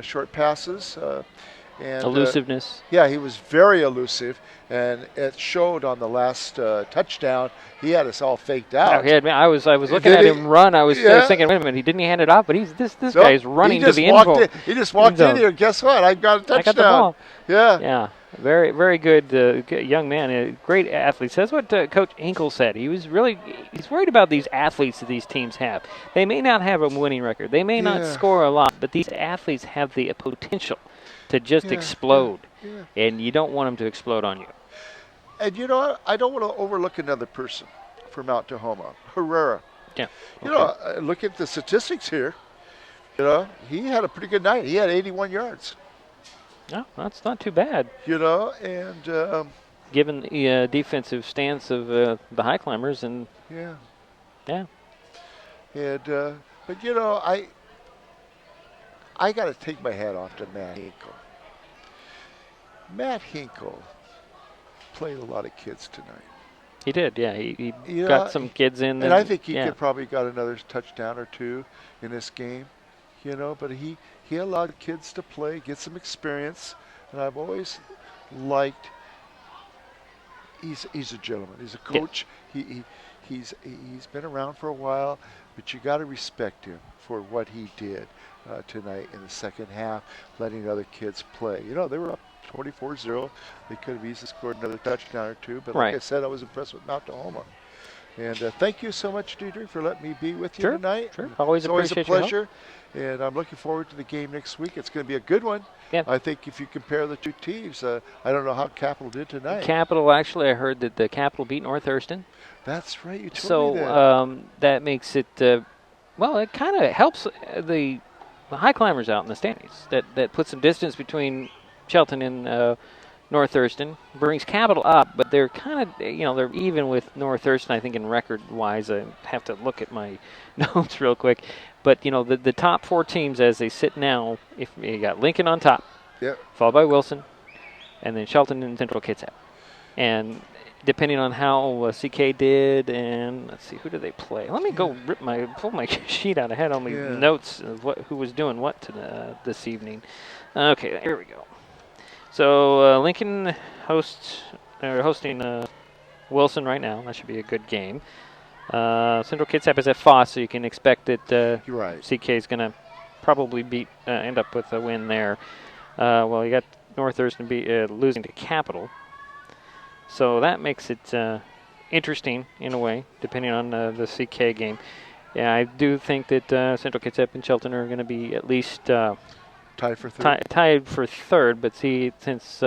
short passes. And, elusiveness. Yeah, he was very elusive, and it showed on the last touchdown. He had us all faked out. I was looking at him run. I was thinking, wait a minute, he didn't hand it off, but this guy is running to the end zone. He just walked in here. Guess what? I got a touchdown. I got the ball. Yeah. Yeah. Very, very good young man. Great athlete. That's what Coach Hinkle said. He's worried about these athletes that these teams have. They may not have a winning record. They may not score a lot, but these athletes have the potential to just explode, and you don't want them to explode on you. And you know, I don't want to overlook another person for Mount Tahoma, Herrera. Yeah. You know, look at the statistics here. You know, he had a pretty good night. He had 81 yards. No, that's not too bad. You know, and given the defensive stance of the Highclimbers, and yeah. And but you know, I got to take my hat off to Matt Hinkle. Matt Hinkle played a lot of kids tonight. He did, yeah. He got some kids in. And I think he could probably got another touchdown or two in this game, you know, but he allowed kids to play, get some experience, and I've always liked he's a gentleman. He's a coach. Yeah. He's been around for a while, but you got to respect him for what he did tonight in the second half, letting other kids play. You know, they were up 24-0. They could have easily scored another touchdown or two, but like I said, I was impressed with Mount Tahoma. And thank you so much, Deidre, for letting me be with you tonight. Sure, always a pleasure. And I'm looking forward to the game next week. It's going to be a good one. Yeah. I think if you compare the two teams, I don't know how Capital did tonight. Capital, actually, I heard that the Capital beat North Thurston. That's right. You told me that. So that makes it, well, it kind of helps the high climbers out in the standings. That puts some distance between Shelton and North Thurston, brings Capital up, but they're kind of, they're even with North Thurston, I think, in record-wise. I have to look at my notes real quick. But, the top four teams as they sit now, if you got Lincoln on top, followed by Wilson, and then Shelton and Central Kitsap. And depending on how CK did, and let's see, who do they play? Let me go pull my sheet out. I had all my notes of who was doing what this evening. Okay, here we go. So Lincoln hosting Wilson right now. That should be a good game. Central Kitsap is at Foss, so you can expect that CK is going to probably end up with a win there. Well, you got North Thurston losing to Capital. So that makes it interesting in a way, depending on the CK game. Yeah, I do think that Central Kitsap and Shelton are going to be at least tied for third. Tied for third, but see, since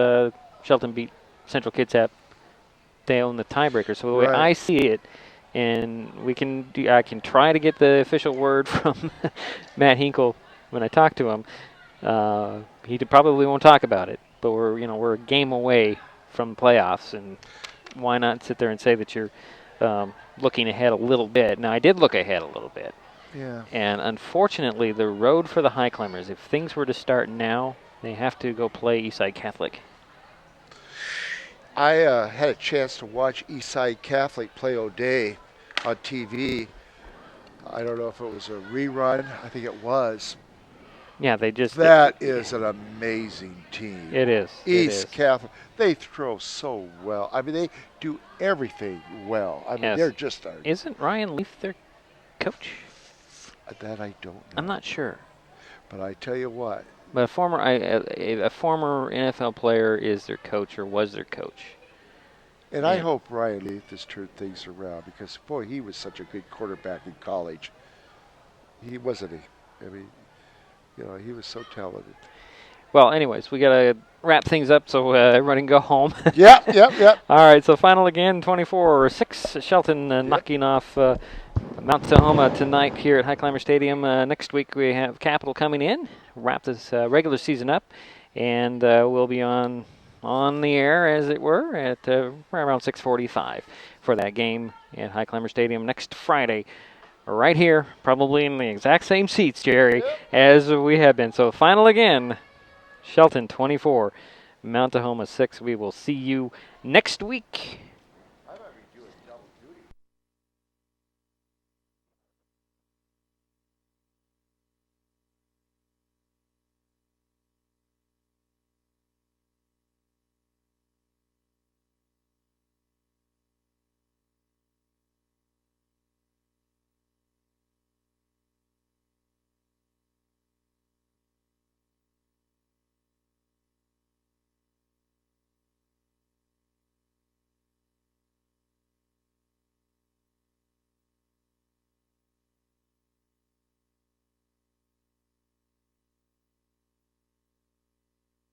Shelton beat Central Kitsap, they own the tiebreaker. So the way I see it, and I can try to get the official word from Matt Hinkle when I talk to him. He probably won't talk about it, but we're a game away from playoffs, and why not sit there and say that you're looking ahead a little bit? Now, I did look ahead a little bit. Yeah. And unfortunately, the road for the High Climbers, if things were to start now, they have to go play Eastside Catholic. I had a chance to watch Eastside Catholic play O'Day on TV. I don't know if it was a rerun. I think it was. Yeah, That is an amazing team. It is. East Catholic. They throw so well. I mean, they do everything well. I mean, they're just Isn't Ryan Leaf their coach? That I don't know. I'm not sure. But I tell you what. But a former NFL player is their coach or was their coach. And I hope Ryan Leaf has turned things around because, boy, he was such a good quarterback in college. He wasn't I mean, he was so talented. Well, anyways, we got to wrap things up so everybody can go home. Yep. All right, so final again, 24-6. Shelton knocking off Mount Tahoma tonight here at High Climber Stadium. Next week we have Capital coming in, wrap this regular season up, and we'll be on the air, as it were, at around 6:45 for that game at High Climber Stadium next Friday. Right here, probably in the exact same seats, Jerry, as we have been. So final again, Shelton 24, Mount Tahoma 6. We will see you next week.